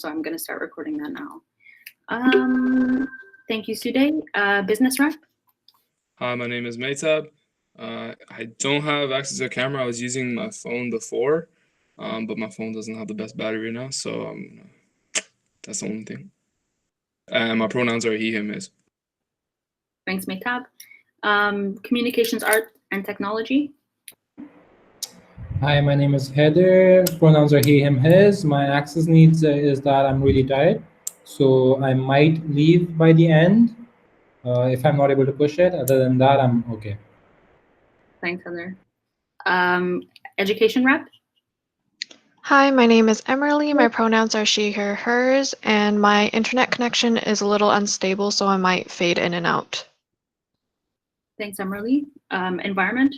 so I'm going to start recording that now. Thank you, Sude. Business rep? Hi, my name is Maytab. I don't have access to a camera. I was using my phone before, but my phone doesn't have the best battery now, so that's the only thing. And my pronouns are he, him, his. Thanks, Maytab. Communications, art, and technology? Hi, my name is Heather. Pronouns are he, him, his. My access needs is that I'm really tired, so I might leave by the end if I'm not able to push it. Other than that, I'm okay. Thanks, Heather. Education rep? Hi, my name is Emerly. My pronouns are she, her, hers, and my internet connection is a little unstable, so I might fade in and out. Thanks, Emerly. Environment?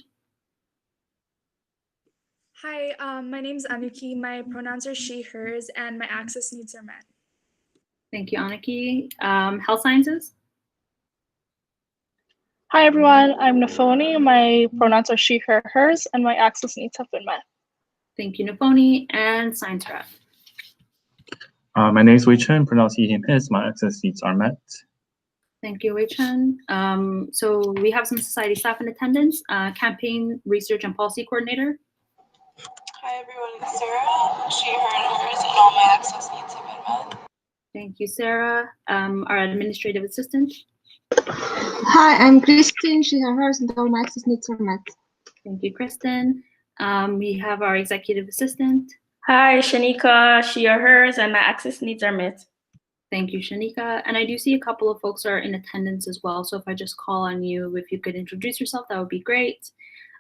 Hi, my name's Anuki. My pronouns are she, hers, and my access needs are met. Thank you, Aniki. Health sciences? Hi everyone, I'm Nafoni. My pronouns are she, her, hers, and my access needs have been met. Thank you, Nafoni. And science rep? My name is Wei Chen, pronounced he, him, his. My access needs are met. Thank you, Wei Chen. So we have some society staff in attendance. Campaign research and policy coordinator? Hi everyone, it's Sarah. She, her, and hers, and all my access needs have been met. Thank you, Sarah. Our administrative assistant? Hi, I'm Kristen. She, her, hers, and all my access needs are met. Thank you, Kristen. We have our executive assistant. Hi, Shanika. She or hers, and my access needs are met. Thank you, Shanika. And I do see a couple of folks are in attendance as well. So if I just call on you, if you could introduce yourself, that would be great.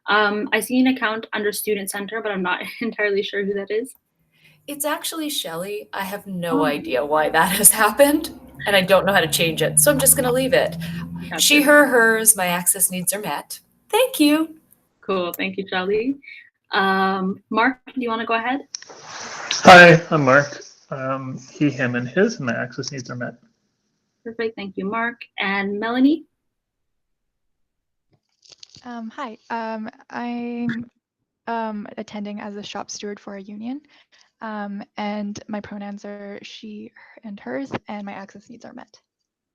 I see an account under Student Center, but I'm not entirely sure who that is. It's actually Shelly. I have no idea why that has happened, and I don't know how to change it, so I'm just going to leave it. Gotcha. She, her, hers, my access needs are met. Thank you. Cool. Thank you, Shelly. Mark, do you want to go ahead? Hi, I'm Mark. He, him, and his, and my access needs are met. Perfect. Thank you, Mark. And Melanie? Hi. I'm attending as a shop steward for a union. And my pronouns are she and hers, and my access needs are met.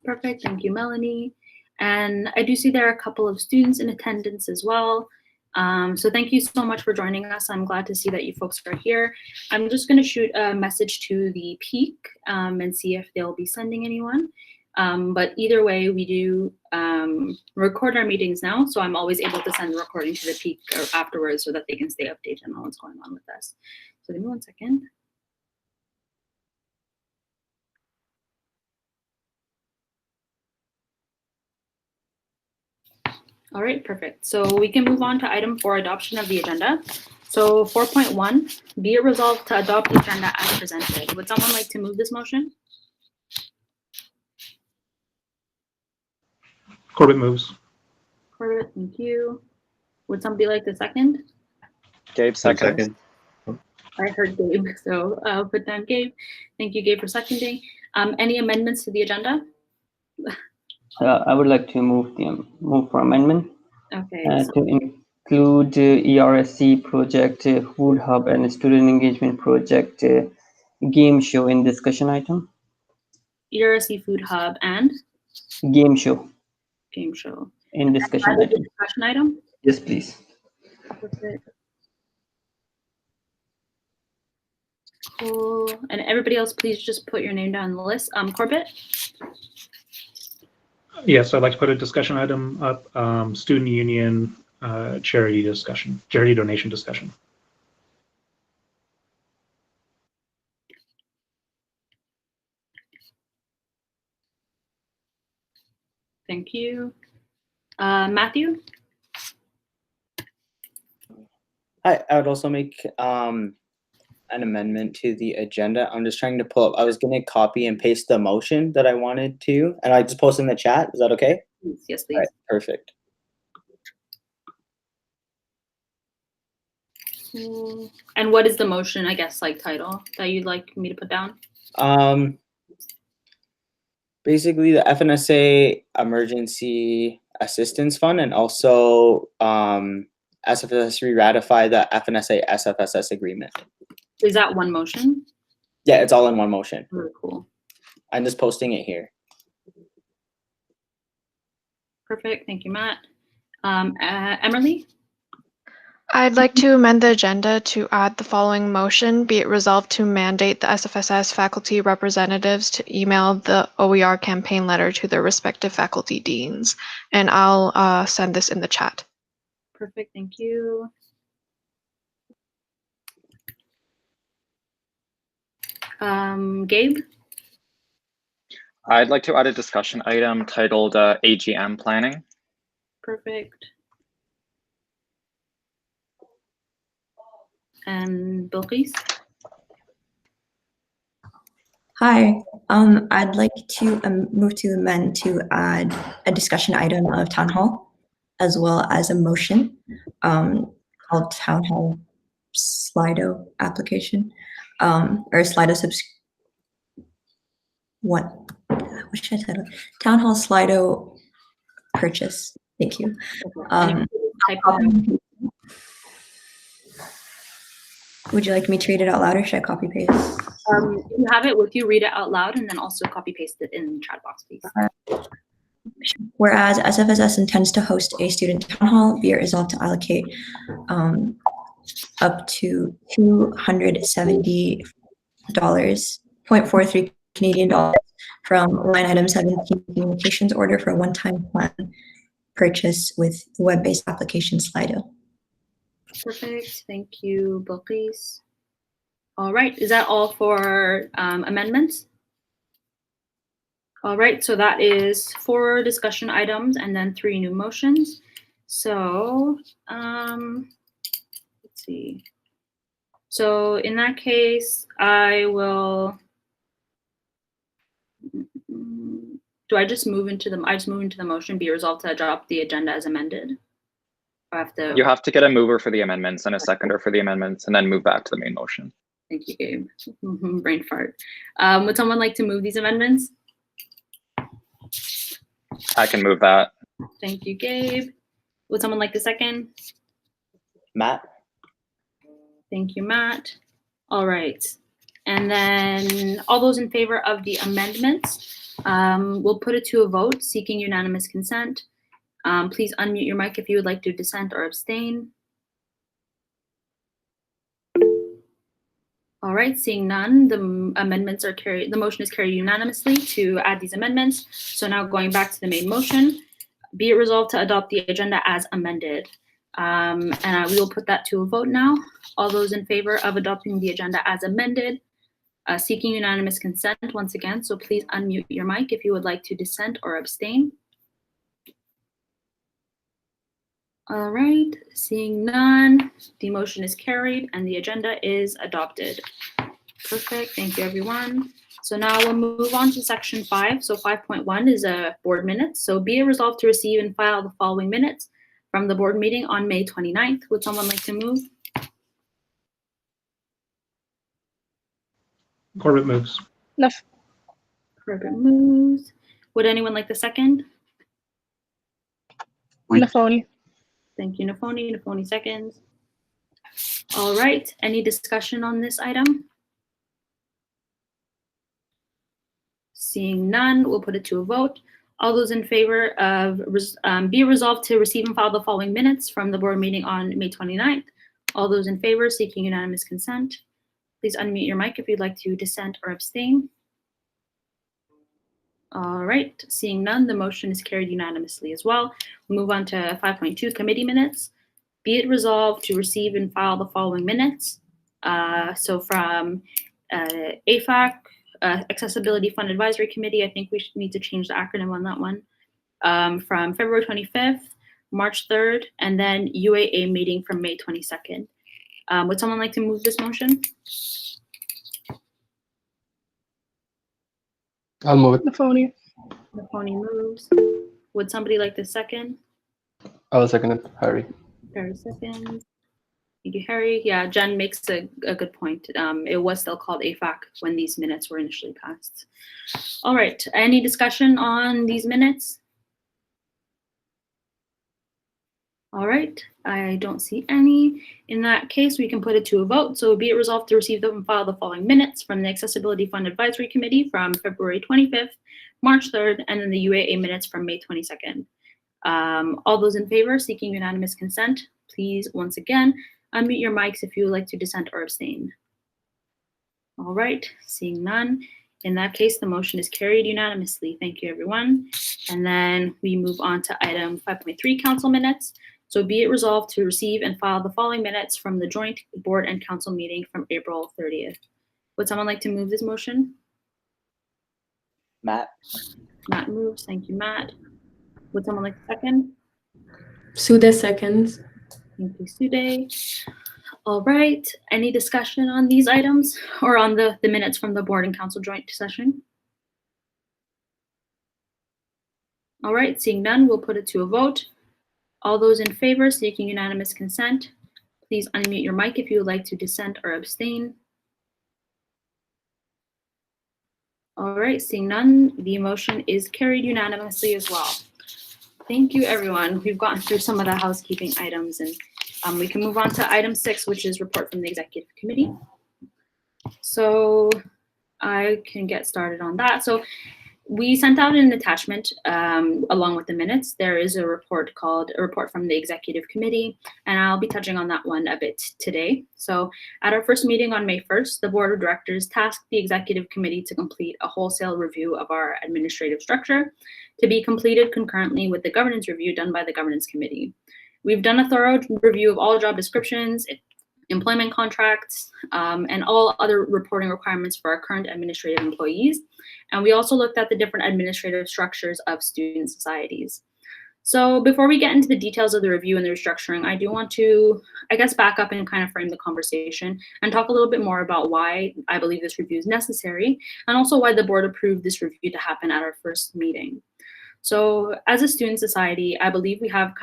Perfect. Thank you, Melanie. And I do see there are a couple of students in attendance as well. So thank you so much for joining us. I'm glad to see that you folks are here. I'm just going to shoot a message to the Peak and see if they'll be sending anyone. But either way, we do record our meetings now, so I'm always able to send the recording to the Peak or afterwards so that they can stay updated on what's going on with us. So give me 1 second. All right, perfect. So we can move on to item 4, adoption of the agenda. So 4.1, be it resolved to adopt the agenda as presented. Would someone like to move this motion? Corbett moves. Corbett, thank you. Would somebody like the second? Gabe, second. I heard Gabe, so I'll put down Gabe. Thank you, Gabe, for seconding. Any amendments to the agenda? I would like to move for amendment. Okay. To include ERSC project, Food Hub, and student engagement project game show in discussion item. ERSC Food Hub and game show. Game show in discussion item. Discussion item. Yes, please. Perfect. Cool. And everybody else, please just put your name down on the list. Corbett? Yes, I'd like to put a discussion item up, student union charity donation discussion. Thank you. Matthew? Hi, I would also make an amendment to the agenda. I'm just trying to pull up. I was going to copy and paste the motion that I wanted to, and I just posted in the chat. Is that okay? Yes, please. All right, perfect. Cool. And what is the motion, I guess, like title that you'd like me to put down? Basically, the FNSA Emergency Assistance Fund, and also SFSS re-ratify the FNSA SFSS agreement. Is that one motion? Yeah, it's all in one motion. Really cool. I'm just posting it here. Perfect. Thank you, Matt. Emily? I'd like to amend the agenda to add the following motion. Be it resolved to mandate the SFSS faculty representatives to email the OER campaign letter to their respective faculty deans. And I'll send this in the chat. Perfect. Thank you. Gabe? I'd like to add a discussion item titled AGM planning. Perfect. And Bilqis? Hi, I'd like to move to amend to add a discussion item of town hall, as well as a motion called town hall Slido application, or Slido what should I title it? Town hall Slido purchase. Thank you. Would you like me to read it out loud, or should I copy paste? If you have it with you, read it out loud and then also copy paste it in the chat box, please. Whereas SFSS intends to host a student town hall, be it resolved to allocate up to $270.43 Canadian dollars from line item 17 communications order for a one-time plan purchase with the web-based application Slido. Perfect. Thank you, Bilqis. All right. Is that all for amendments? All right. So that is 4 discussion items and then 3 new motions. So let's see. So in that case, I will. Do I just move into the? I just move into the motion. Be resolved to adopt the agenda as amended. I have to. You have to get a mover for the amendments and a seconder for the amendments, and then move back to the main motion. Thank you, Gabe. Brain fart. Would someone like to move these amendments? I can move that. Thank you, Gabe. Would someone like the second? Matt. Thank you, Matt. All right. And then all those in favor of the amendments, we'll put it to a vote seeking unanimous consent. Please unmute your mic if you would like to dissent or abstain. All right, seeing none, the amendments are carried. The motion is carried unanimously to add these amendments. So now going back to the main motion, be it resolved to adopt the agenda as amended. And we will put that to a vote now. All those in favor of adopting the agenda as amended, seeking unanimous consent once again. So please unmute your mic if you would like to dissent or abstain. All right, seeing none, the motion is carried and the agenda is adopted. Perfect, thank you everyone. So now we'll move on to section 5. So 5.1 is board minutes. So be it resolved to receive and file the following minutes from the board meeting on May 29th. Would someone like to move? Corbett moves. Corbett moves. Would anyone like the second? Nafoni. Thank you, Nafoni. Nafoni seconds. All right, any discussion on this item? Seeing none, we'll put it to a vote. All those in favor of be resolved to receive and file the following minutes from the board meeting on May 29th. All those in favor seeking unanimous consent. Please unmute your mic if you'd like to dissent or abstain. All right, seeing none, the motion is carried unanimously as well. We'll move on to 5.2 committee minutes. Be it resolved to receive and file the following minutes. So from AFAC, Accessibility Fund Advisory Committee, I think we should need to change the acronym on that one. From February 25th, March 3rd, and then UAA meeting from May 22nd. Would someone like to move this motion? I'll move it. Nafoni. Nafoni moves. Would somebody like the second? I'll second it. Harry. Harry seconds. Thank you, Harry. Yeah, Jen makes a good point. It was still called AFAC when these minutes were initially passed. All right, any discussion on these minutes? All right, I don't see any. In that case, we can put it to a vote. So be it resolved to receive and file the following minutes from the Accessibility Fund Advisory Committee from February 25th, March 3rd, and then the UAA minutes from May 22nd. All those in favor seeking unanimous consent, please once again unmute your mics if you would like to dissent or abstain. All right, seeing none. In that case, the motion is carried unanimously. Thank you, everyone. And then we move on to item 5.3, council minutes. So be it resolved to receive and file the following minutes from the joint board and council meeting from April 30th. Would someone like to move this motion? Matt. Matt moves. Thank you, Matt. Would someone like to second? Sude seconds. Thank you, Sude. All right. Any discussion on these items or on the minutes from the board and council joint session? All right. Seeing none, we'll put it to a vote. All those in favor seeking unanimous consent, please unmute your mic if you would like to dissent or abstain. All right, seeing none, the motion is carried unanimously as well. Thank you, everyone. We've gotten through some of the housekeeping items, and we can move on to item 6, which is report from the executive committee. So I can get started on that. So we sent out an attachment along with the minutes. There is a report called a report from the executive committee, and I'll be touching on that one a bit today. So at our first meeting on May 1st, the board of directors tasked the executive committee to complete a wholesale review of our administrative structure to be completed concurrently with the governance review done by the governance committee. We've done a thorough review of all job descriptions, employment contracts, and all other reporting requirements for our current administrative employees. And we also looked at the different administrative structures of student societies. So before we get into the details of the review and the restructuring, I do want to, I guess, back up and kind of frame the conversation and talk a little bit more about why I believe this review is necessary, and also why the board approved this review to happen at our first meeting. So as a student society, I believe we have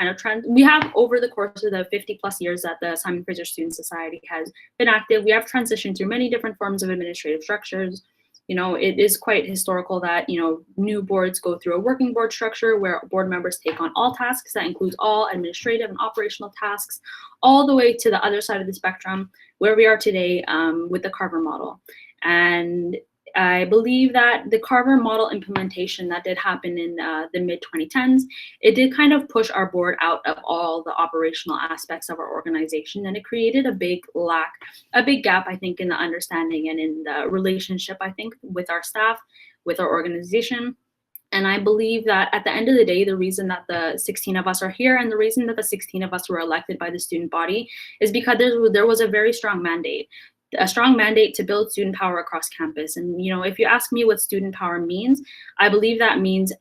over the course of the 50+ years that the Simon Fraser Student Society has been active, we have transitioned through many different forms of administrative structures. You know, it is quite historical that, you know, new boards go through a working board structure where board members take on all tasks. That includes all administrative and operational tasks, all the way to the other side of the spectrum where we are today with the Carver model. And I believe that the Carver model implementation that did happen in the mid-2010s, it did kind of push our board out of all the operational aspects of our organization, and it created a big gap, I think, in the understanding and in the relationship, I think, with our staff, with our organization. And I believe that at the end of the day, the reason that the 16 of us are here and the reason that the 16 of us were elected by the student body is because there was a very strong mandate. A strong mandate to build student power across campus. And, you know, if you ask me what student power means, I believe that means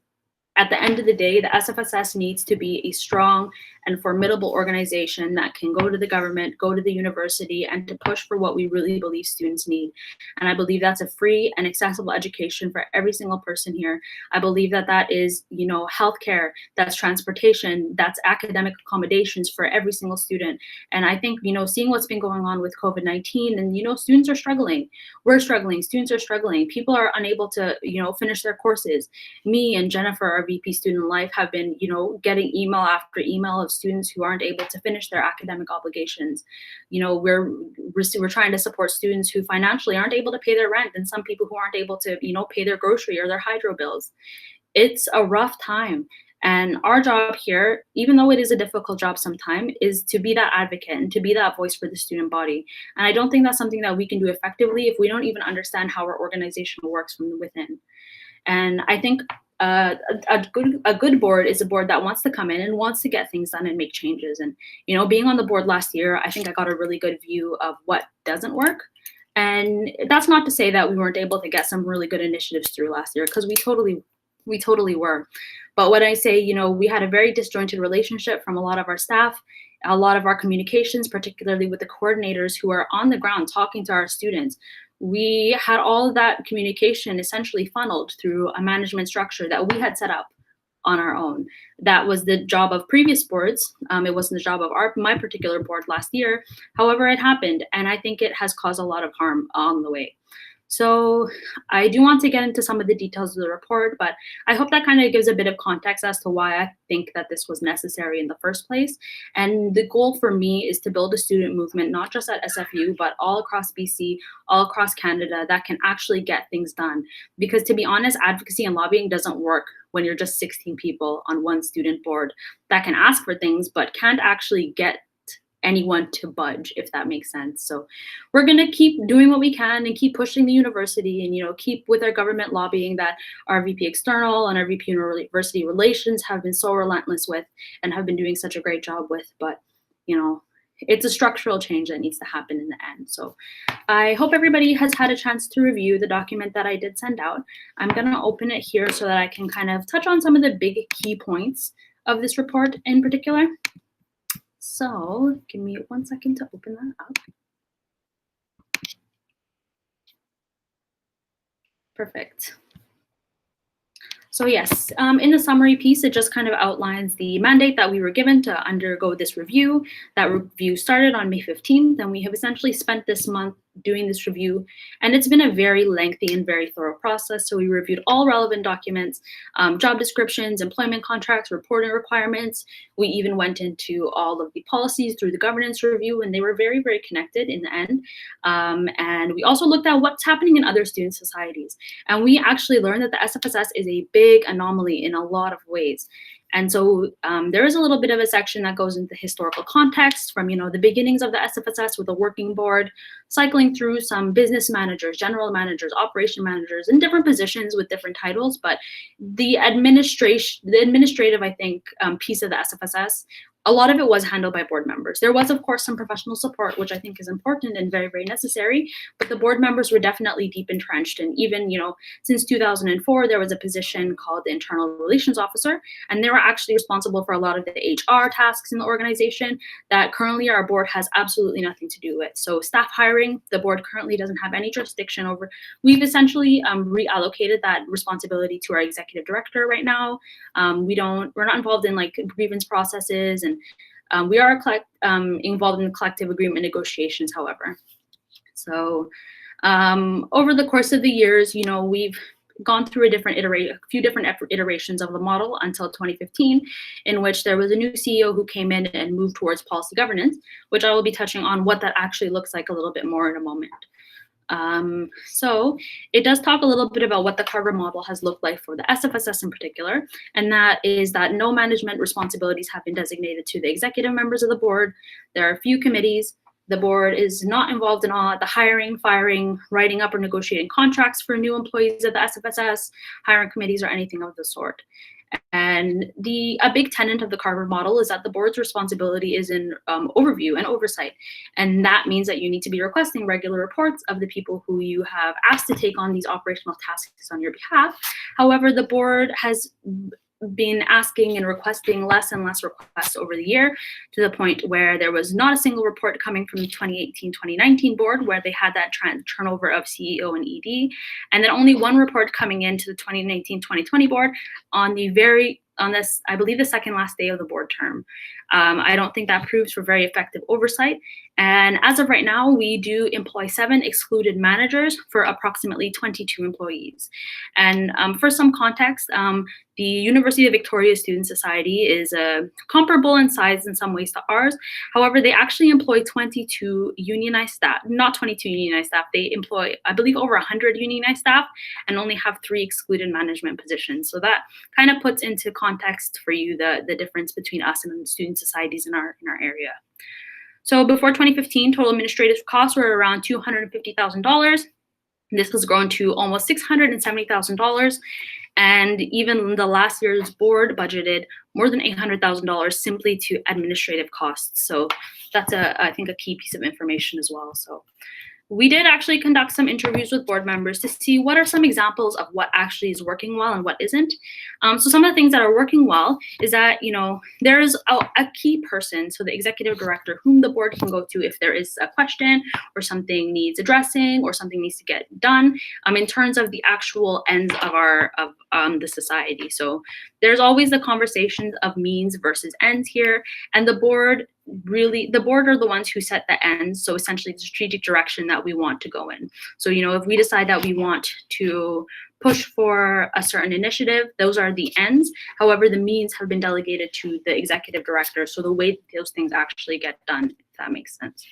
at the end of the day, the SFSS needs to be a strong and formidable organization that can go to the government, go to the university, and to push for what we really believe students need. And I believe that's a free and accessible education for every single person here. I believe that that is, you know, healthcare, that's transportation, that's academic accommodations for every single student. And I think, you know, seeing what's been going on with COVID-19, and, you know, students are struggling. We're struggling. Students are struggling. People are unable to, you know, finish their courses. Me and Jennifer, our VP Student Life, have been, you know, getting email after email of students who aren't able to finish their academic obligations. You know, we're trying to support students who financially aren't able to pay their rent, and some people who aren't able to, you know, pay their grocery or their hydro bills. It's a rough time. And our job here, even though it is a difficult job sometimes, is to be that advocate and to be that voice for the student body. And I don't think that's something that we can do effectively if we don't even understand how our organization works from within. And I think a good board is a board that wants to come in and wants to get things done and make changes. And, you know, being on the board last year, I think I got a really good view of what doesn't work. And that's not to say that we weren't able to get some really good initiatives through last year, because we totally were. But when I say, you know, we had a very disjointed relationship from a lot of our staff, a lot of our communications, particularly with the coordinators who are on the ground talking to our students. We had all of that communication essentially funneled through a management structure that we had set up on our own. That was the job of previous boards. It wasn't the job of my particular board last year. However, it happened, and I think it has caused a lot of harm on the way. So I do want to get into some of the details of the report, but I hope that kind of gives a bit of context as to why I think that this was necessary in the first place. And the goal for me is to build a student movement, not just at SFU, but all across BC, all across Canada, that can actually get things done. Because to be honest, advocacy and lobbying doesn't work when you're just 16 people on one student board that can ask for things, but can't actually get anyone to budge, if that makes sense. So we're going to keep doing what we can and keep pushing the university and, you know, keep with our government lobbying that our VP External and our VP University Relations have been so relentless with and have been doing such a great job with. But, you know, it's a structural change that needs to happen in the end. So I hope everybody has had a chance to review the document that I did send out. I'm going to open it here so that I can kind of touch on some of the big key points of this report in particular. So give me 1 second to open that up. Perfect. So yes, in the summary piece, it just kind of outlines the mandate that we were given to undergo this review. That review started on May 15th, and we have essentially spent this month doing this review, and it's been a very lengthy and very thorough process. So we reviewed all relevant documents, job descriptions, employment contracts, reporting requirements. We even went into all of the policies through the governance review, and they were very, very connected in the end. And we also looked at what's happening in other student societies. And we actually learned that the SFSS is a big anomaly in a lot of ways. And so there is a little bit of a section that goes into historical context from, you know, the beginnings of the SFSS with the working board, cycling through some business managers, general managers, operation managers in different positions with different titles. But the administrative, I think, piece of the SFSS, a lot of it was handled by board members. There was, of course, some professional support, which I think is important and very, very necessary, but the board members were definitely deep entrenched. And even, you know, since 2004, there was a position called the Internal Relations Officer, and they were actually responsible for a lot of the HR tasks in the organization that currently our board has absolutely nothing to do with. So staff hiring, the board currently doesn't have any jurisdiction over. We've essentially reallocated that responsibility to our executive director right now. We're not involved in like grievance processes, and we are involved in collective agreement negotiations, however. So over the course of the years, you know, we've gone through a few different iterations of the model until 2015, in which there was a new CEO who came in and moved towards policy governance, which I will be touching on what that actually looks like a little bit more in a moment. So it does talk a little bit about what the Carver model has looked like for the SFSS in particular, and that is that no management responsibilities have been designated to the executive members of the board. There are a few committees. The board is not involved in all the hiring, firing, writing up or negotiating contracts for new employees of the SFSS, hiring committees, or anything of the sort. And a big tenet of the Carver model is that the board's responsibility is in overview and oversight. And that means that you need to be requesting regular reports of the people who you have asked to take on these operational tasks on your behalf. However, the board has been asking and requesting less and less requests over the year, to the point where there was not a single report coming from the 2018-2019 board, where they had that turnover of CEO and ED, and then only one report coming into the 2019-2020 board on this, I believe, the second last day of the board term. I don't think that proves for very effective oversight. And as of right now, we do employ 7 excluded managers for approximately 22 employees. And for some context, the University of Victoria Student Society is comparable in size in some ways to ours. However, they actually employ 22 unionized staff, not 22 unionized staff. They employ, I believe, over 100 unionized staff and only have 3 excluded management positions. So that kind of puts into context for you the difference between us and student societies in our area. So before 2015, total administrative costs were around $250,000. This has grown to almost $670,000. And even the last year's board budgeted more than $800,000 simply to administrative costs. So that's I think a key piece of information as well. So we did actually conduct some interviews with board members to see what are some examples of what actually is working well and what isn't. So some of the things that are working well is that, you know, there is a key person, so the executive director, whom the board can go to if there is a question or something needs addressing or something needs to get done in terms of the actual ends of the society. So there's always the conversations of means versus ends here, and the board really, the board are the ones who set the ends. So essentially the strategic direction that we want to go in. So, you know, if we decide that we want to push for a certain initiative, those are the ends. However, the means have been delegated to the executive director. So the way that those things actually get done, if that makes sense.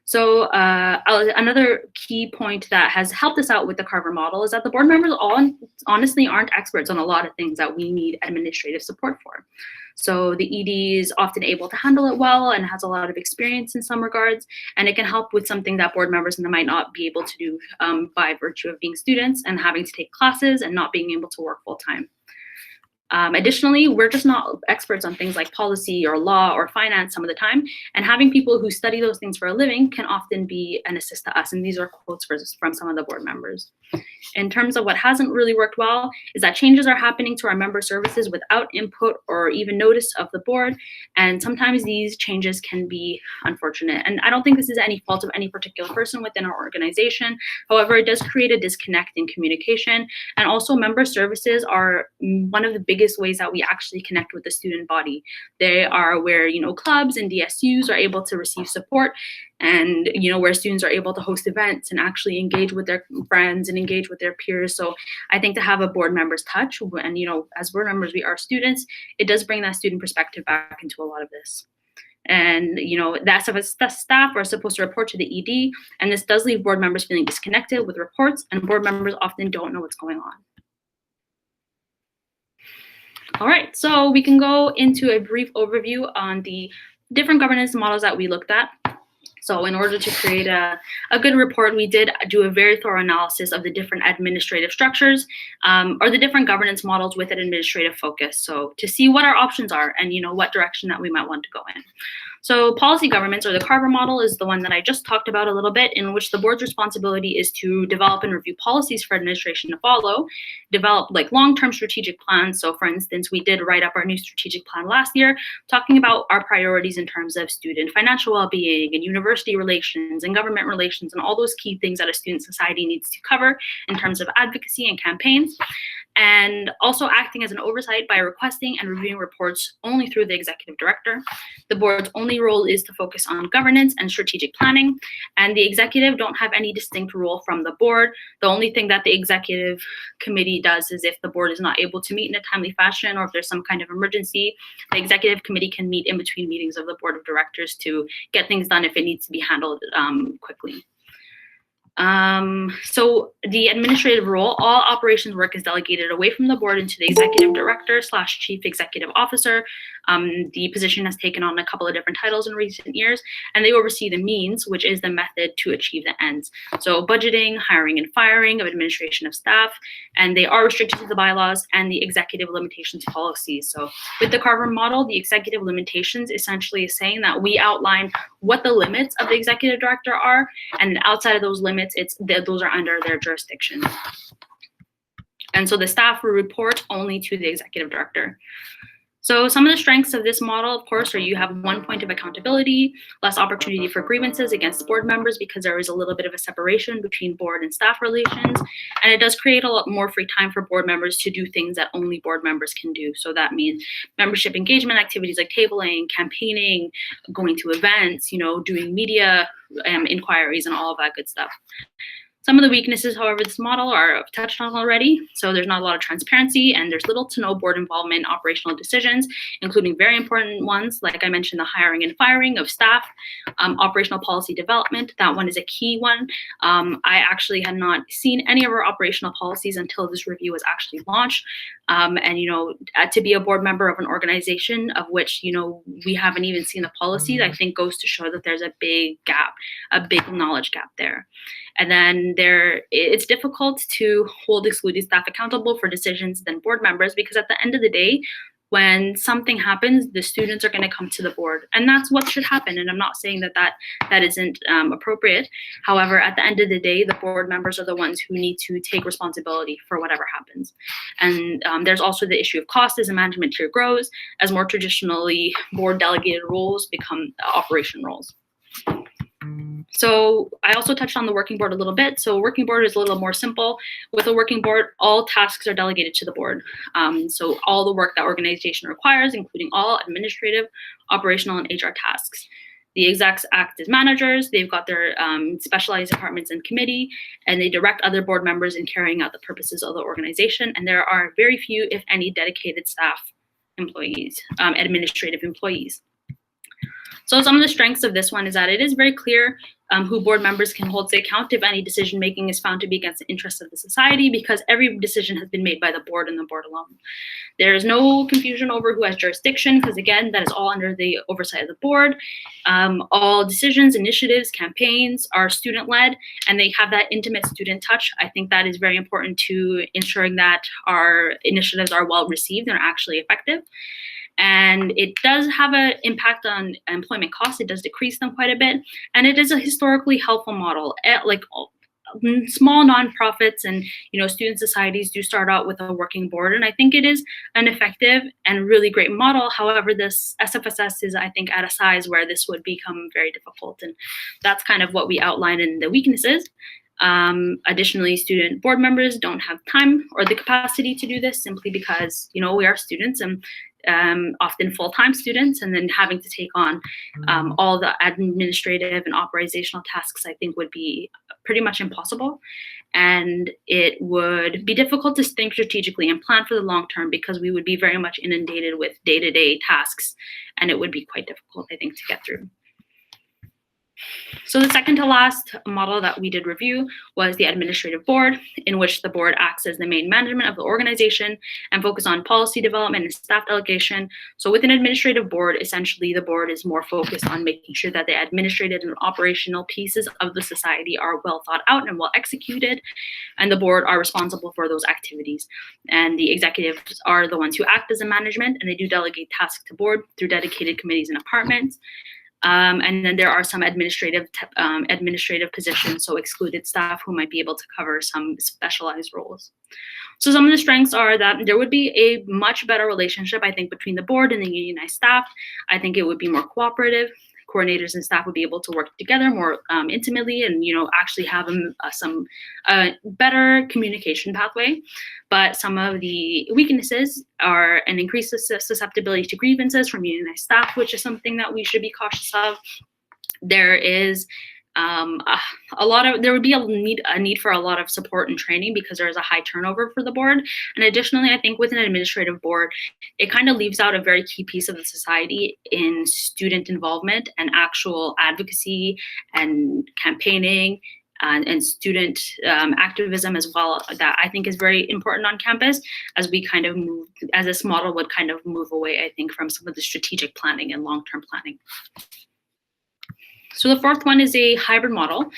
So another key point that has helped us out with the Carver model is that the board members honestly aren't experts on a lot of things that we need administrative support for. So the ED is often able to handle it well and has a lot of experience in some regards, and it can help with something that board members might not be able to do by virtue of being students and having to take classes and not being able to work full time. Additionally, we're just not experts on things like policy or law or finance some of the time, and having people who study those things for a living can often be an assist to us, and these are quotes from some of the board members. In terms of what hasn't really worked well is that changes are happening to our member services without input or even notice of the board, and sometimes these changes can be unfortunate. And I don't think this is any fault of any particular person within our organization. However, it does create a disconnect in communication, and also member services are one of the biggest ways that we actually connect with the student body. They are where, you know, clubs and DSUs are able to receive support, and, you know, where students are able to host events and actually engage with their friends and engage with their peers. So I think to have a board member's touch, and, you know, as board members, we are students, it does bring that student perspective back into a lot of this. And, you know, the SFSS staff are supposed to report to the ED, and this does leave board members feeling disconnected with reports, and board members often don't know what's going on. All right, so we can go into a brief overview on the different governance models that we looked at. So in order to create a good report, we did do a very thorough analysis of the different administrative structures or the different governance models with an administrative focus. So to see what our options are and, you know, what direction that we might want to go in. So policy governments, or the Carver model, is the one that I just talked about a little bit, in which the board's responsibility is to develop and review policies for administration to follow, develop like long-term strategic plans. So for instance, we did write up our new strategic plan last year, talking about our priorities in terms of student financial well-being and university relations and government relations and all those key things that a student society needs to cover in terms of advocacy and campaigns. And also acting as an oversight by requesting and reviewing reports only through the executive director. The board's only role is to focus on governance and strategic planning, and the executive don't have any distinct role from the board. The only thing that the executive committee does is if the board is not able to meet in a timely fashion, or if there's some kind of emergency, the executive committee can meet in between meetings of the board of directors to get things done if it needs to be handled quickly. So the administrative role, all operations work is delegated away from the board into the executive director / chief executive officer. The position has taken on a couple of different titles in recent years, and they oversee the means, which is the method to achieve the ends. So budgeting, hiring and firing of administration of staff, and they are restricted to the bylaws and the executive limitations policies. So with the Carver model, the executive limitations essentially is saying that we outline what the limits of the executive director are, and outside of those limits, those are under their jurisdiction. And so the staff will report only to the executive director. So some of the strengths of this model, of course, are you have one point of accountability, less opportunity for grievances against board members because there is a little bit of a separation between board and staff relations. And it does create a lot more free time for board members to do things that only board members can do. So that means membership engagement activities like tabling, campaigning, going to events, you know, doing media inquiries and all of that good stuff. Some of the weaknesses, however, this model are touched on already. So there's not a lot of transparency, and there's little to no board involvement in operational decisions, including very important ones, like I mentioned, the hiring and firing of staff, operational policy development. That one is a key one. I actually had not seen any of our operational policies until this review was actually launched. And, you know, to be a board member of an organization of which, you know, we haven't even seen the policies, I think goes to show that there's a big gap, a big knowledge gap there. And then it's difficult to hold excluded staff accountable for decisions than board members, because at the end of the day, when something happens, the students are going to come to the board, and that's what should happen. And I'm not saying that isn't appropriate. However, at the end of the day, the board members are the ones who need to take responsibility for whatever happens. And there's also the issue of cost as a management tier grows, as more traditionally board delegated roles become operation roles. So I also touched on the working board a little bit. So working board is a little more simple. With a working board, all tasks are delegated to the board. So all the work that organization requires, including all administrative, operational, and HR tasks. The execs act as managers. They've got their specialized departments and committee, and they direct other board members in carrying out the purposes of the organization. And there are very few, if any, dedicated staff employees, administrative employees. So some of the strengths of this one is that it is very clear who board members can hold to account if any decision making is found to be against the interests of the society, because every decision has been made by the board and the board alone. There is no confusion over who has jurisdiction, because again, that is all under the oversight of the board. All decisions, initiatives, campaigns are student-led, and they have that intimate student touch. I think that is very important to ensuring that our initiatives are well received and are actually effective. And it does have an impact on employment costs. It does decrease them quite a bit. And it is a historically helpful model. Like small nonprofits and student societies do start out with a working board. And I think it is an effective and really great model. However, this SFSS is, I think, at a size where this would become very difficult. And that's kind of what we outline in the weaknesses. Additionally, student board members don't have time or the capacity to do this simply because, we are students and often full-time students, and then having to take on all the administrative and operational tasks, I think would be pretty much impossible. And it would be difficult to think strategically and plan for the long term because we would be very much inundated with day-to-day tasks, and it would be quite difficult, I think, to get through. So the second to last model that we did review was the administrative board, in which the board acts as the main management of the organization and focus on policy development and staff delegation. So with an administrative board, essentially the board is more focused on making sure that the administrative and operational pieces of the society are well thought out and well executed, and the board are responsible for those activities. And the executives are the ones who act as a management, and they do delegate tasks to board through dedicated committees and departments. And then there are some administrative positions, so excluded staff who might be able to cover some specialized roles. So some of the strengths are that there would be a much better relationship, I think, between the board and the unionized staff. I think it would be more cooperative. Coordinators and staff would be able to work together more intimately and, actually have some better communication pathway. But some of the weaknesses are an increased susceptibility to grievances from unionized staff, which is something that we should be cautious of. There is there would be a need for a lot of support and training because there is a high turnover for the board. And additionally, I think with an administrative board, it kind of leaves out a very key piece of the society in student involvement and actual advocacy and campaigning and student activism as well, that I think is very important on campus as we kind of move, as this model would kind of move away, I think, from some of the strategic planning and long-term planning. So the fourth one is a hybrid model.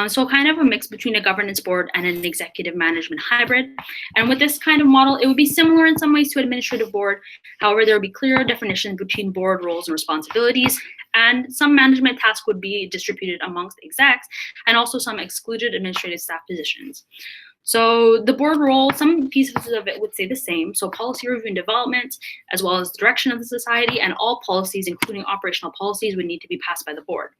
So kind of a mix between a governance board and an executive management hybrid. And with this kind of model, it would be similar in some ways to administrative board. However, there would be clearer definitions between board roles and responsibilities, and some management tasks would be distributed amongst execs, and also some excluded administrative staff positions. So the board role, some pieces of it would stay the same. So policy review and development, as well as the direction of the society, and all policies, including operational policies, would need to be passed by the board.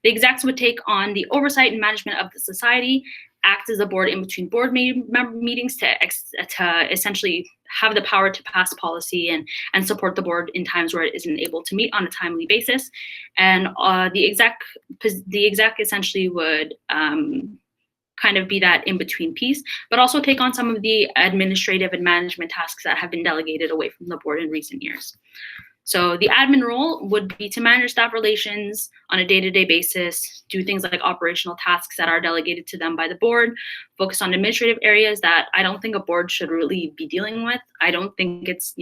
The execs would take on the oversight and management of the society, act as a board in between board meetings to essentially have the power to pass policy and support the board in times where it isn't able to meet on a timely basis. And the exec essentially would kind of be that in-between piece, but also take on some of the administrative and management tasks that have been delegated away from the board in recent years. So the admin role would be to manage staff relations on a day-to-day basis, do things like operational tasks that are delegated to them by the board, focus on administrative areas that I don't think a board should really be dealing with. I don't think it's,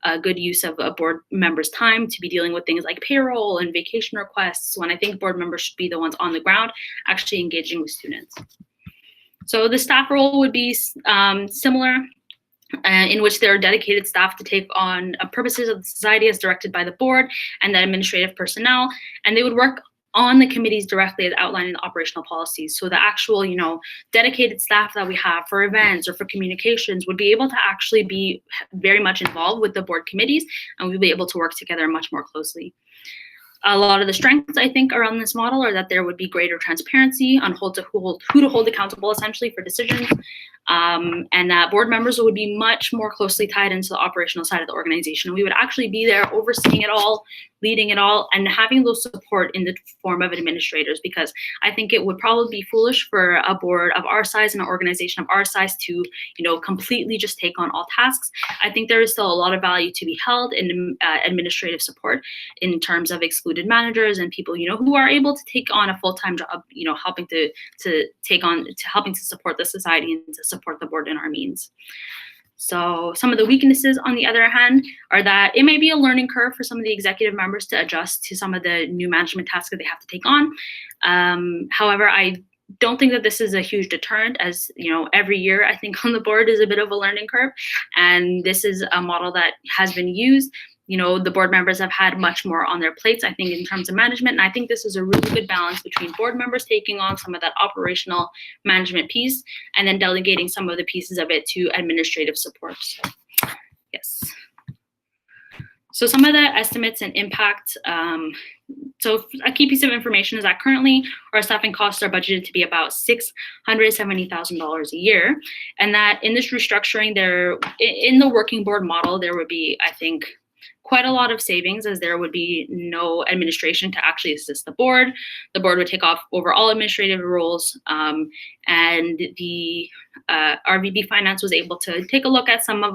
a good use of a board member's time to be dealing with things like payroll and vacation requests, when I think board members should be the ones on the ground actually engaging with students. So the staff role would be similar, in which there are dedicated staff to take on purposes of the society as directed by the board and the administrative personnel, and they would work on the committees directly as outlined in the operational policies. So the actual, dedicated staff that we have for events or for communications would be able to actually be very much involved with the board committees, and we'll be able to work together much more closely. A lot of the strengths, I think, around this model are that there would be greater transparency on who to hold accountable, essentially, for decisions, and that board members would be much more closely tied into the operational side of the organization. We would actually be there overseeing it all, leading it all, and having those support in the form of administrators, because I think it would probably be foolish for a board of our size and an organization of our size to, completely just take on all tasks. I think there is still a lot of value to be held in administrative support in terms of excluded managers and people, who are able to take on a full-time job, helping to support the society and to support the board in our means. So some of the weaknesses, on the other hand, are that it may be a learning curve for some of the executive members to adjust to some of the new management tasks that they have to take on. However, I don't think that this is a huge deterrent, as every year I think on the board is a bit of a learning curve, and this is a model that has been used. The board members have had much more on their plates, I think, in terms of management. And I think this is a really good balance between board members taking on some of that operational management piece and then delegating some of the pieces of it to administrative support. So, yes. So some of the estimates and impact. So a key piece of information is that currently our staffing costs are budgeted to be about $670,000 a year. And that in this restructuring, in the working board model, there would be, I think, quite a lot of savings, as there would be no administration to actually assist the board. The board would take over all administrative roles, and the RVB Finance was able to take a look at some of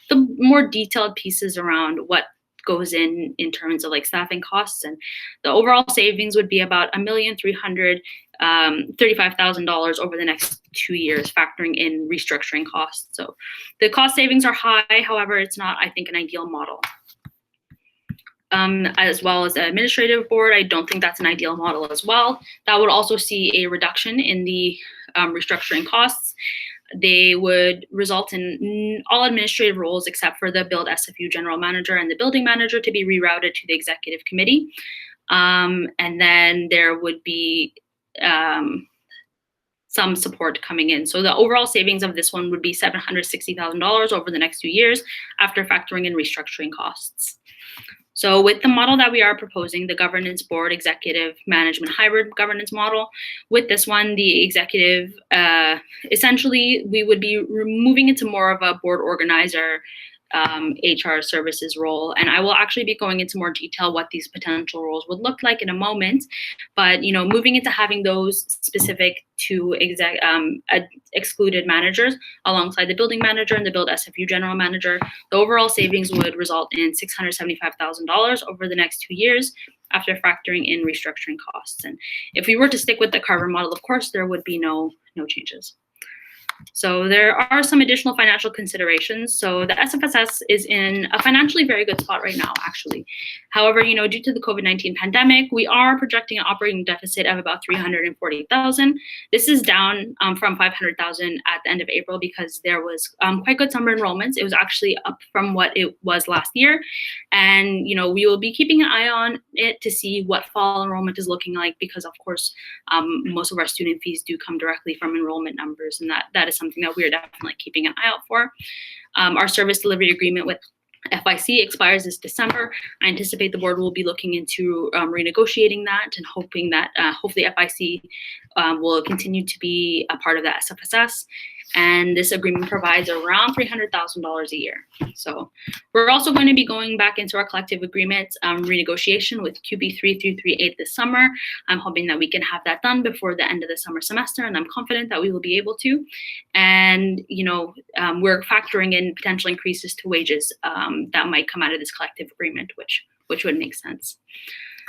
the more detailed pieces around what goes in terms of like staffing costs, and the overall savings would be about $1,335,000 over the next 2 years, factoring in restructuring costs. So the cost savings are high, however, it's not, I think, an ideal model. As well as the administrative board, I don't think that's an ideal model as well. That would also see a reduction in the restructuring costs. They would result in all administrative roles except for the Build SFU general manager and the building manager to be rerouted to the executive committee. And then there would be some support coming in. So the overall savings of this one would be $760,000 over the next 2 years after factoring in restructuring costs. So with the model that we are proposing, the governance board executive management hybrid governance model, with this one, the executive, essentially we would be moving into more of a board organizer HR services role. And I will actually be going into more detail what these potential roles would look like in a moment. But moving into having those specific to excluded managers alongside the building manager and the Build SFU general manager, the overall savings would result in $675,000 over the next 2 years after factoring in restructuring costs. And if we were to stick with the Carver model, of course, there would be no changes. So there are some additional financial considerations. So the SFSS is in a financially very good spot right now, actually. However, due to the COVID-19 pandemic, we are projecting an operating deficit of about $340,000. This is down from $500,000 at the end of April because there was quite good summer enrollments. It was actually up from what it was last year. And, we will be keeping an eye on it to see what fall enrollment is looking like because, of course, most of our student fees do come directly from enrollment numbers, and that is something that we are definitely keeping an eye out for. Our service delivery agreement with FIC expires this December. I anticipate the board will be looking into renegotiating that and hoping that hopefully FIC will continue to be a part of the SFSS. And this agreement provides around $300,000 a year. So we're also going to be going back into our collective agreement renegotiation with QB 3338 this summer. I'm hoping that we can have that done before the end of the summer semester, and I'm confident that we will be able to. And, we're factoring in potential increases to wages that might come out of this collective agreement, which would make sense.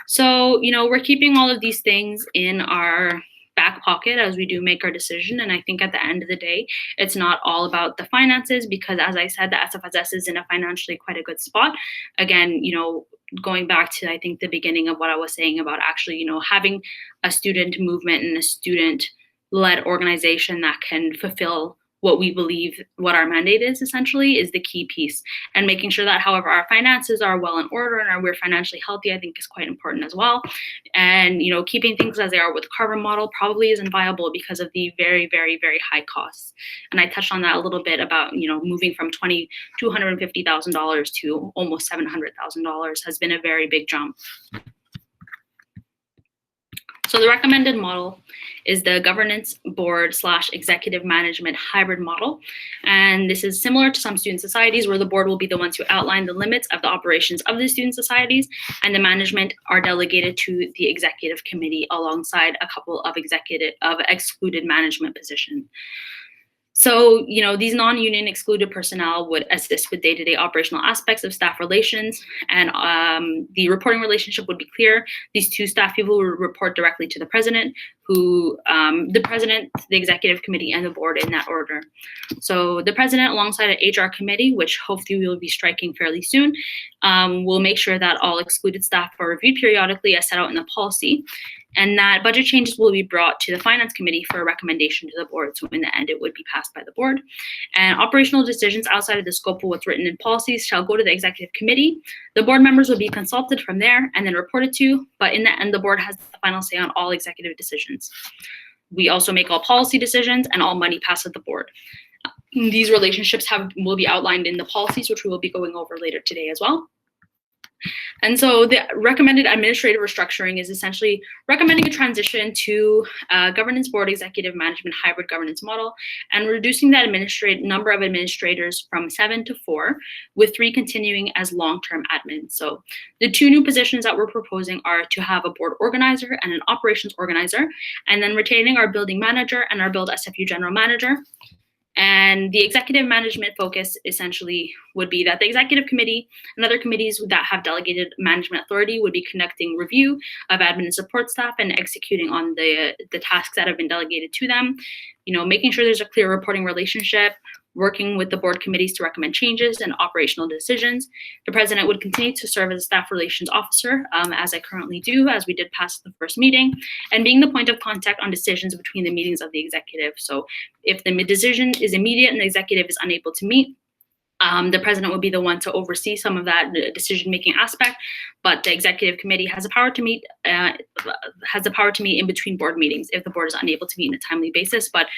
So, we're keeping all of these things in our back pocket as we do make our decision. And I think at the end of the day, it's not all about the finances because, as I said, the SFSS is in a financially quite a good spot. Again, going back to, I think, the beginning of what I was saying about actually, having a student movement and a student-led organization that can fulfill what we believe what our mandate is essentially is the key piece. And making sure that, however, our finances are well in order and we're financially healthy, I think is quite important as well. And, keeping things as they are with the Carver model probably isn't viable because of the very, very, very high costs. And I touched on that a little bit about, moving from $250,000 to almost $700,000 has been a very big jump. So the recommended model is the governance board / executive management hybrid model. And this is similar to some student societies where the board will be the ones who outline the limits of the operations of the student societies, and the management are delegated to the executive committee alongside a couple of excluded management positions. So, these non-union excluded personnel would assist with day-to-day operational aspects of staff relations, and the reporting relationship would be clear. These two staff people would report directly to the president, the executive committee, and the board in that order. So the president, alongside an HR committee, which hopefully we will be striking fairly soon, will make sure that all excluded staff are reviewed periodically as set out in the policy, and that budget changes will be brought to the finance committee for a recommendation to the board. So in the end, it would be passed by the board. And operational decisions outside of the scope of what's written in policies shall go to the executive committee. The board members will be consulted from there and then reported to, but in the end, the board has the final say on all executive decisions. We also make all policy decisions, and all money passes the board. These relationships will be outlined in the policies, which we will be going over later today as well. And so the recommended administrative restructuring is essentially recommending a transition to a governance board executive management hybrid governance model, and reducing the number of administrators from 7 to 4, with 3 continuing as long-term admins. So the 2 new positions that we're proposing are to have a board organizer and an operations organizer, and then retaining our building manager and our Build SFU general manager. And the executive management focus essentially would be that the executive committee and other committees that have delegated management authority would be conducting review of admin and support staff and executing on the tasks that have been delegated to them, making sure there's a clear reporting relationship, working with the board committees to recommend changes and operational decisions. The president would continue to serve as a staff relations officer, as I currently do, as we did pass the first meeting, and being the point of contact on decisions between the meetings of the executive. So if the decision is immediate and the executive is unable to meet, the president would be the one to oversee some of that decision-making aspect, but the executive committee has the power to meet in between board meetings if the board is unable to meet on a timely basis, but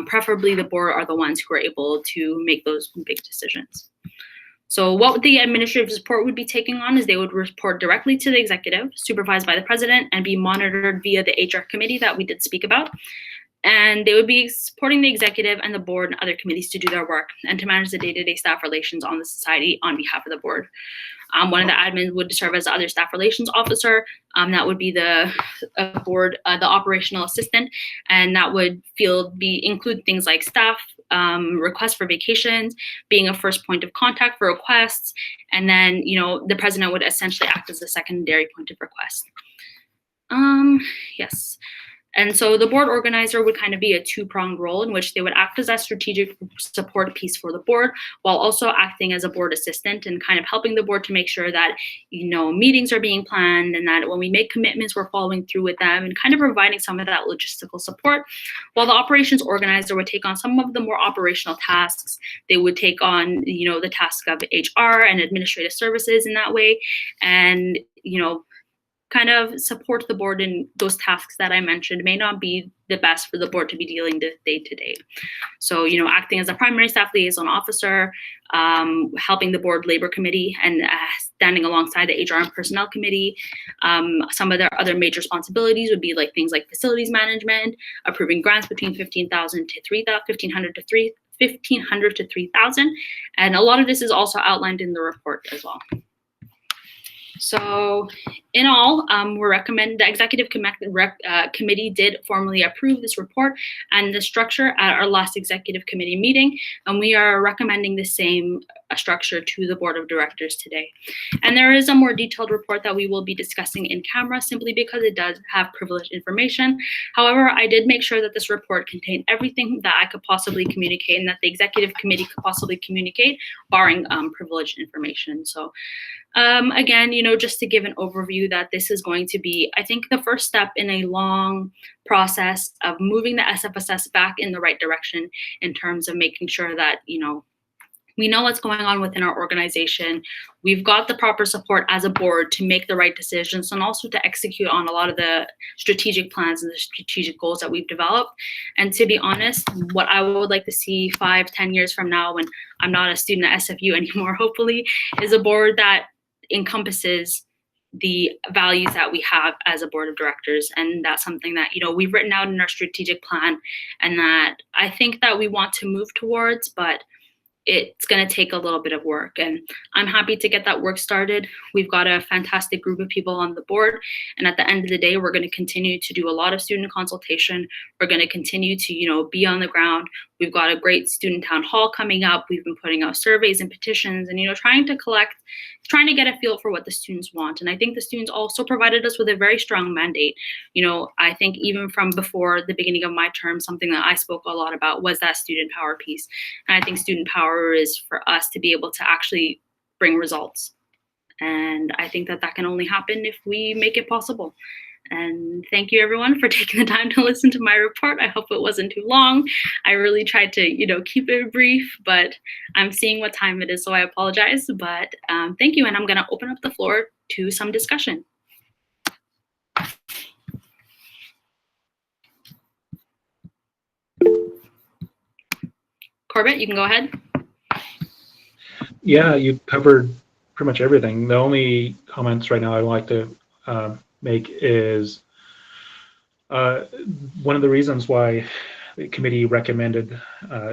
preferably the board are the ones who are able to make those big decisions. So what the administrative support would be taking on is they would report directly to the executive, supervised by the president, and be monitored via the HR committee that we did speak about. And they would be supporting the executive and the board and other committees to do their work and to manage the day-to-day staff relations on the society on behalf of the board. One of the admins would serve as the other staff relations officer. That would be the operational assistant, and that would include things like staff requests for vacations, being a first point of contact for requests, and then the president would essentially act as a secondary point of request. Yes. And so the board organizer would kind of be a 2-pronged role in which they would act as a strategic support piece for the board, while also acting as a board assistant and kind of helping the board to make sure that, meetings are being planned and that when we make commitments, we're following through with them, and kind of providing some of that logistical support. While the operations organizer would take on some of the more operational tasks. They would take on, the task of HR and administrative services in that way, and, kind of support the board in those tasks that I mentioned may not be the best for the board to be dealing with day to day. So, acting as a primary staff liaison officer, helping the board labor committee, and standing alongside the HR and personnel committee. Some of their other major responsibilities would be like things like facilities management, approving grants between $1,500 to $3,000, and a lot of this is also outlined in the report as well. So in all, the executive committee did formally approve this report and the structure at our last executive committee meeting, and we are recommending the same structure to the board of directors today. And there is a more detailed report that we will be discussing in camera simply because it does have privileged information. However, I did make sure that this report contained everything that I could possibly communicate and that the executive committee could possibly communicate, barring privileged information. So again, just to give an overview that this is going to be, I think, the first step in a long process of moving the SFSS back in the right direction in terms of making sure that, we know what's going on within our organization. We've got the proper support as a board to make the right decisions and also to execute on a lot of the strategic plans and the strategic goals that we've developed. And to be honest, what I would like to see 5-10 years from now, when I'm not a student at SFU anymore, hopefully, is a board that encompasses the values that we have as a board of directors. And that's something that, we've written out in our strategic plan, and that I think that we want to move towards, but it's going to take a little bit of work, and I'm happy to get that work started. We've got a fantastic group of people on the board, and at the end of the day, we're going to continue to do a lot of student consultation. We're going to continue to, be on the ground. We've got a great student town hall coming up. We've been putting out surveys and petitions and, trying to get a feel for what the students want. And I think the students also provided us with a very strong mandate. I think even from before the beginning of my term, something that I spoke a lot about was that student power piece. And I think student power is for us to be able to actually bring results. And I think that can only happen if we make it possible. And thank you everyone for taking the time to listen to my report. I hope it wasn't too long. I really tried to, keep it brief, but I'm seeing what time it is, so I apologize. But thank you, and I'm gonna open up the floor to some discussion. Corbett, you can go ahead. Yeah, you covered pretty much everything. The only comments right now I'd like to make is one of the reasons why the committee recommended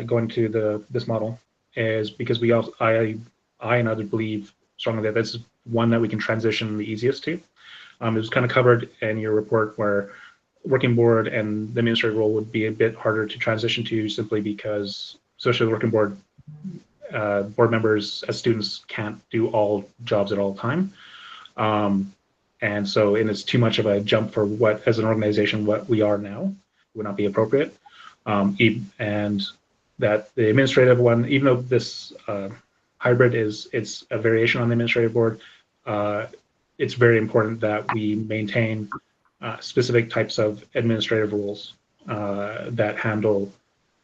going to this model is because I and others believe strongly that this is one that we can transition the easiest to. It was kind of covered in your report where working board and the administrative role would be a bit harder to transition to, simply because, especially the working board, board members as students can't do all jobs at all time. And so it's too much of a jump for what, as an organization, what we are now would not be appropriate. And that the administrative one, even though this hybrid it's a variation on the administrative board, it's very important that we maintain specific types of administrative roles that handle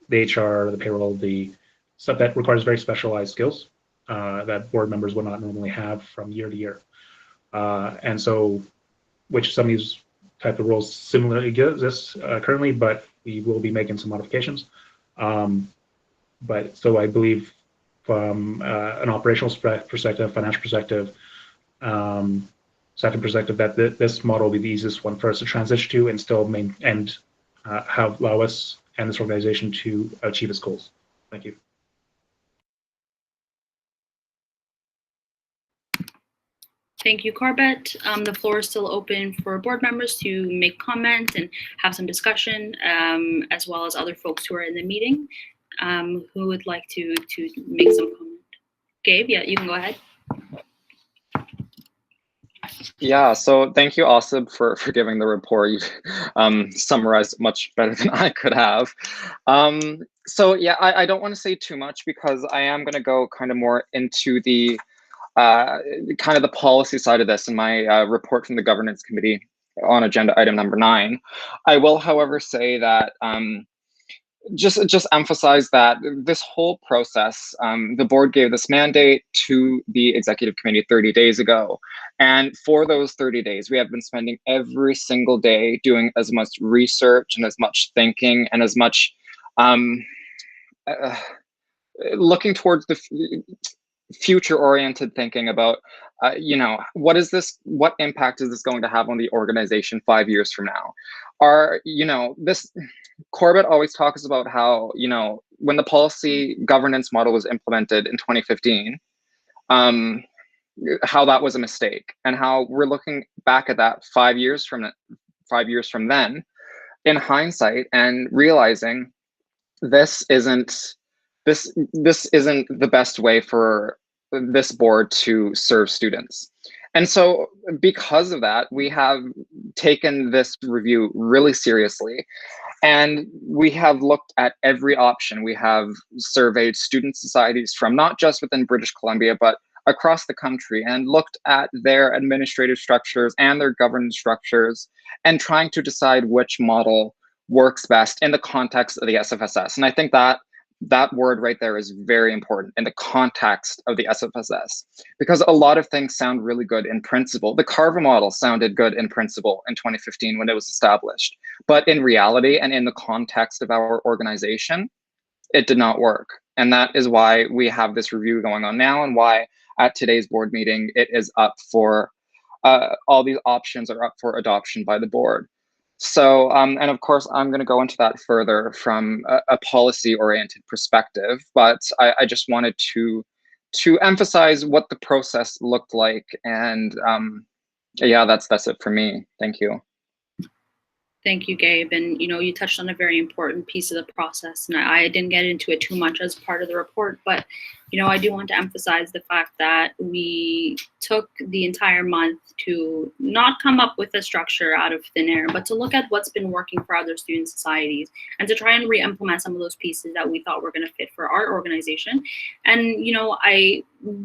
the HR, the payroll, the stuff that requires very specialized skills that board members will not normally have from year to year. And so, which some of these type of roles similarly exist currently, but we will be making some modifications. But so I believe from an operational perspective, financial perspective, second perspective, that this model will be the easiest one for us to transition to and still allow us and this organization to achieve its goals. Thank you. Thank you, Corbett. The floor is still open for board members to make comments and have some discussion, as well as other folks who are in the meeting who would like to make some comment. Gabe, yeah, you can go ahead. Yeah, so thank you, Asib, for giving the report. You've summarized it much better than I could have. So yeah, I don't want to say too much because I am going to go kind of more into the kind of the policy side of this in my report from the governance committee on agenda item number 9. I will, however, say that just emphasize that this whole process, the board gave this mandate to the executive committee 30 days ago. And for those 30 days, we have been spending every single day doing as much research and as much thinking and as much looking towards the future-oriented thinking about, what impact is this going to have on the organization 5 years from now? Corbett always talks about how, when the policy governance model was implemented in 2015, how that was a mistake, and how we're looking back at that 5 years from then, in hindsight, and realizing this isn't the best way for this board to serve students. And so because of that, we have taken this review really seriously, and we have looked at every option. We have surveyed student societies from not just within British Columbia, but across the country, and looked at their administrative structures and their governance structures, and trying to decide which model works best in the context of the SFSS. And I think that word right there is very important, in the context of the SFSS, because a lot of things sound really good in principle. The Carver model sounded good in principle in 2015 when it was established, but in reality and in the context of our organization, it did not work. And that is why we have this review going on now, and why at today's board meeting, it is up for all these options are up for adoption by the board. So, and of course, I'm going to go into that further from a policy-oriented perspective, but I just wanted to emphasize what the process looked like, and yeah, that's it for me. Thank you. Thank you, Gabe. And you touched on a very important piece of the process, and I didn't get into it too much as part of the report, but I do want to emphasize the fact that we took the entire month to not come up with a structure out of thin air, but to look at what's been working for other student societies and to try and re-implement some of those pieces that we thought were going to fit for our organization. And I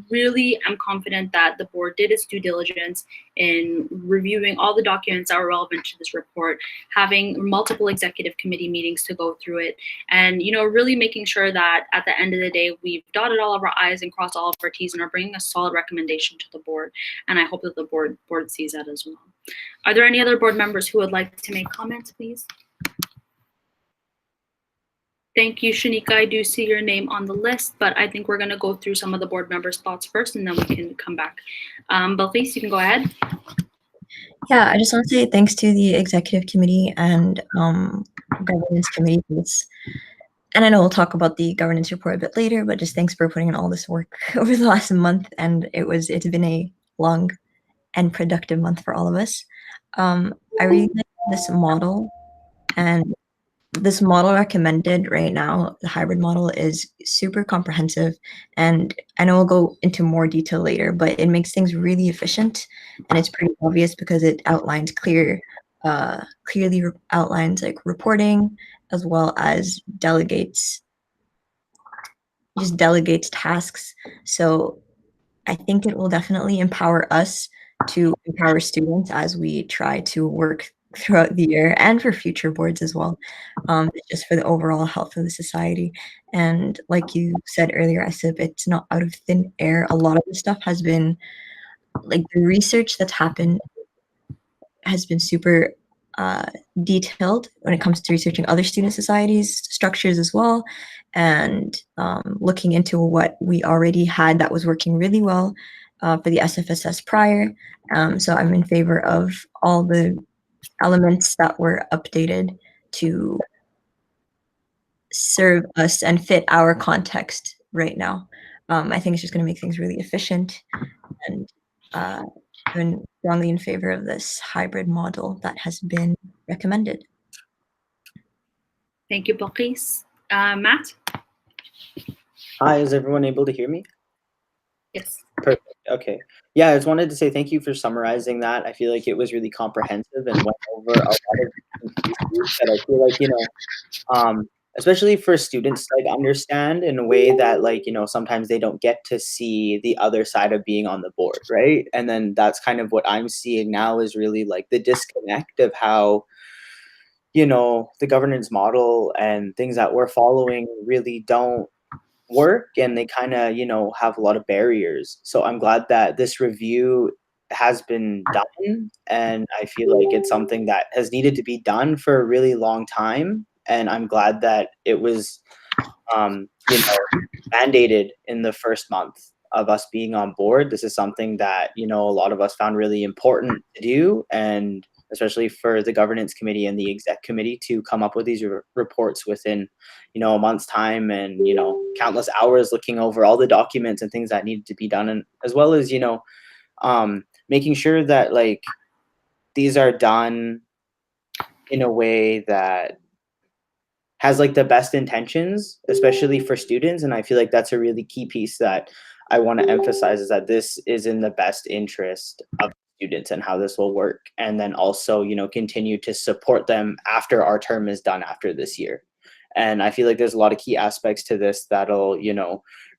really am confident that the board did its due diligence in reviewing all the documents that were relevant to this report, having multiple executive committee meetings to go through it, and really making sure that at the end of the day we've dotted all of our I's and crossed all of our T's and are bringing a solid recommendation to the board. And I hope that the board sees that as well. Are there any other board members who would like to make comments, please? Thank you, Shanika. I do see your name on the list, but I think we're going to go through some of the board members' thoughts first, and then we can come back. Balqis, you can go ahead. Yeah, I just want to say thanks to the executive committee and governance committee for this. And I know we'll talk about the governance report a bit later, but just thanks for putting in all this work over the last month. And it's been a long and productive month for all of us. I really like this model, and this model recommended right now, the hybrid model, is super comprehensive. And I know we'll go into more detail later, but it makes things really efficient, and it's pretty obvious because it outlines clearly outlines like reporting, as well as delegates tasks. So I think it will definitely empower us to empower students as we try to work throughout the year and for future boards as well, just for the overall health of the society. And like you said earlier, Asif, it's not out of thin air. A lot of the stuff has been, like, the research that's happened has been super detailed when it comes to researching other student societies structures as well, and looking into what we already had that was working really well for the SFSS prior. So I'm in favor of all the elements that were updated to serve us and fit our context right now. I think it's just going to make things really efficient, and I'm strongly in favor of this hybrid model that has been recommended. Thank you, Balqis. Matt? Hi, is everyone able to hear me? Yes. Perfect. Okay. Yeah, I just wanted to say thank you for summarizing that. I feel like it was really comprehensive and went over a lot of issues that I feel like, especially for students to understand in a way that sometimes they don't get to see the other side of being on the board, right? And then that's kind of what I'm seeing now is really like the disconnect of how the governance model and things that we're following really don't work, and they kind of have a lot of barriers. So I'm glad that this review has been done, and I feel like it's something that has needed to be done for a really long time, and I'm glad that it was mandated in the first month of us being on board. This is something that a lot of us found really important to do, and especially for the governance committee and the exec committee to come up with these reports within a month's time, and countless hours looking over all the documents and things that needed to be done, and as well as making sure that these are done in a way that has the best intentions, especially for students. And I feel like that's a really key piece that I want to emphasize, is that this is in the best interest of students and how this will work, and then also continue to support them after our term is done after this year. And I feel like there's a lot of key aspects to this that'll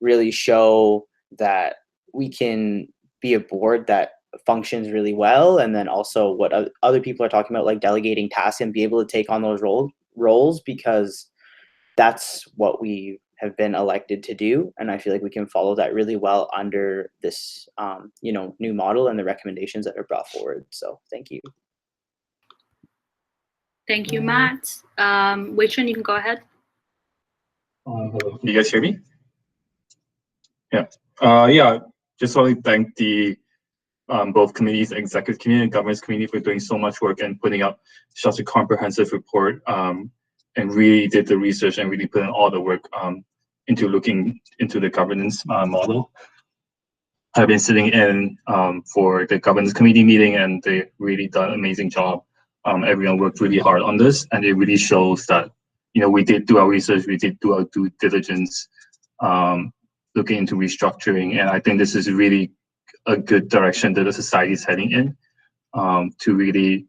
really show that we can be a board that functions really well, and then also what other people are talking about, like delegating tasks and be able to take on those roles, because that's what we have been elected to do. And I feel like we can follow that really well under this new model and the recommendations that are brought forward. So thank you. Thank you, Matt. Wei-Chun, you can go ahead. Hello. Do you guys hear me? Yeah. Yeah. Just want to thank the both committees, executive committee and governance committee, for doing so much work and putting up such a comprehensive report, and really did the research and really put in all the work into looking into the governance model. I've been sitting in for the governance committee meeting, and they really done an amazing job. Everyone worked really hard on this, and it really shows that, you know, we did do our research, we did do our due diligence, looking into restructuring, and I think this is really a good direction that the society is heading in, to really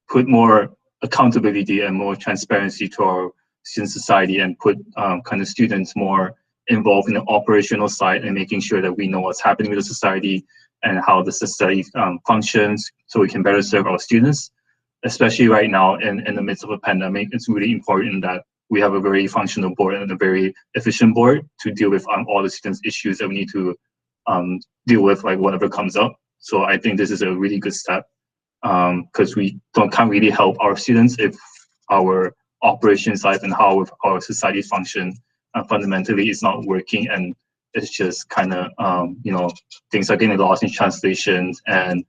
put more accountability and more transparency to our student society, and put kind of students more involved in the operational side and making sure that we know what's happening with the society and how the society functions, so we can better serve our students. Especially right now in the midst of a pandemic, it's really important that we have a very functional board and a very efficient board to deal with all the students' issues that we need to deal with, like whatever comes up. So I think this is a really good step, because we can't really help our students if our operations side and how our society function fundamentally is not working, and it's just kind of you know, things are getting lost in translations and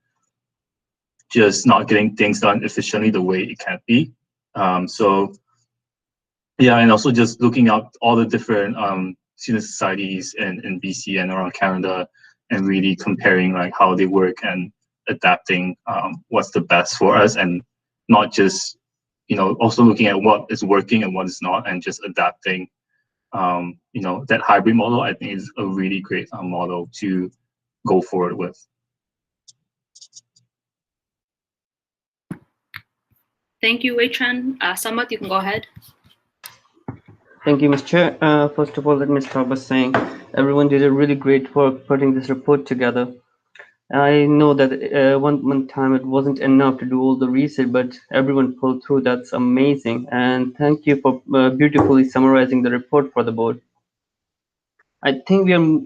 just not getting things done efficiently the way it can be. So yeah, and also just looking up all the different student societies in BC and around Canada, and really comparing like how they work and adapting what's the best for us, and not just, you know, also looking at what is working and what is not, and just adapting. You know, that hybrid model, I think, is a really great model to go forward with. Thank you, Wei Chen. Samat, you can go ahead. Thank you, Ms. Chair. First of all, let me start by saying everyone did a really great work putting this report together. I know that one time it wasn't enough to do all the research, but everyone pulled through. That's amazing. And thank you for beautifully summarizing the report for the board. I think we are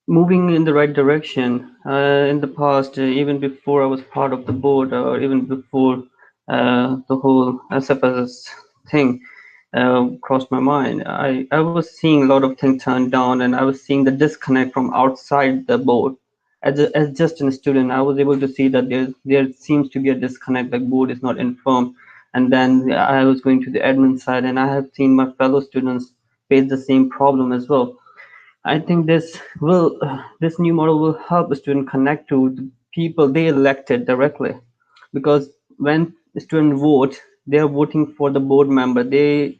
moving in the right direction. In the past, even before I was part of the board, or even before the whole SFSS thing crossed my mind, I was seeing a lot of things turned down, and I was seeing the disconnect from outside the board. As just a student, I was able to see that there seems to be a disconnect, like board is not informed. And then I was going to the admin side, and I have seen my fellow students face the same problem as well. I think this new model will help the student connect to the people they elected directly, because when the student vote, they are voting for the board member. They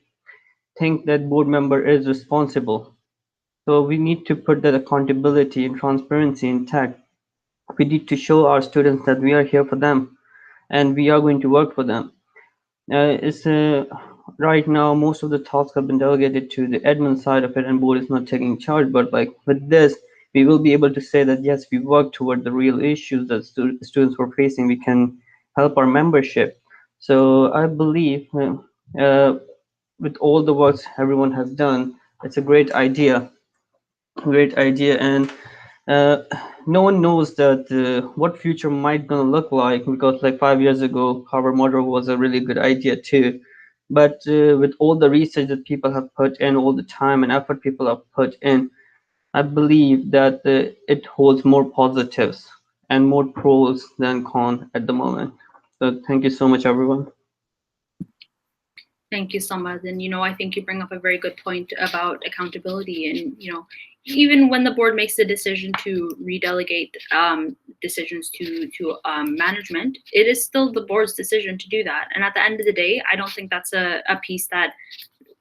think that board member is responsible. So we need to put that accountability and transparency intact. We need to show our students that we are here for them, and we are going to work for them. Right now, most of the tasks have been delegated to the admin side of it, and board is not taking charge. But like with this, we will be able to say that yes, we work toward the real issues that students were facing. We can help our membership. So I believe with all the works everyone has done, it's a great idea. And no one knows that what future might gonna look like, because like 5 years ago, Harvard model was a really good idea too. But with all the research that people have put in, all the time and effort people have put in, I believe that it holds more positives and more pros than cons at the moment. So thank you so much, everyone. Thank you, Samad. And, you know, I think you bring up a very good point about accountability. And, you know, even when the board makes the decision to redelegate decisions to management, it is still the board's decision to do that. And at the end of the day, I don't think that's a piece that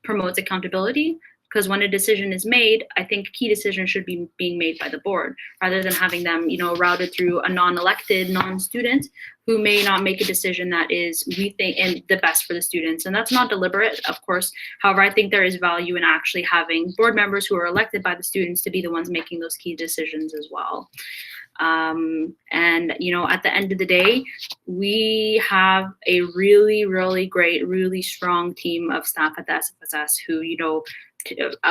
promotes accountability, because when a decision is made, I think key decisions should be being made by the board, rather than having them, you know, routed through a non-elected, non-student who may not make a decision that is, we think, and the best for the students. And that's not deliberate, of course. However, I think there is value in actually having board members who are elected by the students to be the ones making those key decisions as well. And, you know, at the end of the day, we have a really, really great, really strong team of staff at the SFSS who, you know,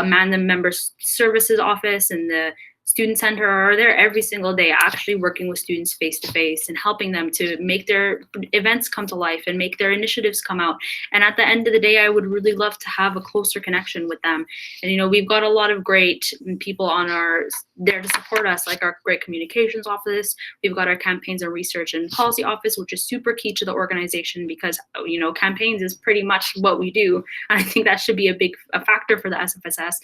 man the member services office and the Student Center are there every single day, actually working with students face to face and helping them to make their events come to life and make their initiatives come out. And at the end of the day, I would really love to have a closer connection with them. And, you know, we've got a lot of great people on there to support us, like our great communications office. We've got our campaigns and research and policy office, which is super key to the organization because, you know, campaigns is pretty much what we do. And I think that should be a factor for the SFSS.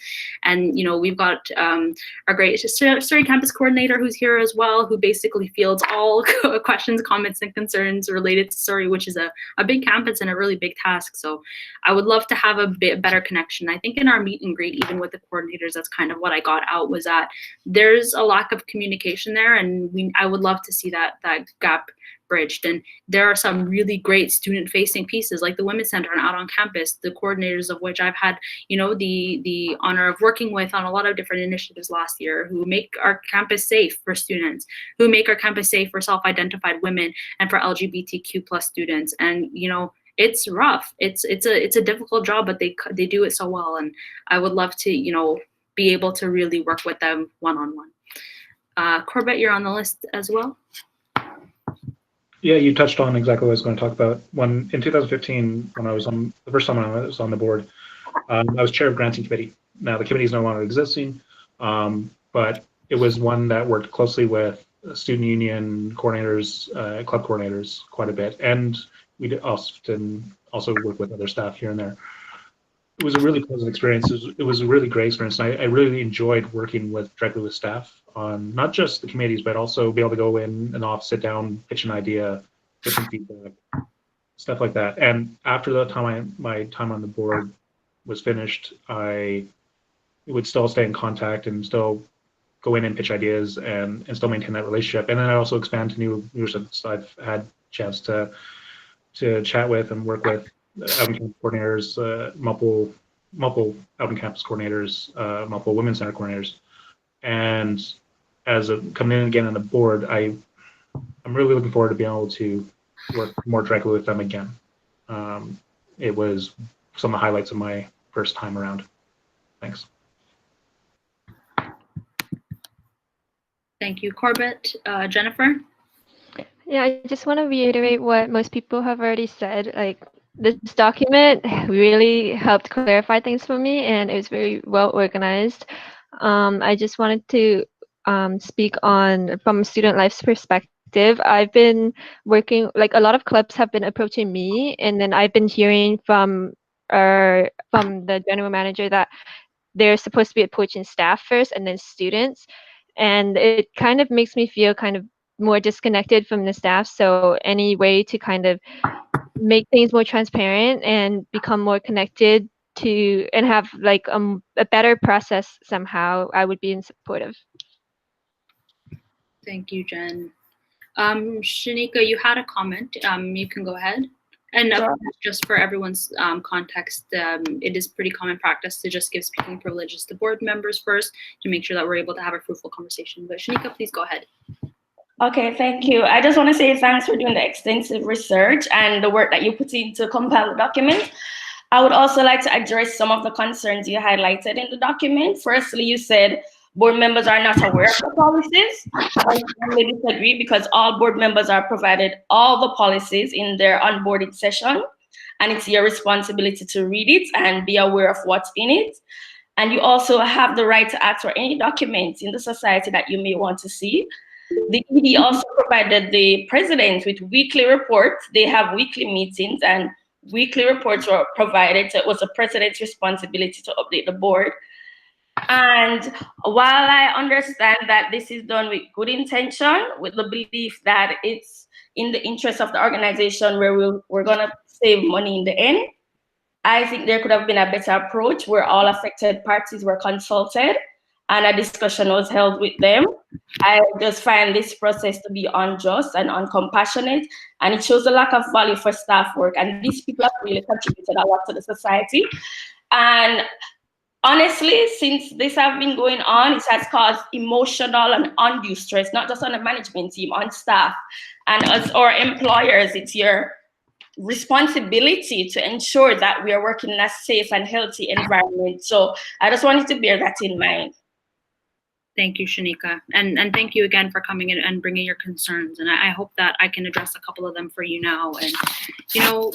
And, you know, we've got our great Surrey campus coordinator who's here as well, who basically fields all questions, comments, and concerns related to Surrey, which is a big campus and a really big task. So I would love to have a bit better connection. I think in our meet and greet, even with the coordinators, that's kind of what I got out, was that there's a lack of communication there, and I would love to see that gap bridged. And there are some really great student-facing pieces like the Women's Center and Out on Campus, the coordinators of which I've had, you know, the honor of working with on a lot of different initiatives last year, who make our campus safe for students, who make our campus safe for self-identified women and for LGBTQ+ students. And, you know, it's rough. It's a difficult job, but they do it so well. And I would love to, you know, be able to really work with them one-on-one. Corbett, you're on the list as well. Yeah, you touched on exactly what I was going to talk about. When in 2015, when I was on the first time I was on the board, I was chair of granting committee. Now the committee is no longer existing, but it was one that worked closely with student union coordinators, club coordinators quite a bit, and we often also work with other staff here and there. It was a really pleasant experience. It was a really great experience, and I really enjoyed working directly with staff on not just the committees, but also be able to go in and off, sit down, pitch an idea, get some feedback, stuff like that. And after the time my time on the board was finished, I would still stay in contact and still go in and pitch ideas and still maintain that relationship. And then I also expand to new leaderships I've had a chance to chat with and work with out on campus coordinators, multiple out on campus coordinators, multiple women's center coordinators. And as coming in again on the board, I'm really looking forward to being able to work more directly with them again. It was some of the highlights of my first time around. Thanks. Thank you, Corbett. Jennifer? Yeah, I just want to reiterate what most people have already said. Like, this document really helped clarify things for me, and it was very well organized. I just wanted to speak on from student life's perspective. I've been working, like a lot of clubs have been approaching me, and then I've been hearing from the general manager that they're supposed to be approaching staff first and then students. And it kind of makes me feel kind of more disconnected from the staff. So any way to kind of make things more transparent and become more connected to and have like a better process somehow, I would be in support of. Thank you, Jen. Shanika, you had a comment. You can go ahead. And just for everyone's context, it is pretty common practice to just give speaking privileges to board members first to make sure that we're able to have a fruitful conversation. But Shanika, please go ahead. Okay, thank you. I just want to say thanks for doing the extensive research and the work that you put in to compile the document. I would also like to address some of the concerns you highlighted in the document. Firstly, you said board members are not aware of the policies. I strongly disagree because all board members are provided all the policies in their onboarding session, and it's your responsibility to read it and be aware of what's in it. And you also have the right to ask for any documents in the society that you may want to see. The ED also provided the president with weekly reports. They have weekly meetings and weekly reports were provided. So it was the president's responsibility to update the board. And while I understand that this is done with good intention, with the belief that it's in the interest of the organization where we're gonna save money in the end, I think there could have been a better approach where all affected parties were consulted and a discussion was held with them. I just find this process to be unjust and uncompassionate, and it shows a lack of value for staff work. And these people have really contributed a lot to the society. And honestly, since this has been going on, it has caused emotional and undue stress, not just on the management team, on staff. And as our employers, it's your responsibility to ensure that we are working in a safe and healthy environment. So I just wanted to bear that in mind. Thank you, Shanika. And thank you again for coming in and bringing your concerns. And I hope that I can address a couple of them for you now. And, you know,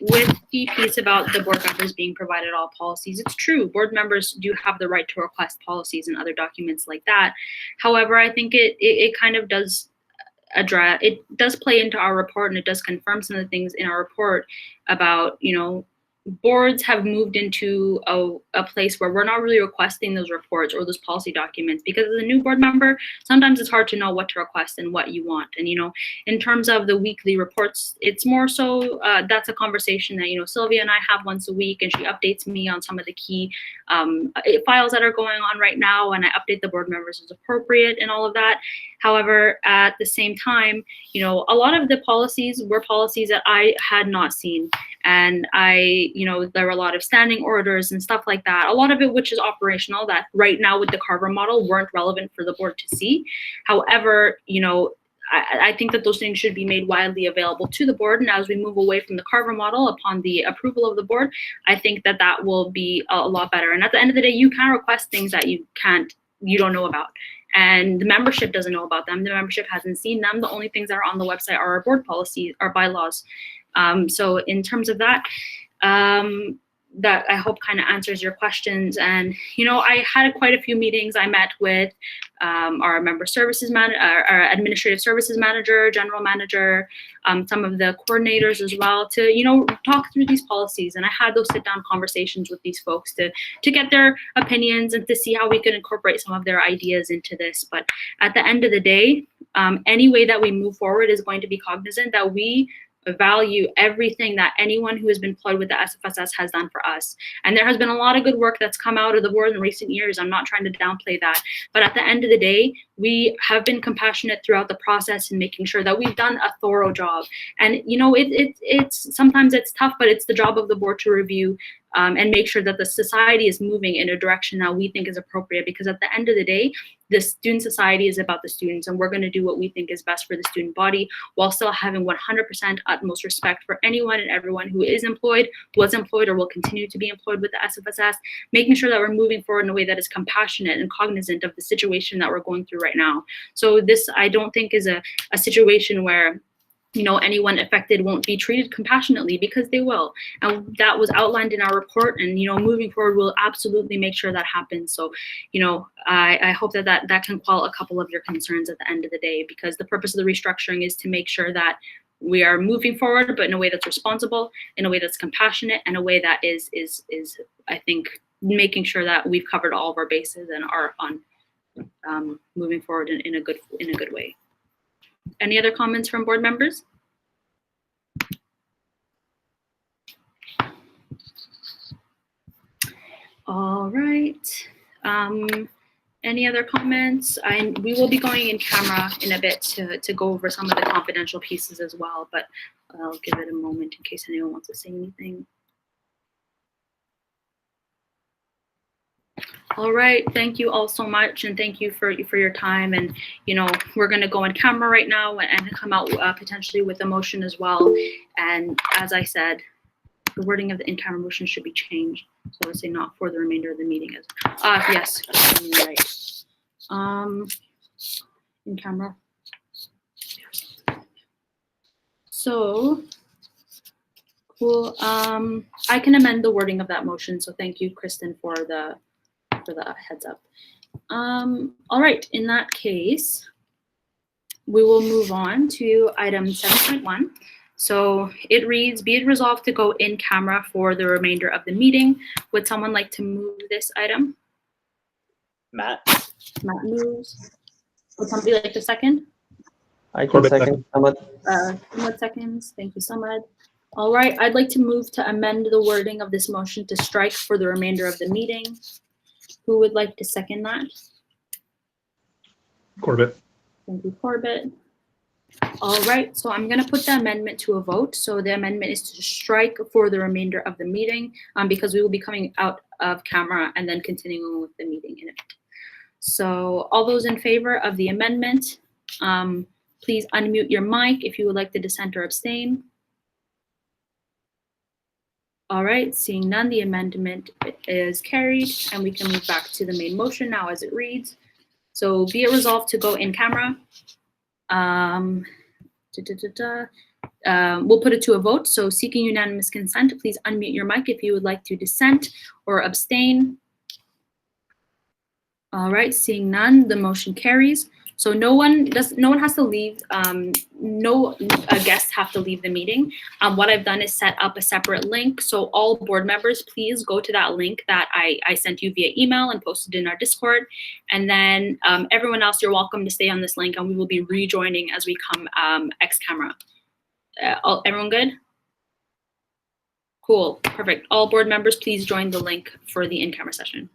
with the piece about the board members being provided all policies, it's true. Board members do have the right to request policies and other documents like that. However, I think it kind of does address, it does play into our report, and it does confirm some of the things in our report about, you know, boards have moved into a place where we're not really requesting those reports or those policy documents, because as a new board member, sometimes it's hard to know what to request and what you want. And, you know, in terms of the weekly reports, it's more so that's a conversation that, you know, Sylvia and I have once a week, and she updates me on some of the key files that are going on right now, and I update the board members as appropriate and all of that. However, at the same time, you know, a lot of the policies were policies that I had not seen. And you know, there were a lot of standing orders and stuff like that. A lot of it, which is operational, that right now with the Carver model weren't relevant for the board to see. However, you know, I think that those things should be made widely available to the board. And as we move away from the Carver model upon the approval of the board, I think that that will be a lot better. And at the end of the day, you can request things that you don't know about. And the membership doesn't know about them. The membership hasn't seen them. The only things that are on the website are our board policies, our bylaws. So in terms of that, that I hope kind of answers your questions. And, you know, I had quite a few meetings. I met with our member services manager, our administrative services manager, general manager, some of the coordinators as well, to, you know, talk through these policies. And I had those sit down conversations with these folks to get their opinions and to see how we could incorporate some of their ideas into this. But at the end of the day, any way that we move forward is going to be cognizant that we value everything that anyone who has been employed with the SFSS has done for us. And there has been a lot of good work that's come out of the board in recent years. I'm not trying to downplay that. But at the end of the day, we have been compassionate throughout the process in making sure that we've done a thorough job. And, you know, it's sometimes it's tough, but it's the job of the board to review and make sure that the society is moving in a direction that we think is appropriate. Because at the end of the day, the student society is about the students, and we're going to do what we think is best for the student body, while still having 100% utmost respect for anyone and everyone who is employed, was employed, or will continue to be employed with the SFSS, making sure that we're moving forward in a way that is compassionate and cognizant of the situation that we're going through right now. So this, I don't think, is a situation where, you know, anyone affected won't be treated compassionately, because they will. And that was outlined in our report, and, you know, moving forward, we'll absolutely make sure that happens. So, you know, I hope that can quell a couple of your concerns at the end of the day, because the purpose of the restructuring is to make sure that we are moving forward, but in a way that's responsible, in a way that's compassionate, and a way that is I think, making sure that we've covered all of our bases and are on moving forward in a good way. Any other comments from board members? All right. Any other comments? We will be going in camera in a bit to go over some of the confidential pieces as well, but I'll give it a moment in case anyone wants to say anything. All right, thank you all so much, and thank you for your time. And, you know, we're going to go on camera right now and come out potentially with a motion as well. And as I said, the wording of the in-camera motion should be changed. So let's say not for the remainder of the meeting. Yes, right. In camera. So cool. I can amend the wording of that motion. So thank you, Kristen, for the heads up. All right, in that case, we will move on to item 7.1. So it reads, be it resolved to go in camera for the remainder of the meeting. Would someone like to move this item? Matt moves. Would somebody like to second? I can second. Samad seconds. Thank you, Samad. All right, I'd like to move to amend the wording of this motion to strike for the remainder of the meeting. Who would like to second that? Corbett. Thank you, Corbett. All right, so I'm going to put the amendment to a vote. So the amendment is to strike for the remainder of the meeting, because we will be coming out of camera and then continuing with the meeting in a bit. So all those in favor of the amendment, please unmute your mic if you would like to dissent or abstain. All right, seeing none, the amendment is carried, and we can move back to the main motion now as it reads. So be it resolved to go in camera. We'll put it to a vote. So seeking unanimous consent, please unmute your mic if you would like to dissent or abstain. All right, seeing none, the motion carries. So no one has to leave. No guests have to leave the meeting. What I've done is set up a separate link. So all board members, please go to that link that I sent you via email and posted in our Discord. And then everyone else, you're welcome to stay on this link, and we will be rejoining as we come ex camera. Everyone good? Cool, perfect. All board members, please join the link for the in-camera session.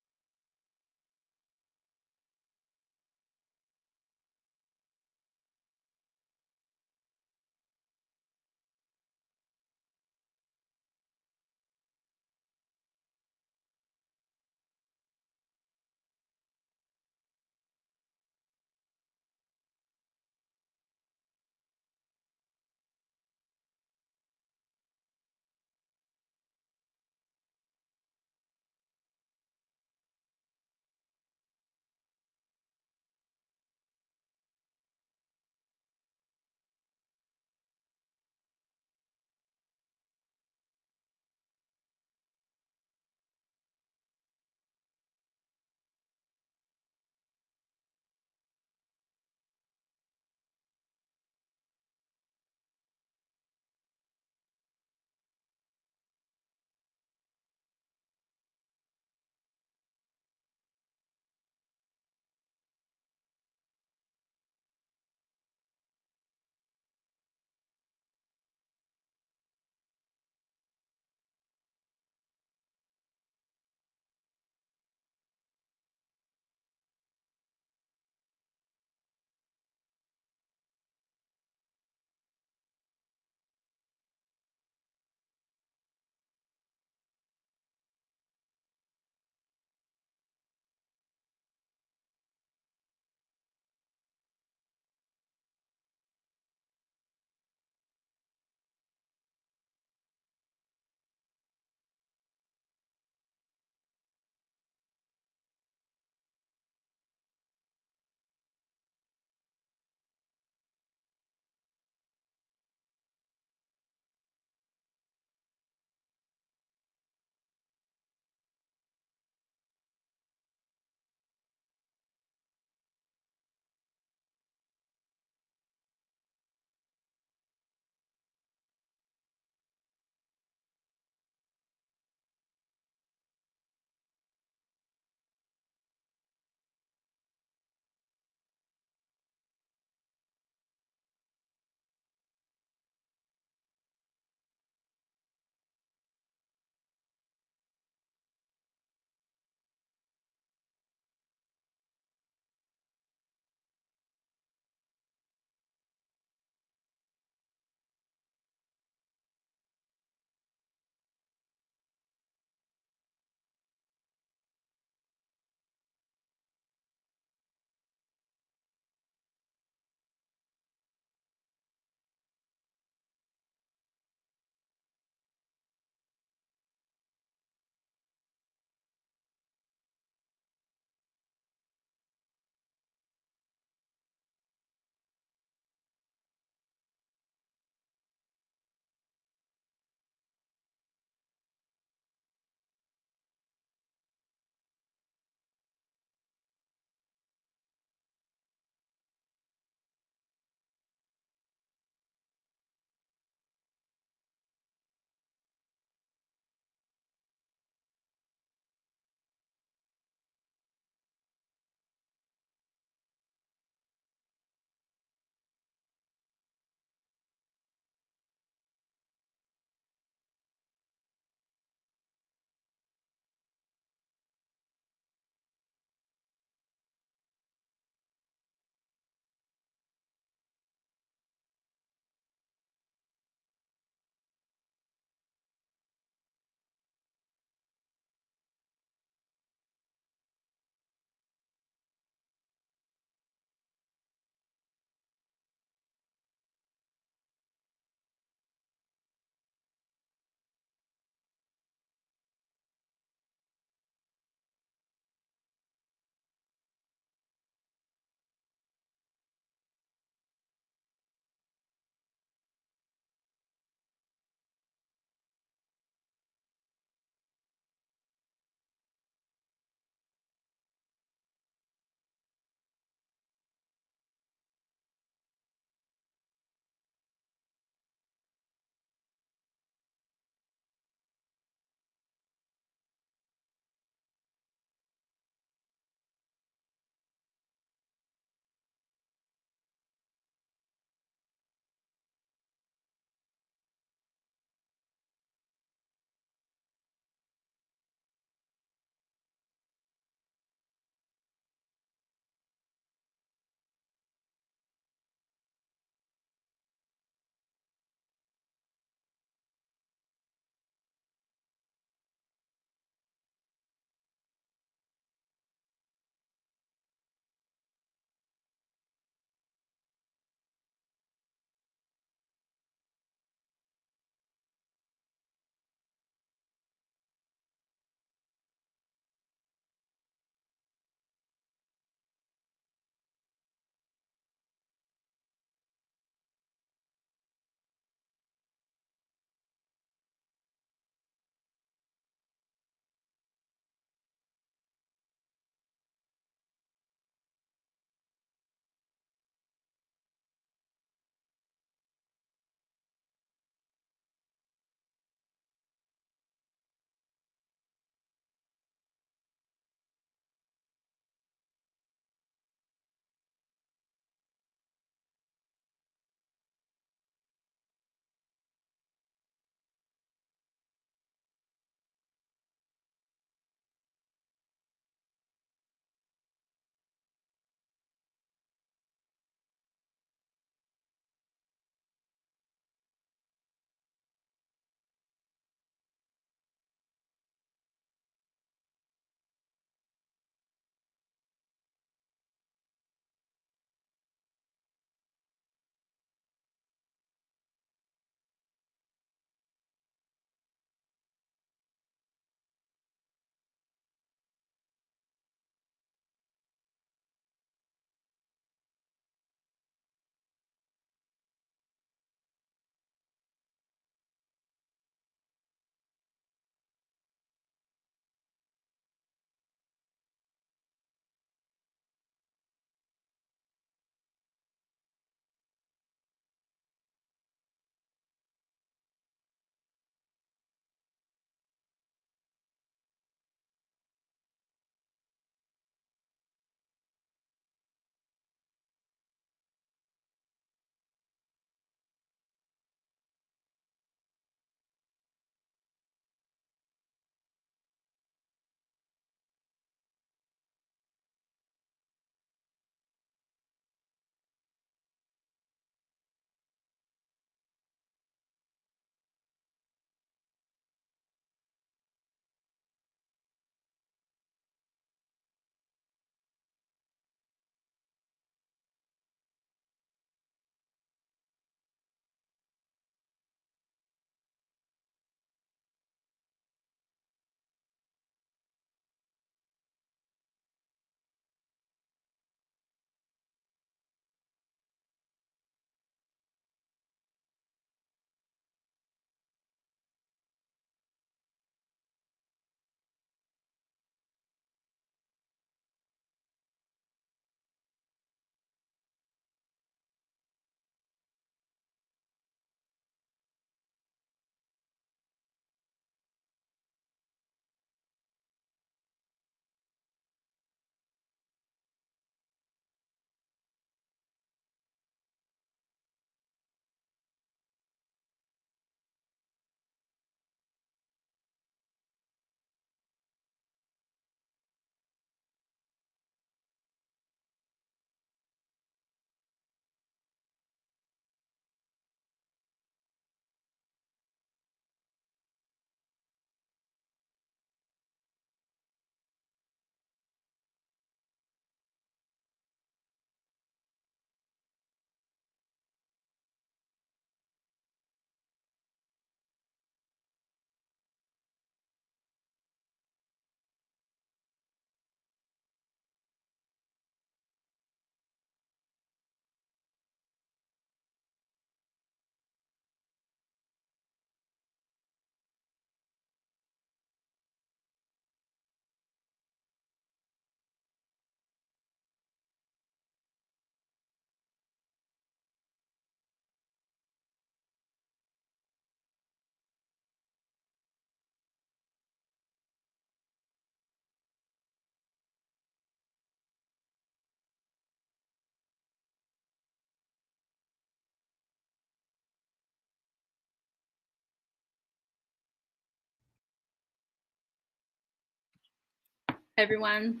everyone.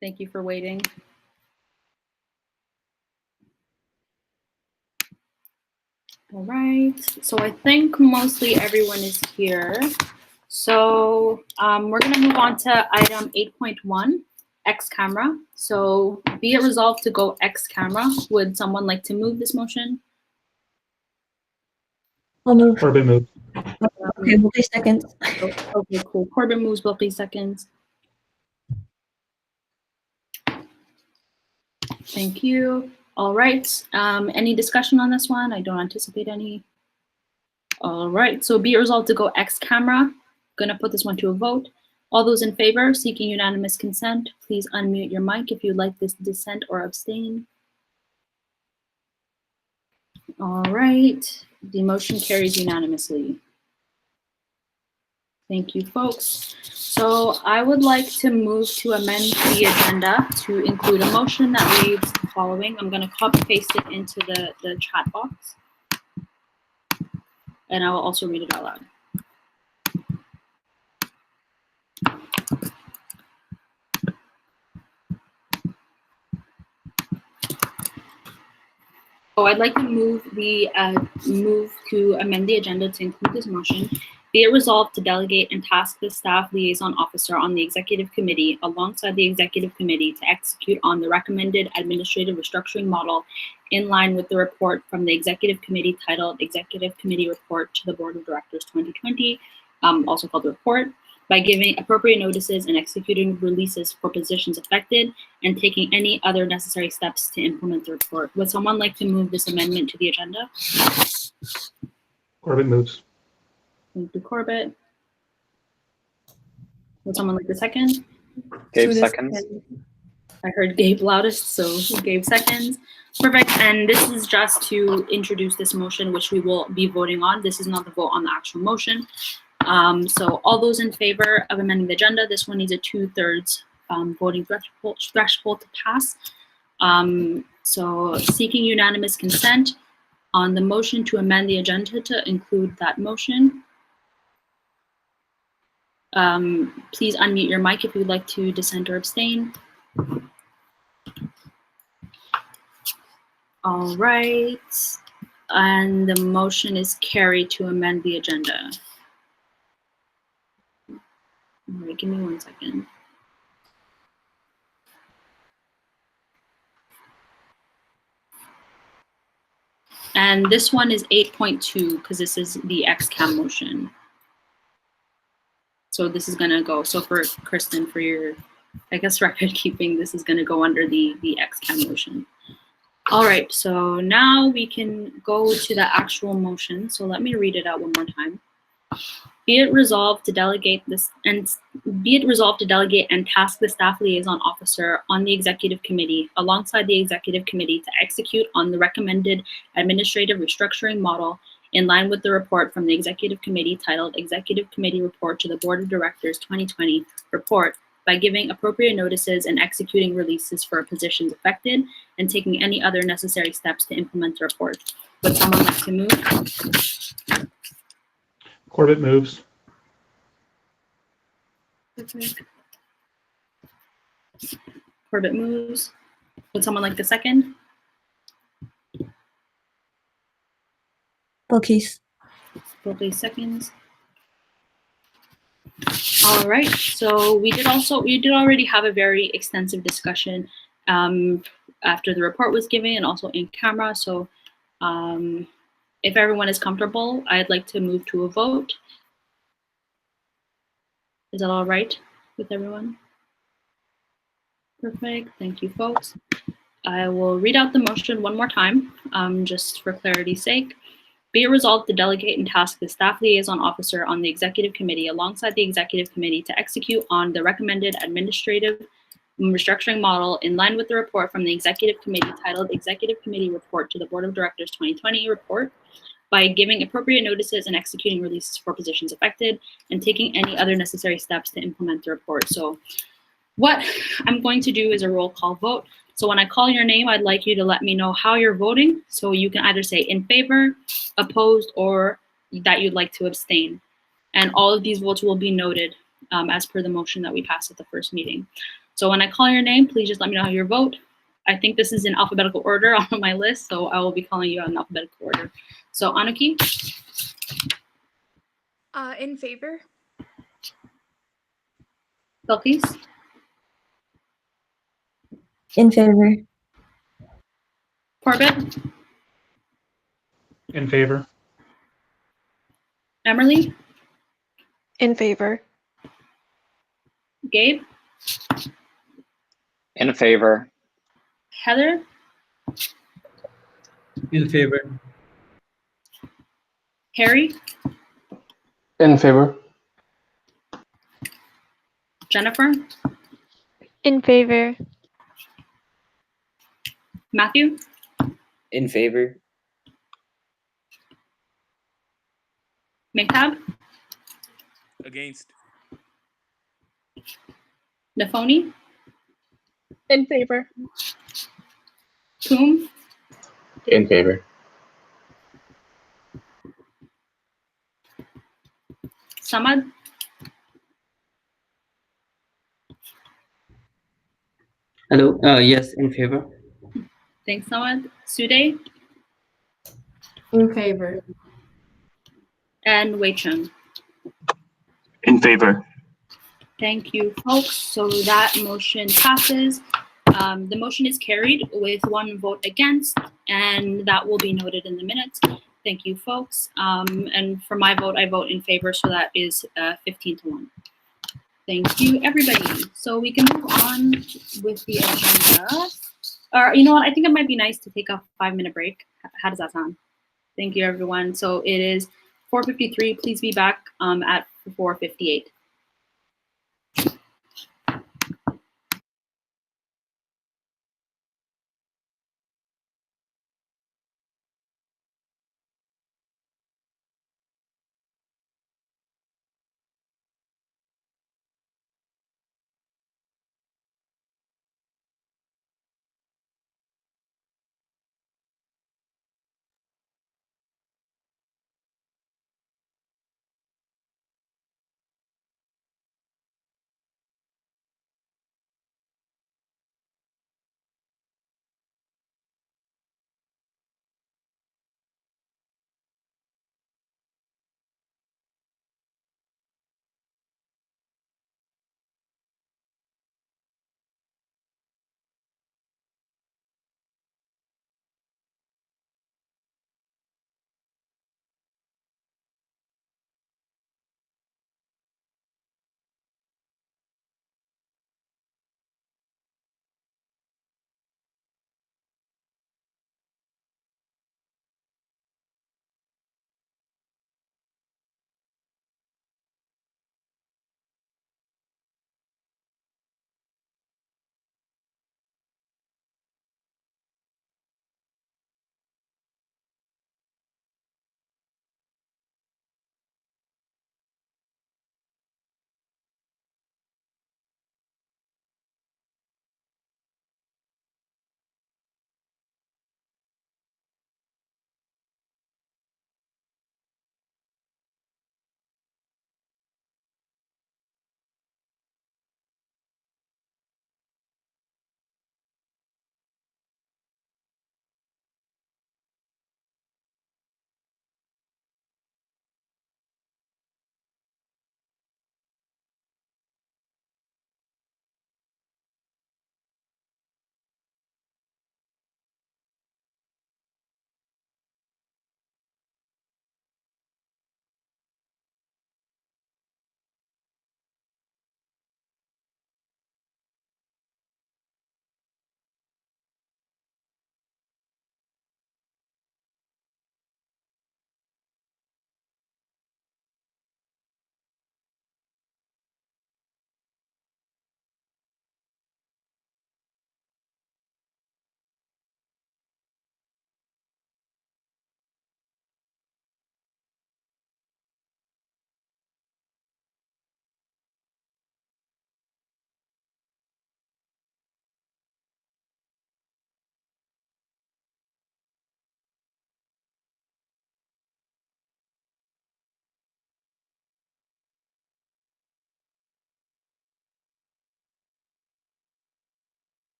Thank you for waiting. All right, so I think mostly everyone is here. So we're gonna move on to item 8.1, X camera. So be it resolved to go X camera. Would someone like to move this motion? I'll move. Corbett move. Okay, we'll take seconds. Okay, cool. Corbin moves, will please seconds. Thank you. All right, any discussion on this one? I don't anticipate any. All right, so be it resolved to go X camera. Gonna put this one to a vote. All those in favor, seeking unanimous consent, please unmute your mic if you'd like this dissent or abstain. All right, the motion carries unanimously. Thank you, folks. So I would like to move to amend the agenda to include a motion that reads the following. I'm gonna copy paste it into the chat box. And I will also read it out loud. So I'd like to move to amend the agenda to include this motion. Be it resolved to delegate and task the staff liaison officer on the executive committee alongside the executive committee to execute on the recommended administrative restructuring model in line with the report from the executive committee titled Executive Committee Report to the Board of Directors 2020, also called the report, by giving appropriate notices and executing releases for positions affected and taking any other necessary steps to implement the report. Would someone like to move this amendment to the agenda? Corbett moves. Thank you, Corbett. Would someone like the second? Gabe seconds. I heard Gabe loudest, so Gabe seconds. Perfect, and this is just to introduce this motion, which we will be voting on. This is not the vote on the actual motion. So all those in favor of amending the agenda, this one needs a 2/3 voting threshold to pass. So seeking unanimous consent on the motion to amend the agenda to include that motion. Please unmute your mic if you'd like to dissent or abstain. All right, and the motion is carried to amend the agenda. All right, give me 1 second. And this one is 8.2 because this is the XCAM motion. So this is gonna go, so for Kristen, for your, I guess, record keeping, this is gonna go under the XCAM motion. All right, so now we can go to the actual motion. So let me read it out one more time. Be it resolved to delegate and task the staff liaison officer on the executive committee alongside the executive committee to execute on the recommended administrative restructuring model in line with the report from the executive committee titled Executive Committee Report to the Board of Directors 2020 report by giving appropriate notices and executing releases for positions affected and taking any other necessary steps to implement the report. Would someone like to move? Corbett moves. Corbett moves. Would someone like the second? Bilkis. Bilkis seconds. All right, so we did already have a very extensive discussion after the report was given and also in camera. So if everyone is comfortable, I'd like to move to a vote. Is that all right with everyone? Perfect, thank you, folks. I will read out the motion one more time, just for clarity's sake. Be it resolved to delegate and task the staff liaison officer on the executive committee alongside the executive committee to execute on the recommended administrative restructuring model in line with the report from the executive committee titled Executive Committee Report to the Board of Directors 2020 report by giving appropriate notices and executing releases for positions affected and taking any other necessary steps to implement the report. So what I'm going to do is a roll call vote. So when I call your name, I'd like you to let me know how you're voting. So you can either say in favor, opposed, or that you'd like to abstain. And all of these votes will be noted as per the motion that we passed at the first meeting. So when I call your name, please just let me know how you vote. I think this is in alphabetical order on my list, so I will be calling you out in alphabetical order. So Anuki? In favor. Bilkis? In favor. Corbett? In favor. Emerly? In favor. Gabe? In favor. Heather? In favor. Harry? In favor. Jennifer? In favor. Matthew? In favor. Mehtab? Against. Nafoni? In favor. Coombe? In favor. Samad? Hello. Yes, in favor. Thanks, Samad. Sude? In favor. And Wei Chun? In favor. Thank you, folks. So that motion passes. The motion is carried with 1 vote against, and that will be noted in the minutes. Thank you, folks. And for my vote, I vote in favor, so that is 15-1. Thank you, everybody. So we can move on with the agenda. Or you know what? I think it might be nice to take a 5-minute break. How does that sound? Thank you, everyone. So it is 4:53. Please be back at 4:58.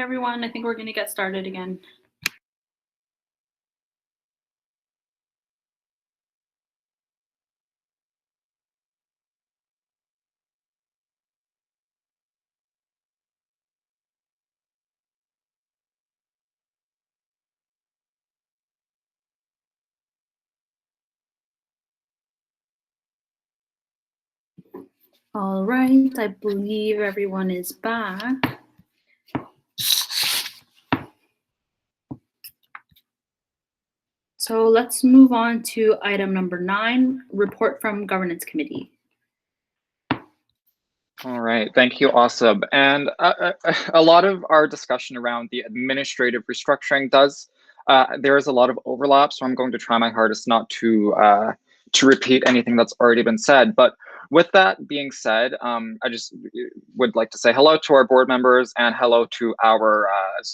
Hi, everyone. I think we're going to get started again. All right, I believe everyone is back. So let's move on to item number 9, report from Governance Committee. All right, thank you, Asab. And a lot of our discussion around the administrative restructuring there is a lot of overlap, so I'm going to try my hardest not to repeat anything that's already been said. But with that being said, I just would like to say hello to our board members and hello to our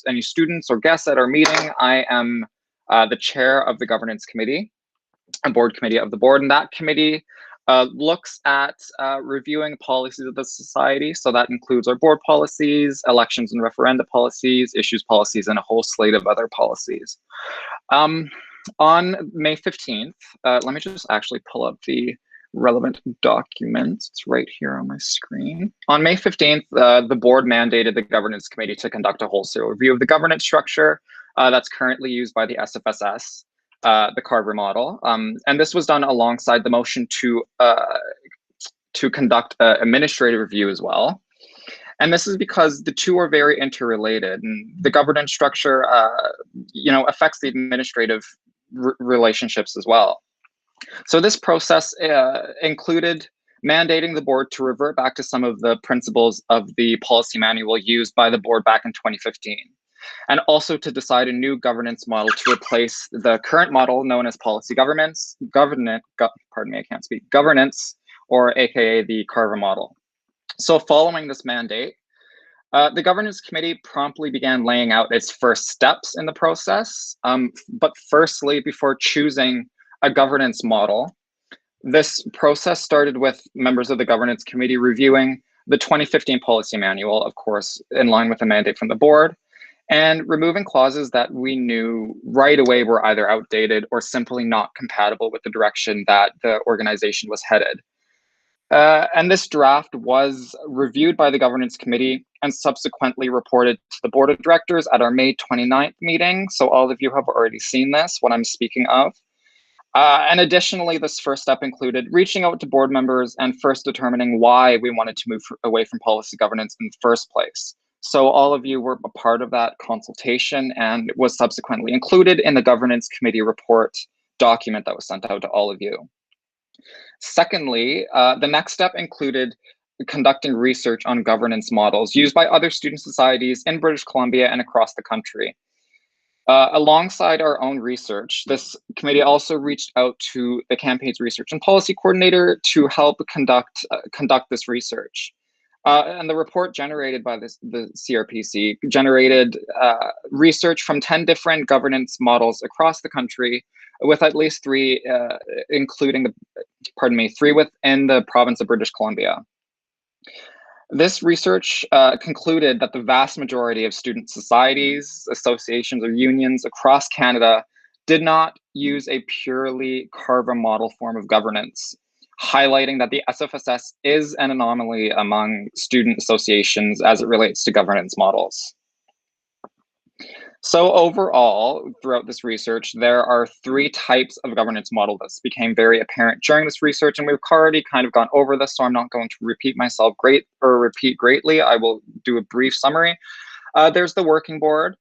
any students or guests at our meeting. I am the chair of the governance committee, a board committee of the board, and that committee looks at reviewing policies of the society. So that includes our board policies, elections and referenda policies, issues policies, and a whole slate of other policies. On May 15th, let me just actually pull up the relevant document. It's right here on my screen. On May 15th, the board mandated the governance committee to conduct a wholesale review of the governance structure that's currently used by the SFSS, the Carver model. And this was done alongside the motion to conduct an administrative review as well. And this is because the two are very interrelated, and the governance structure, affects the administrative relationships as well. So this process included mandating the board to revert back to some of the principles of the policy manual used by the board back in 2015, and also to decide a new governance model to replace the current model known as policy governance, or AKA the Carver model. So following this mandate, the governance committee promptly began laying out its first steps in the process. But firstly, before choosing a governance model, this process started with members of the governance committee reviewing the 2015 policy manual, of course, in line with the mandate from the board, and removing clauses that we knew right away were either outdated or simply not compatible with the direction that the organization was headed. And this draft was reviewed by the governance committee and subsequently reported to the board of directors at our May 29th meeting. So all of you have already seen this, what I'm speaking of. And additionally, this first step included reaching out to board members and first determining why we wanted to move away from policy governance in the first place. So all of you were a part of that consultation, and it was subsequently included in the governance committee report document that was sent out to all of you. Secondly, the next step included conducting research on governance models used by other student societies in British Columbia and across the country. Alongside our own research, this committee also reached out to the campaign's research and policy coordinator to help conduct this research. And the report generated by the CRPC generated research from 10 different governance models across the country, with at least 3, including three within the province of British Columbia. This research concluded that the vast majority of student societies, associations, or unions across Canada did not use a purely Carver model form of governance, highlighting that the SFSS is an anomaly among student associations as it relates to governance models. So overall, throughout this research, there are 3 types of governance model that became very apparent during this research, and we've already kind of gone over this, so I'm not going to repeat myself repeat greatly. I will do a brief summary. There's the working board,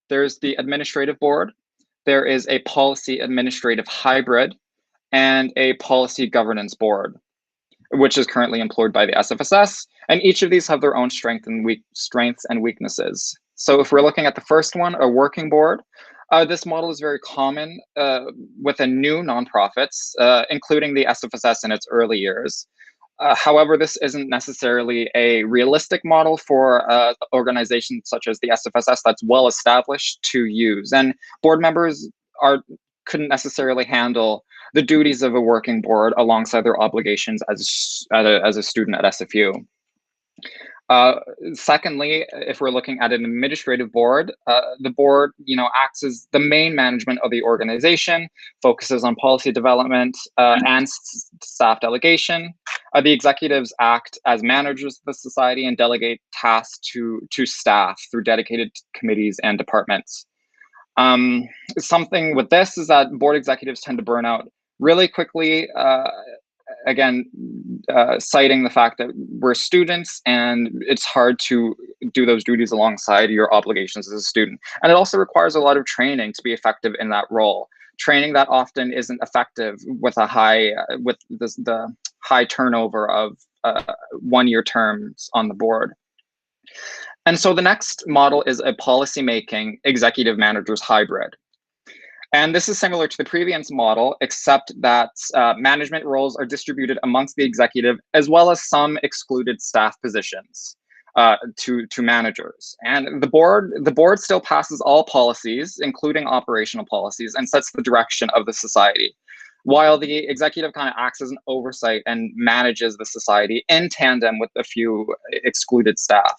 there's the administrative board, there is a policy administrative hybrid, and a policy governance board, which is currently employed by the SFSS, and each of these have their own strengths and weaknesses. So if we're looking at the first one, a working board, this model is very common within new nonprofits, including the SFSS in its early years. However, this isn't necessarily a realistic model for organizations such as the SFSS that's well established to use, and board members couldn't necessarily handle the duties of a working board alongside their obligations as a student at SFU. Secondly, if we're looking at an administrative board, the board, acts as the main management of the organization, focuses on policy development and staff delegation. The executives act as managers of the society and delegate tasks to staff through dedicated committees and departments. Something with this is that board executives tend to burn out really quickly, again, citing the fact that we're students and it's hard to do those duties alongside your obligations as a student. And it also requires a lot of training to be effective in that role. Training that often isn't effective with the high turnover of 1-year terms on the board. And so the next model is a policymaking executive managers hybrid. And this is similar to the previous model, except that management roles are distributed amongst the executive, as well as some excluded staff positions to managers. And the board still passes all policies, including operational policies, and sets the direction of the society, while the executive kind of acts as an oversight and manages the society in tandem with a few excluded staff.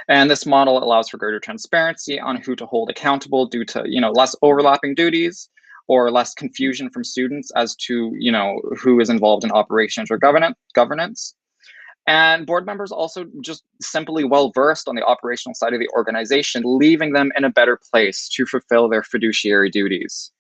And this model allows for greater transparency on who to hold accountable due to, less overlapping duties or less confusion from students as to, who is involved in operations or governance. And board members also just simply well-versed on the operational side of the organization, leaving them in a better place to fulfill their fiduciary duties.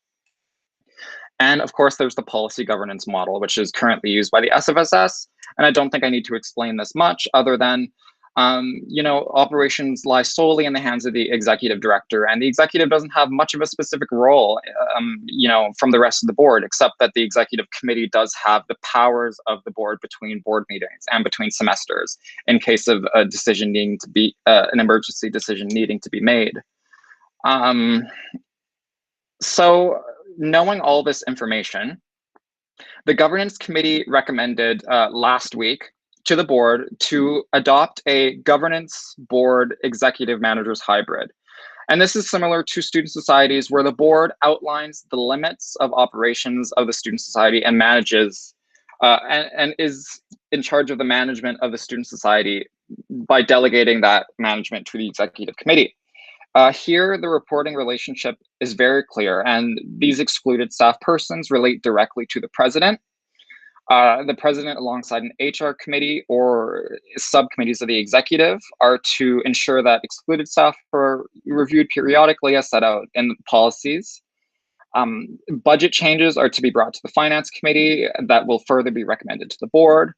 And of course, there's the policy governance model, which is currently used by the SFSS. And I don't think I need to explain this much other than operations lie solely in the hands of the executive director, and the executive doesn't have much of a specific role, from the rest of the board, except that the executive committee does have the powers of the board between board meetings and between semesters in case of a decision needing to be, an emergency decision needing to be made. So knowing all this information, the governance committee recommended last week to the board to adopt a governance board executive managers hybrid. And this is similar to student societies where the board outlines the limits of operations of the student society and manages and is in charge of the management of the student society by delegating that management to the executive committee. Here, the reporting relationship is very clear, and these excluded staff persons relate directly to the president. The president, alongside an HR committee or subcommittees of the executive, are to ensure that excluded staff are reviewed periodically as set out in the policies. Budget changes are to be brought to the finance committee that will further be recommended to the board.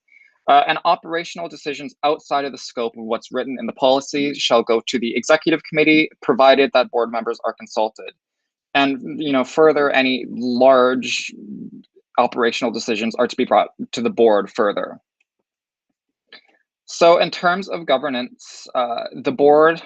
And operational decisions outside of the scope of what's written in the policy shall go to the executive committee, provided that board members are consulted. And further, any large operational decisions are to be brought to the board further. So in terms of governance, the board,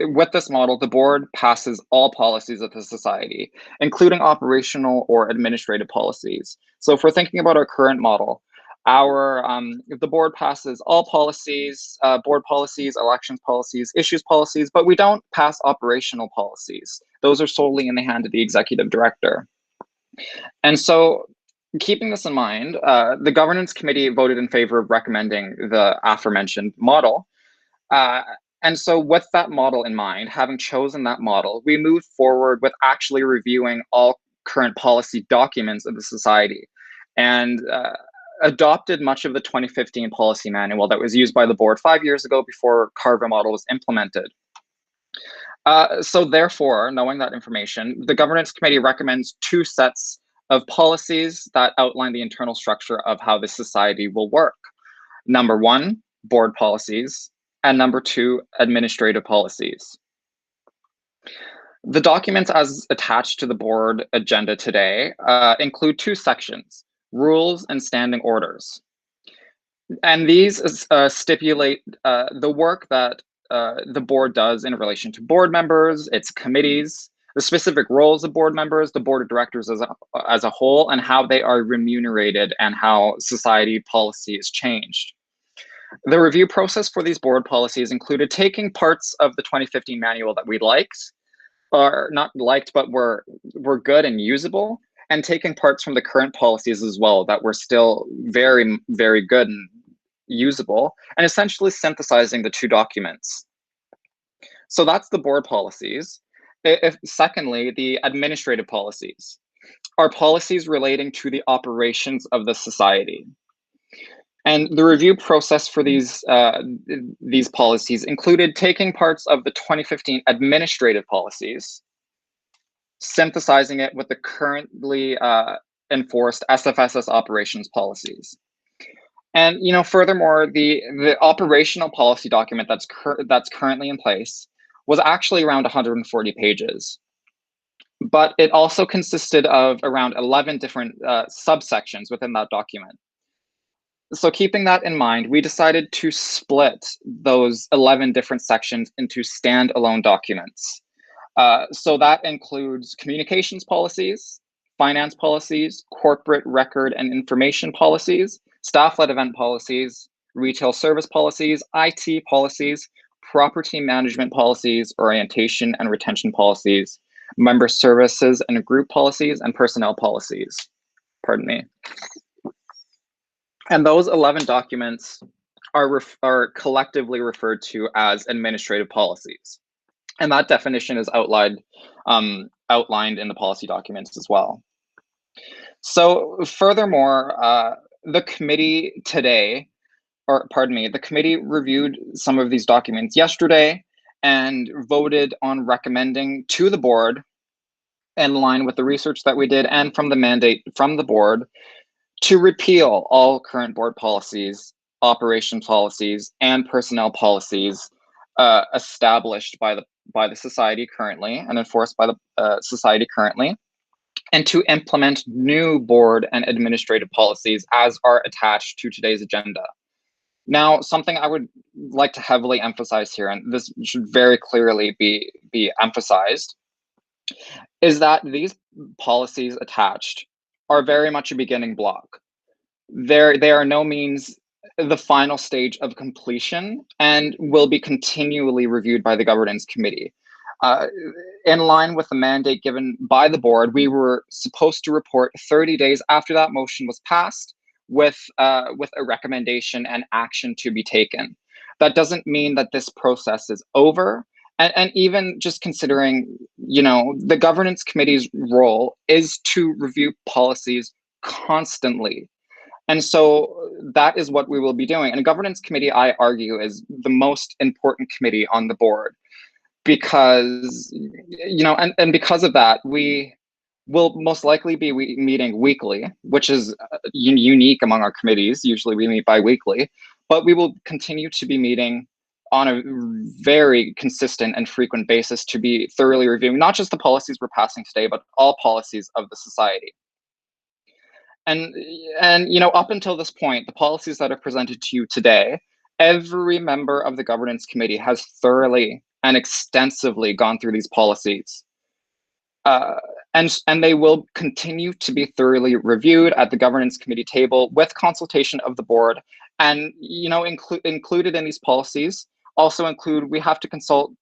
with this model, the board passes all policies of the society, including operational or administrative policies. So if we're thinking about our current model, the board passes all policies, board policies, elections policies, issues policies, but we don't pass operational policies. Those are solely in the hand of the executive director. And so, keeping this in mind, the governance committee voted in favor of recommending the aforementioned model. And so with that model in mind, having chosen that model, we moved forward with actually reviewing all current policy documents of the society and adopted much of the 2015 policy manual that was used by the board 5 years ago before Carver model was implemented. So therefore, knowing that information, the governance committee recommends 2 sets of policies that outline the internal structure of how the society will work. Number 1, board policies, and number 2, administrative policies. The documents as attached to the board agenda today include 2 sections, rules and standing orders. And these stipulate the work that the board does in relation to board members, its committees, the specific roles of board members, the board of directors as a whole, and how they are remunerated and how society policy is changed. The review process for these board policies included taking parts of the 2015 manual that we liked, or not liked, but were good and usable, and taking parts from the current policies as well that were still very, very good and usable, and essentially synthesizing the two documents. So that's the board policies. Secondly, the administrative policies are policies relating to the operations of the society. And the review process for these policies included taking parts of the 2015 administrative policies, synthesizing it with the currently enforced SFSS operations policies. And furthermore, the operational policy document that's currently in place was actually around 140 pages. But it also consisted of around 11 different subsections within that document. So keeping that in mind, we decided to split those 11 different sections into standalone documents. So that includes communications policies, finance policies, corporate record and information policies, staff-led event policies, retail service policies, IT policies, property management policies, orientation and retention policies, member services and group policies, and personnel policies. Pardon me. And those 11 documents are collectively referred to as administrative policies. And that definition is outlined in the policy documents as well. So furthermore, the committee reviewed some of these documents yesterday and voted on recommending to the board, in line with the research that we did and from the mandate from the board, to repeal all current board policies, operation policies, and personnel policies established by the society currently and enforced by the society currently, and to implement new board and administrative policies as are attached to today's agenda. Now, something I would like to heavily emphasize here, and this should very clearly be emphasized, is that these policies attached are very much a beginning block. They are no means the final stage of completion and will be continually reviewed by the governance committee. In line with the mandate given by the board, we were supposed to report 30 days after that motion was passed with a recommendation and action to be taken. That doesn't mean that this process is over. And even just considering, the governance committee's role is to review policies constantly. And so that is what we will be doing. And a governance committee, I argue, is the most important committee on the board because, and because of that, we will most likely be meeting weekly, which is unique among our committees. Usually we meet bi-weekly, but we will continue to be meeting on a very consistent and frequent basis to be thoroughly reviewing not just the policies we're passing today, but all policies of the society. And up until this point, the policies that are presented to you today, every member of the governance committee has thoroughly and extensively gone through these policies. And they will continue to be thoroughly reviewed at the governance committee table with consultation of the board. And included in these policies also include, we have to consult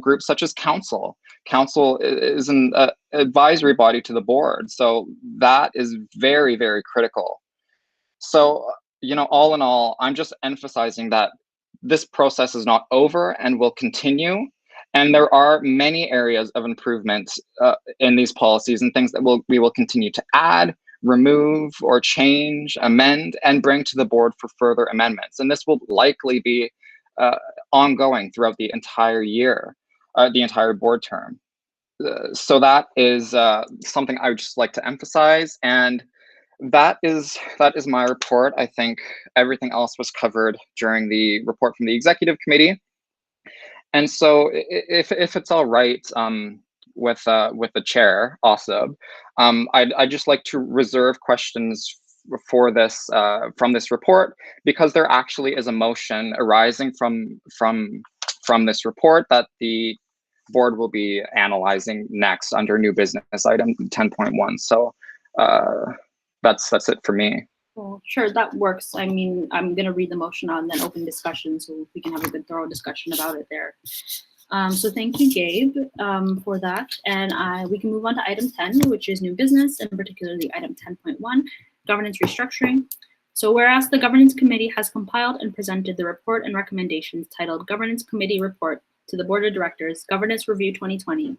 groups such as council. Council is an advisory body to the board, so that is very, very critical. So, all in all, I'm just emphasizing that this process is not over and will continue. And there are many areas of improvement in these policies and things that we will continue to add, remove, or change, amend, and bring to the board for further amendments. And this will likely be ongoing throughout the entire year, the entire board term. So that is something I would just like to emphasize. And that is my report. I think everything else was covered during the report from the executive committee. And so if it's all right with the chair, Asab, I'd just like to reserve questions for this from this report, because there actually is a motion arising from this report that the board will be analyzing next under new business item 10.1. So that's it for me. Well, sure, that works. I mean, I'm going to read the motion out and then open discussion so we can have a good thorough discussion about it there. So thank you, Gabe, for that. And we can move on to item 10, which is new business, and particularly item 10.1, governance restructuring. So whereas the Governance Committee has compiled and presented the report and recommendations titled Governance Committee Report to the Board of Directors, Governance Review 2020.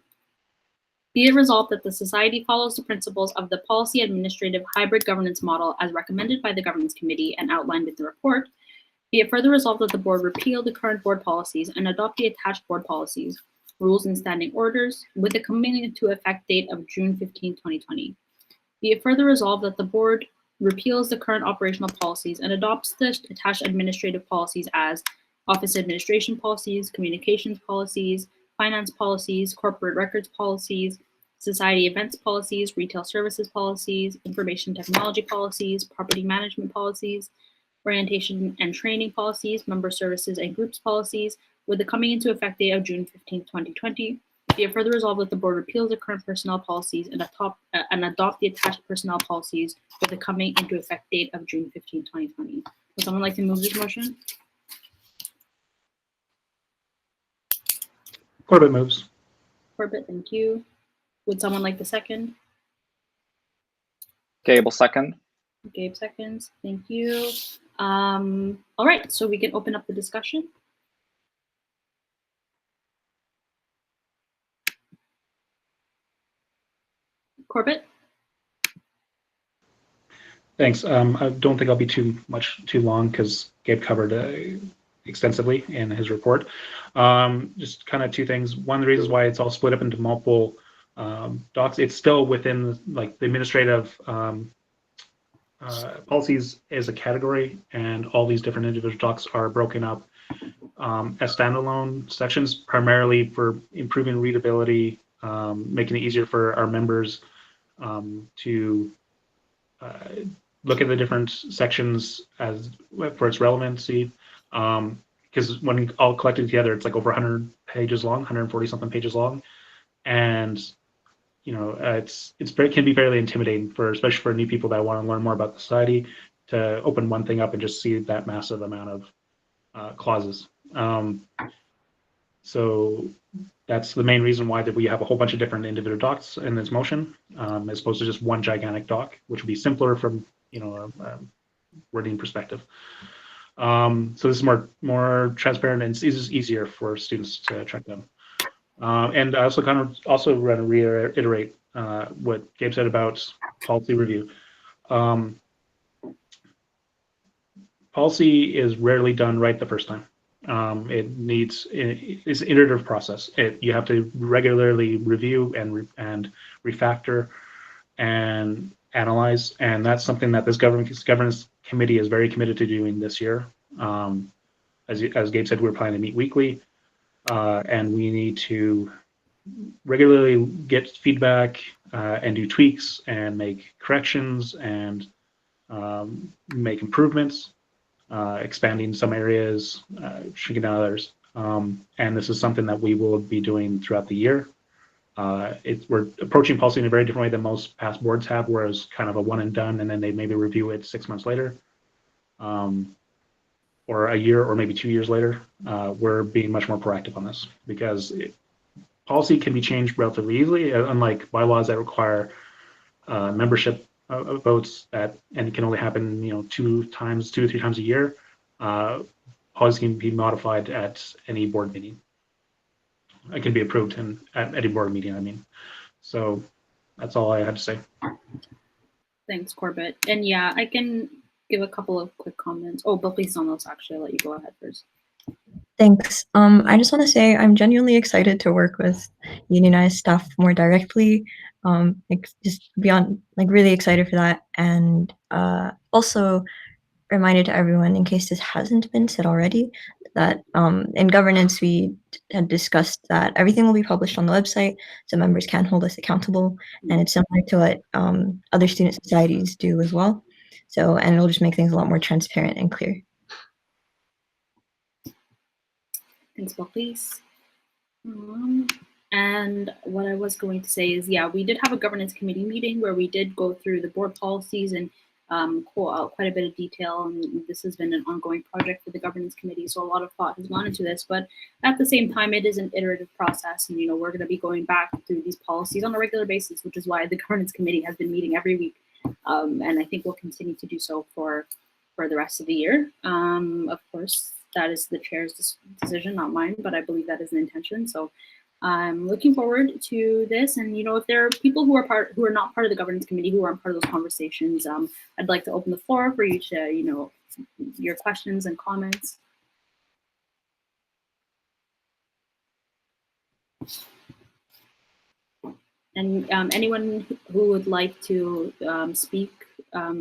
Be it resolved that the Society follows the principles of the Policy Administrative Hybrid Governance Model as recommended by the Governance Committee and outlined in the report. Be it further resolved that the Board repeal the current Board policies and adopt the attached Board policies, rules, and standing orders with the coming into effect date of June 15, 2020. Be it further resolved that the Board repeals the current operational policies and adopts the attached administrative policies as office administration policies, communications policies, finance policies, corporate records policies, society events policies, retail services policies, information technology policies, property management policies, orientation and training policies, member services and groups policies, with the coming into effect date of June 15, 2020. Be it further resolved that the Board repeals the current personnel policies and adopt the attached personnel policies with the coming into effect date of June 15, 2020. Would someone like to move this motion? Corbett moves. Corbett, thank you. Would someone like the second? Gable second. Gabe seconds, thank you. All right, so we can open up the discussion. Corbett? Thanks. I don't think I'll be too long because Gabe covered extensively in his report. Just kind of two things. One of the reasons why it's all split up into multiple docs, it's still within like the administrative policies as a category, and all these different individual docs are broken up as standalone sections, primarily for improving readability, making it easier for our members to look at the different sections as for its relevancy. Because when all collected together, it's like over 100 pages long, 140 something pages long, and you know can be fairly intimidating for especially for new people that want to learn more about the society to open one thing up and just see that massive amount of clauses. So that's the main reason why that we have a whole bunch of different individual docs in this motion, as opposed to just one gigantic doc, which would be simpler from a wording perspective. So this is more transparent and it's easier for students to track them. And I also want to reiterate what Gabe said about policy review. Policy is rarely done right the first time. It's an iterative process. You have to regularly review and refactor and analyze, and that's something that this governance committee is very committed to doing this year. As Gabe said, we're planning to meet weekly, and we need to regularly get feedback and do tweaks and make corrections and make improvements. Expanding some areas, shrinking down others. And this is something that we will be doing throughout the year. We're approaching policy in a very different way than most past boards have, whereas kind of a one and done, and then they maybe review it 6 months later, or a year, or maybe 2 years later. We're being much more proactive on this because policy can be changed relatively easily, unlike bylaws that require membership votes and it can only happen 2 or 3 times a year. Policy can be modified at any board meeting. It can be approved at any board meeting, I mean. So that's all I had to say. Thanks, Corbett. And yeah, I can give a couple of quick comments. Oh, but please don't know, actually, I'll let you go ahead first. Thanks. I just want to say I'm genuinely excited to work with unionized staff more directly. Just beyond, really excited for that. And also reminded to everyone, in case this hasn't been said already, that in governance we had discussed that everything will be published on the website so members can hold us accountable. And it's similar to what other student societies do as well. So, and it'll just make things a lot more transparent and clear. Thanks, Balkis. And what I was going to say is, yeah, we did have a governance committee meeting where we did go through the board policies and call out quite a bit of detail. And this has been an ongoing project for the governance committee, so a lot of thought has gone into this. But at the same time, it is an iterative process, and we're going to be going back through these policies on a regular basis, which is why the governance committee has been meeting every week, and I think we'll continue to do so for for the rest of the year. Of course, that is the chair's decision, not mine, but I believe that is an intention. So I'm looking forward to this. And, you know, if there are people who are not part of the governance committee, who aren't part of those conversations, I'd like to open the floor for you to, you know, your questions and comments. And anyone who would like to speak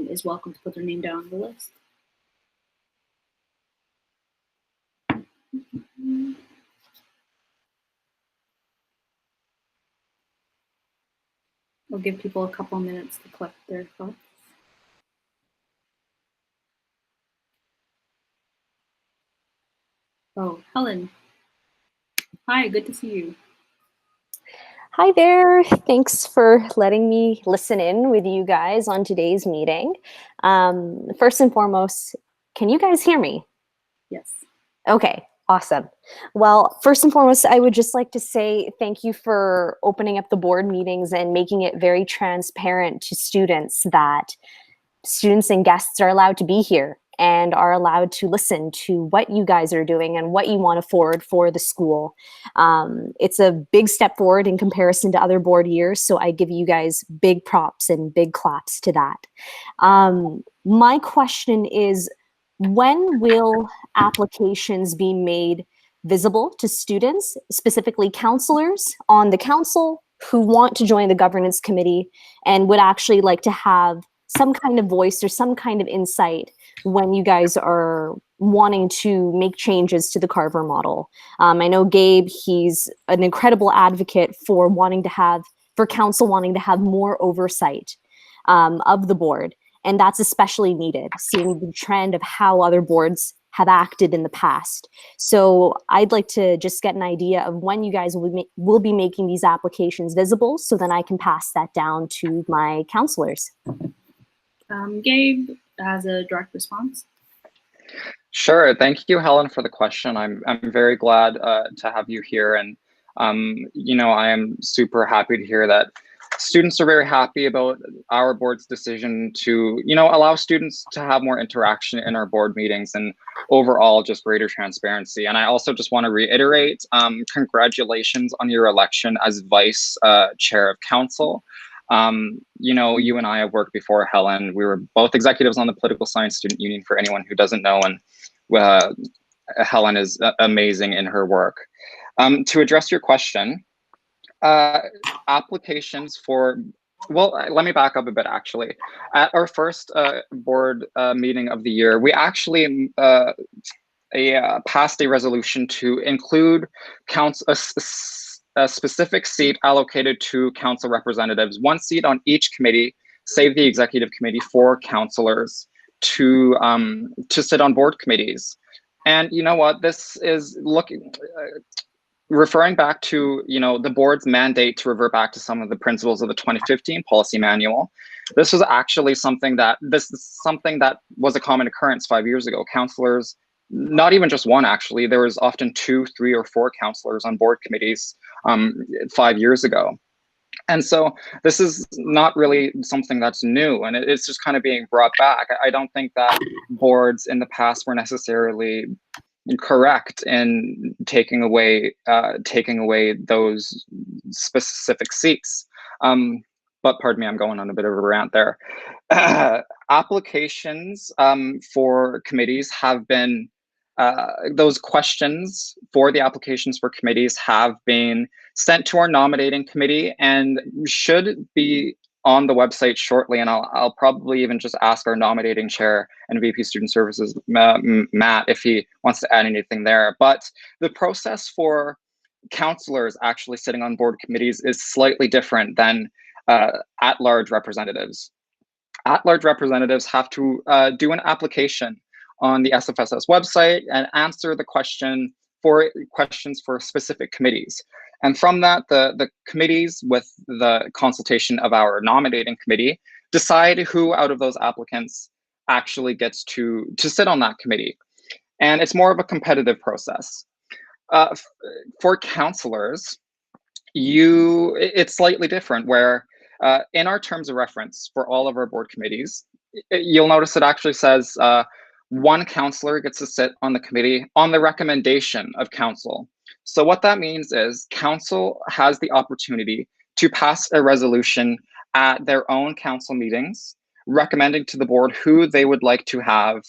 is welcome to put their name down on the list. We'll give people a couple minutes to collect their thoughts. Oh, Helen. Hi, good to see you. Hi there. Thanks for letting me listen in with you guys on today's meeting. First and foremost, can you guys hear me? Yes. Okay, awesome. Well, first and foremost, I would just like to say thank you for opening up the board meetings and making it very transparent to students that students and guests are allowed to be here and are allowed to listen to what you guys are doing and what you want to forward for the school. It's a big step forward in comparison to other board years, so I give you guys big props and big claps to that. My question is, when will applications be made visible to students, specifically counselors on the council who want to join the governance committee and would actually like to have some kind of voice or some kind of insight when you guys are wanting to make changes to the Carver model? I know Gabe, he's an incredible advocate for council wanting to have more oversight of the board. And that's especially needed, seeing the trend of how other boards have acted in the past. So I'd like to just get an idea of when you guys will be making these applications visible, so then I can pass that down to my counselors. Gabe has a direct response. Sure. Thank you, Helen, for the question. I'm very glad to have you here, and you know, I am super happy to hear that students are very happy about our board's decision to, you know, allow students to have more interaction in our board meetings and overall just greater transparency. And I also just want to reiterate, congratulations on your election as vice chair of council. You know, you and I have worked before, Helen. We were both executives on the Political Science Student Union, for anyone who doesn't know, and Helen is amazing in her work. To address your question, applications for, well, let me back up a bit, actually. At our first board meeting of the year, we actually passed a resolution to include a specific seat allocated to council representatives, one seat on each committee, save the executive committee, for counselors to sit on board committees. And you know what, this is referring back to, you know, the board's mandate to revert back to some of the principles of the 2015 policy manual. This was actually something that was a common occurrence 5 years ago. Counselors, not even just one, actually, there was often 2, 3, or 4 counselors on board committees 5 years ago. And so this is not really something that's new, and it's just kind of being brought back. I don't think that boards in the past were necessarily correct in taking away those specific seats. But pardon me, I'm going on a bit of a rant there. Applications for committees have been, those questions for the applications for committees have been sent to our nominating committee and should be on the website shortly. And I'll probably even just ask our nominating chair and VP Student Services, Matt, if he wants to add anything there. But the process for counselors actually sitting on board committees is slightly different than at-large representatives. At-large representatives have to do an application on the SFSS website and answer the questions for specific committees. And from that, the committees, with the consultation of our nominating committee, decide who out of those applicants actually gets to sit on that committee. And it's more of a competitive process. For counselors, it's slightly different, where in our terms of reference for all of our board committees, you'll notice it actually says one counselor gets to sit on the committee on the recommendation of council. So what that means is council has the opportunity to pass a resolution at their own council meetings, recommending to the board who they would like to have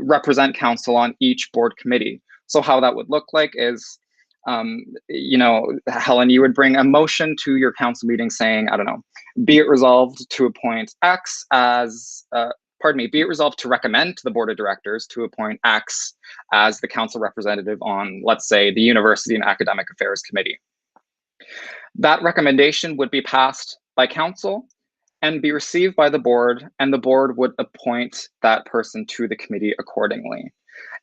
represent council on each board committee. So how that would look like is, you know, Helen, you would bring a motion to your council meeting saying, I don't know, be it resolved to appoint X as, be it resolved to recommend to the board of directors to appoint X as the council representative on, let's say, the University and Academic Affairs Committee. That recommendation would be passed by council and be received by the board, and the board would appoint that person to the committee accordingly.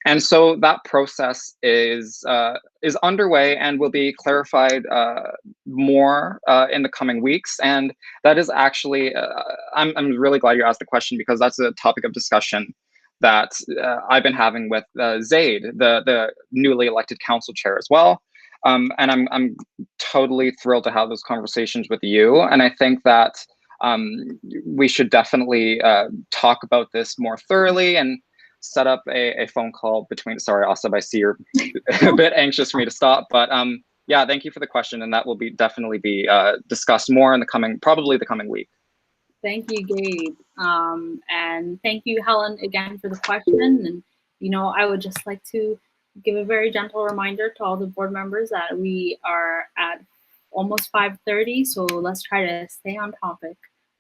And so that process is underway and will be clarified more in the coming weeks. And that is actually, I'm really glad you asked the question, because that's a topic of discussion that I've been having with Zaid, the newly elected council chair as well. And I'm totally thrilled to have those conversations with you. And I think that we should definitely talk about this more thoroughly and set up a phone call between, sorry, Asab, I see you're a bit anxious for me to stop, but yeah, thank you for the question, and that will be definitely be discussed more in the coming, probably the coming week. Thank you, Gabe. And thank you, Helen, again for the question. And, you know, I would just like to give a very gentle reminder to all the board members that we are at almost 5:30, so let's try to stay on topic,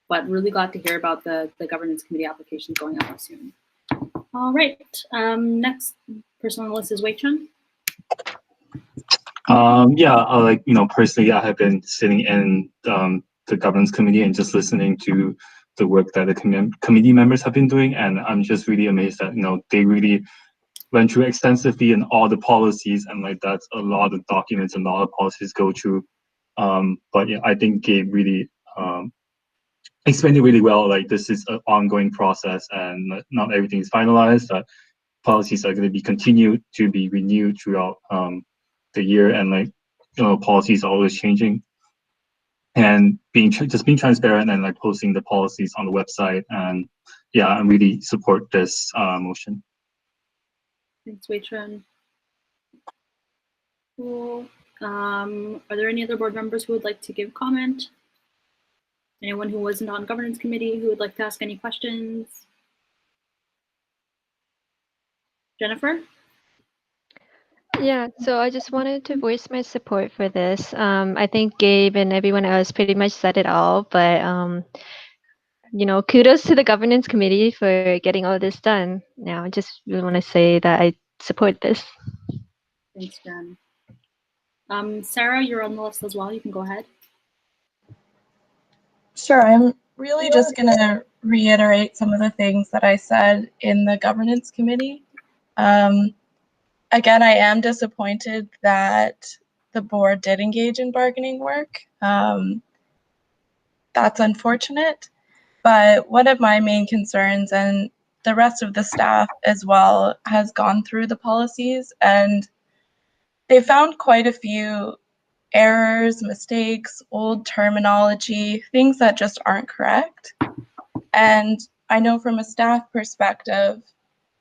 but really glad to hear about the governance committee application going up soon. All right, next person on the list is Wei Chun. Yeah, like, you know, personally, I have been sitting in the governance committee and just listening to the work that the committee members have been doing, and I'm just really amazed that, you know, they really went through extensively in all the policies, and like that's a lot of documents and a lot of policies go through. But yeah, I think Gabe really explained it really well. Like, this is an ongoing process, and not everything is finalized. That policies are going to be continued to be renewed throughout the year, and like, you know, policies are always changing. And just being transparent and like posting the policies on the website, and yeah, I really support this motion. Thanks, Wei Chun. Cool. Are there any other board members who would like to give comment? Anyone who wasn't on governance committee who would like to ask any questions? Jennifer? Yeah, so I just wanted to voice my support for this. I think Gabe and everyone else pretty much said it all, but you know, kudos to the governance committee for getting all this done. Now, I just really want to say that I support this. Thanks, Jen. Sarah, you're on the list as well. You can go ahead. Sure, I'm really just going to reiterate some of the things that I said in the governance committee. Again, I am disappointed that the board did engage in bargaining work. That's unfortunate, but one of my main concerns, and the rest of the staff as well, has gone through the policies, and they found quite a few errors, mistakes, old terminology, things that just aren't correct. And I know from a staff perspective,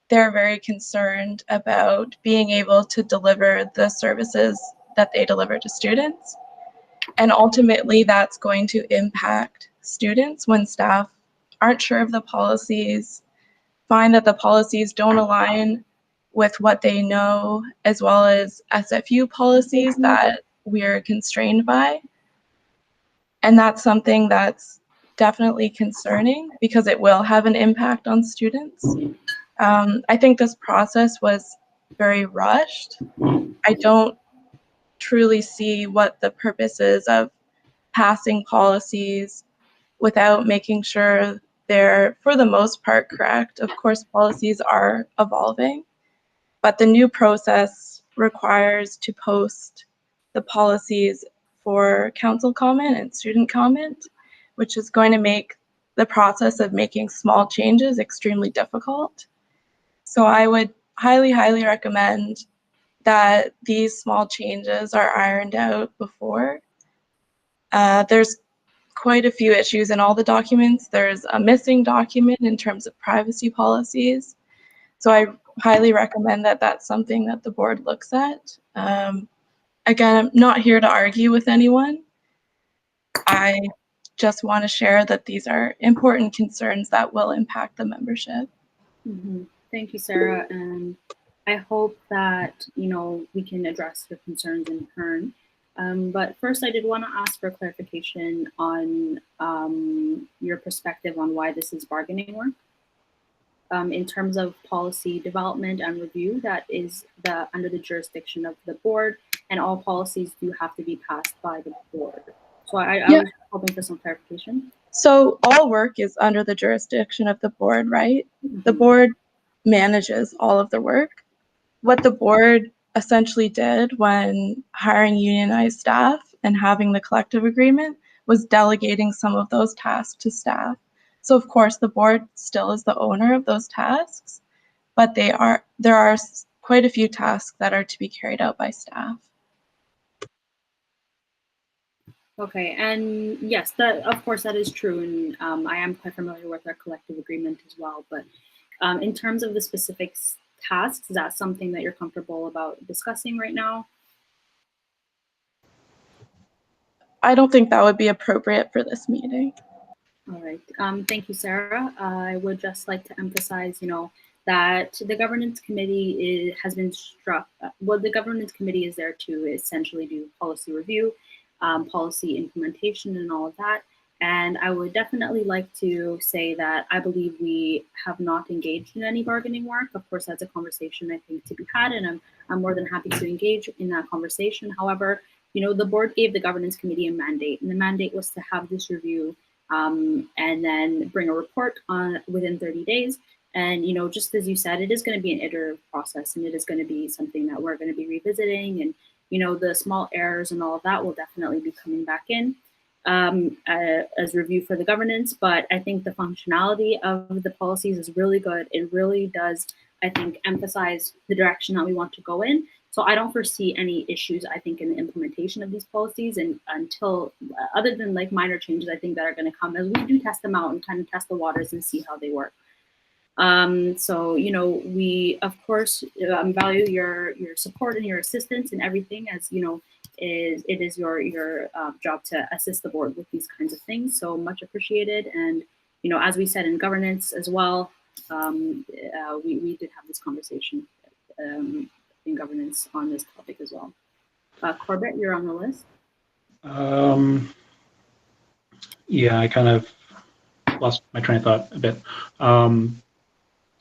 they're very concerned about being able to deliver the services that they deliver to students. And ultimately, that's going to impact students when staff aren't sure of the policies, find that the policies don't align with what they know, as well as SFU policies that we're constrained by. And that's something that's definitely concerning because it will have an impact on students. I think this process was very rushed. I don't truly see what the purpose is of passing policies without making sure they're, for the most part, correct. Of course, policies are evolving, but the new process requires to post the policies for council comment and student comment, which is going to make the process of making small changes extremely difficult. So I would highly, highly recommend that these small changes are ironed out before. There's quite a few issues in all the documents. There's a missing document in terms of privacy policies. So I highly recommend that that's something that the board looks at. Again, I'm not here to argue with anyone. I just want to share that these are important concerns that will impact the membership. Thank you, Sarah, and I hope that we can address your concerns in turn. But first, I did want to ask for clarification on your perspective on why this is bargaining work. In terms of policy development and review, that is under the jurisdiction of the board, and all policies do have to be passed by the board. So I was hoping for some clarification. So all work is under the jurisdiction of the board, right? The board manages all of the work. What the board essentially did when hiring unionized staff and having the collective agreement was delegating some of those tasks to staff. So of course the board still is the owner of those tasks, but there are quite a few tasks that are to be carried out by staff. Okay, and yes, that of course that is true, and I am quite familiar with our collective agreement as well. But in terms of the specific tasks, is that something that you're comfortable about discussing right now? I don't think that would be appropriate for this meeting. All right, thank you, Sarah. I would just like to emphasize, that the governance committee has been struck. Well, the governance committee is there to essentially do policy review, policy implementation, and all of that. And I would definitely like to say that I believe we have not engaged in any bargaining work. Of course, that's a conversation I think to be had, and I'm more than happy to engage in that conversation. However, the board gave the governance committee a mandate, and the mandate was to have this review and then bring a report on within 30 days. And just as you said, it is going to be an iterative process, and it is going to be something that we're going to be revisiting, and the small errors and all of that will definitely be coming back in as review for the governance. But I think the functionality of the policies is really good. It really does, I think, emphasize the direction that we want to go in. So I don't foresee any issues, I think, in the implementation of these policies, and until, other than like minor changes, I think that are going to come as we do test them out and kind of test the waters and see how they work. So, we of course value your support and your assistance and everything, as it is your job to assist the board with these kinds of things. So much appreciated. And as we said in governance as well, we did have this conversation in governance on this topic as well. Corbett, you're on the list. Yeah, I kind of lost my train of thought a bit.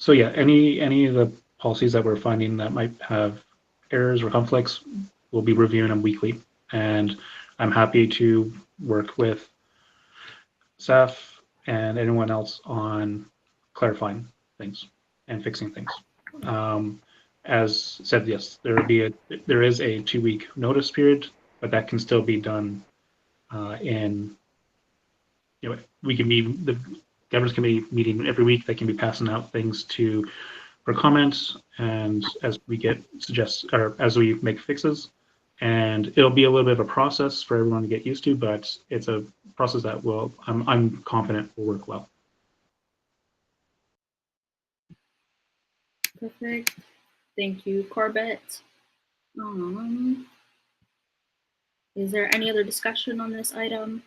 So yeah, any of the policies that we're finding that might have errors or conflicts, we'll be reviewing them weekly. And I'm happy to work with staff and anyone else on clarifying things and fixing things. As said, yes, there is a 2-week notice period, but that can still be done we can meet the governance committee meeting every week. They can be passing out things for comments, and as we get as we make fixes, and it'll be a little bit of a process for everyone to get used to, but it's a process that I'm confident will work well. Perfect. Thank you, Corbett. Is there any other discussion on this item?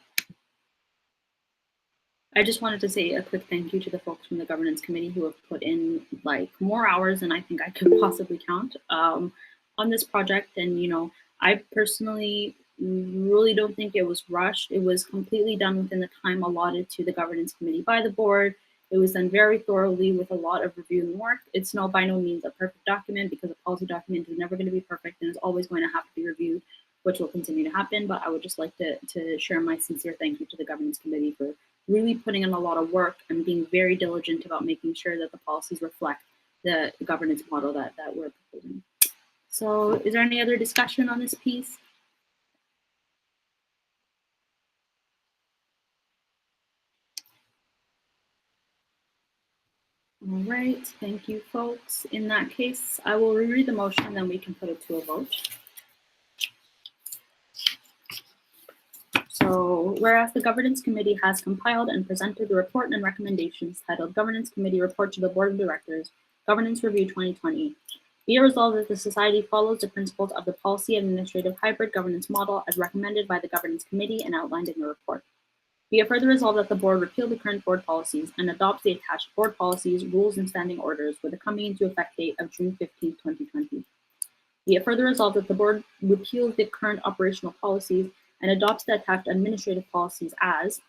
I just wanted to say a quick thank you to the folks from the governance committee who have put in like more hours than I think I could possibly count on this project. And I personally really don't think it was rushed. It was completely done within the time allotted to the governance committee by the board. It was done very thoroughly with a lot of review and work. It's by no means a perfect document, because a policy document is never going to be perfect and is always going to have to be reviewed, which will continue to happen. But I would just like to share my sincere thank you to the governance committee for really putting in a lot of work and being very diligent about making sure that the policies reflect the governance model that we're proposing. So is there any other discussion on this piece? All right, thank you, folks. In that case, I will reread the motion and then we can put it to a vote. So whereas the Governance Committee has compiled and presented the report and recommendations titled Governance Committee Report to the Board of Directors, Governance Review 2020, be it resolved that the Society follows the principles of the Policy Administrative Hybrid Governance Model as recommended by the Governance Committee and outlined in the report. Be it further resolved that the Board repeal the current Board policies and adopts the attached Board policies, rules, and standing orders with a coming into effect date of June 15, 2020. Be it further resolved that the Board repeals the current operational policies and adopts the attached administrative policies as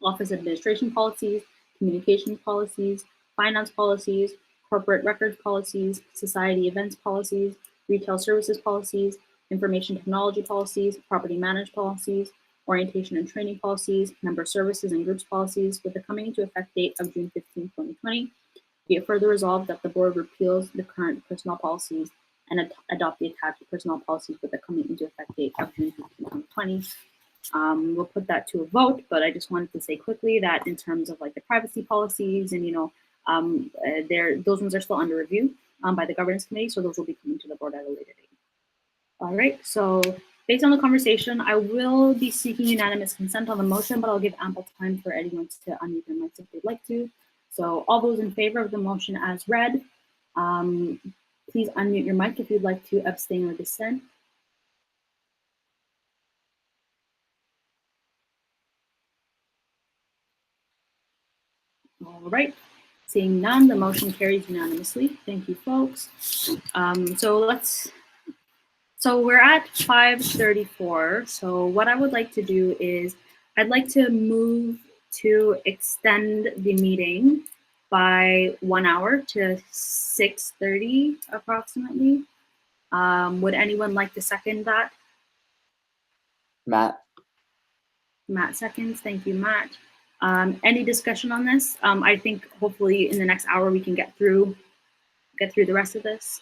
office administration policies, communications policies, finance policies, corporate records policies, society events policies, retail services policies, information technology policies, property management policies, orientation and training policies, member services and groups policies with the coming into effect date of June 15, 2020. Be it further resolved that the Board repeals the current personnel policies and adopt the attached personnel policies with the coming into effect date of June 15, 2020. We'll put that to a vote, but I just wanted to say quickly that in terms of like the privacy policies and, those ones are still under review by the Governance Committee, so those will be coming to the Board at a later date. All right, so based on the conversation, I will be seeking unanimous consent on the motion, but I'll give ample time for anyone to unmute their mics if they'd like to. So all those in favor of the motion as read, please unmute your mic if you'd like to abstain or dissent. All right, seeing none, the motion carries unanimously. Thank you, folks. So we're at 5:34. So what I would like to do is I'd like to move to extend the meeting by 1 hour to 6:30 approximately. Would anyone like to second that? Matt. Matt seconds. Thank you, Matt. Any discussion on this? I think hopefully in the next hour we can get through the rest of this.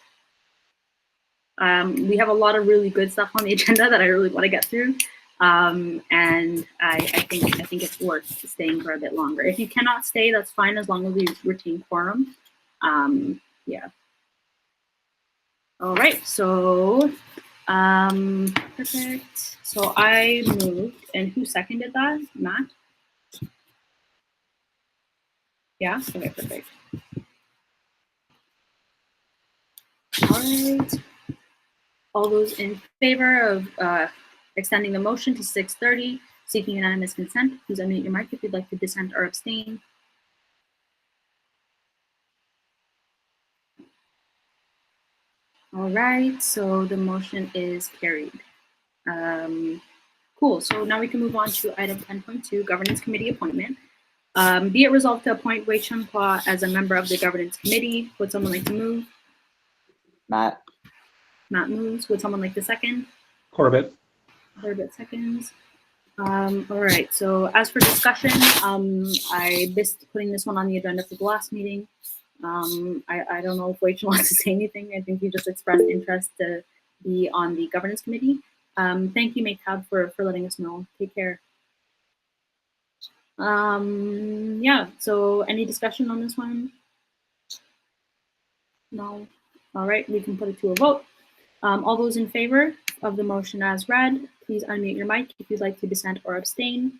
We have a lot of really good stuff on the agenda that I really want to get through, and I think it's worth staying for a bit longer. If you cannot stay, that's fine as long as we retain quorum. Yeah. All right. So perfect. So I moved, and who seconded that? Matt. Yeah. Okay. Perfect. All right. All those in favor of extending the motion to 6:30, seeking unanimous consent, please unmute your mic if you'd like to dissent or abstain. All right, so the motion is carried. Cool, so now we can move on to item 10.2, Governance Committee appointment. Be it resolved to appoint Wei Chun Hua as a member of the Governance Committee. Would someone like to move? Matt. Matt moves. Would someone like to second? Corbett. Corbett seconds. All right, so as for discussion, I missed putting this one on the agenda for the last meeting. I don't know if Wei Chun wants to say anything. I think he just expressed interest to be on the Governance Committee. Thank you, Maytab, for letting us know. Take care. Yeah, so any discussion on this one? No. All right, we can put it to a vote. All those in favor of the motion as read, please unmute your mic if you'd like to dissent or abstain.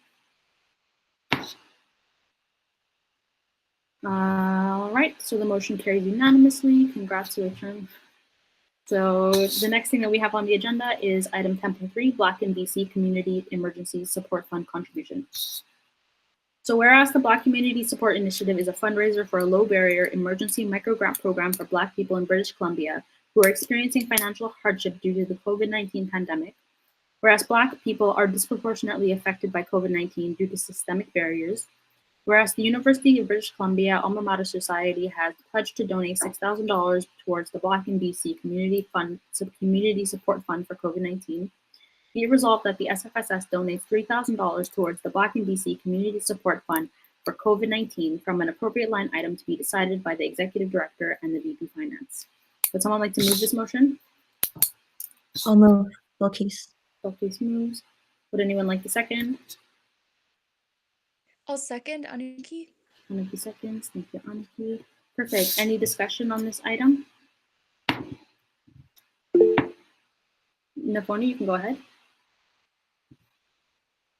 All right, so the motion carries unanimously. Congrats to Richard. So the next thing that we have on the agenda is item 10.3, Black in BC Community Emergency Support Fund contribution. So whereas the Black Community Support Initiative is a fundraiser for a low barrier emergency micro grant program for Black people in British Columbia who are experiencing financial hardship due to the COVID-19 pandemic, whereas Black people are disproportionately affected by COVID-19 due to systemic barriers, whereas the University of British Columbia Alma Mater Society has pledged to donate $6,000 towards the Black in BC Community Support Fund for COVID-19, be it resolved that the SFSS donates $3,000 towards the Black in BC Community Support Fund for COVID-19 from an appropriate line item to be decided by the Executive Director and the VP Finance. Would someone like to move this motion? I'll move. Bilkis. Bilkis moves. Would anyone like to second? I'll second, Anuki. Anuki seconds. Thank you, Anuki. Perfect. Any discussion on this item? Nafoni, you can go ahead.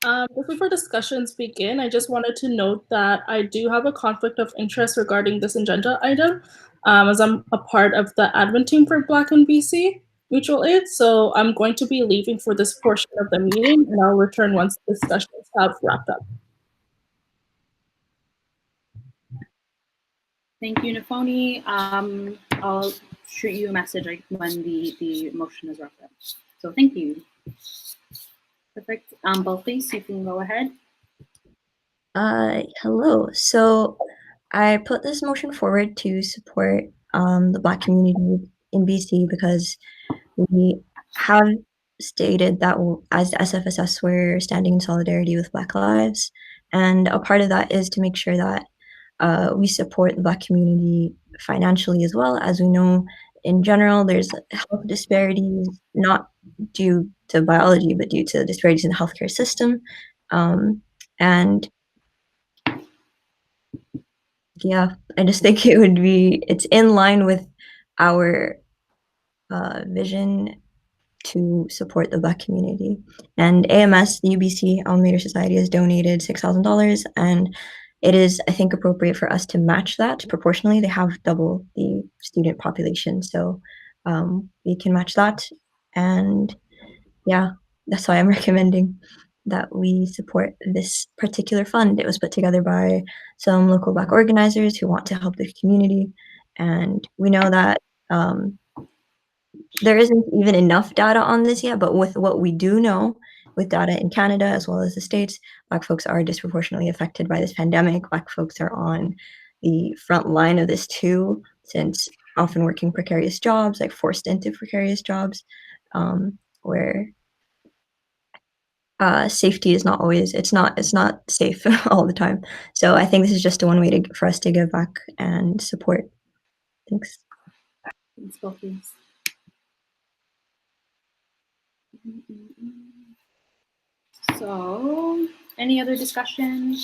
Just before discussions begin, I just wanted to note that I do have a conflict of interest regarding this agenda item, as I'm a part of the admin team for Black and BC Mutual Aid. So I'm going to be leaving for this portion of the meeting, and I'll return once discussions have wrapped up. Thank you, Nafoni. I'll shoot you a message when the motion is wrapped up. So thank you. Perfect. Balqis, you can go ahead. Hello. So I put this motion forward to support the Black community in BC because we have stated that as the SFSS, we're standing in solidarity with Black lives. And a part of that is to make sure that we support the Black community financially as well. As we know, in general, there's health disparities, not due to biology, but due to disparities in the healthcare system. And yeah, I just think it's in line with our vision to support the Black community. And AMS, the UBC Alma Society, has donated $6,000, and it is, I think, appropriate for us to match that proportionally. They have double the student population, so we can match that. And yeah, that's why I'm recommending that we support this particular fund. It was put together by some local Black organizers who want to help the community. And we know that there isn't even enough data on this yet, but with what we do know, with data in Canada as well as the States, Black folks are disproportionately affected by this pandemic. Black folks are on the front line of this too, since often working precarious jobs, like forced into precarious jobs, where safety is not always, it's not safe all the time. So I think this is just one way for us to give back and support. Thanks. Thanks, Balqis. So, any other discussion?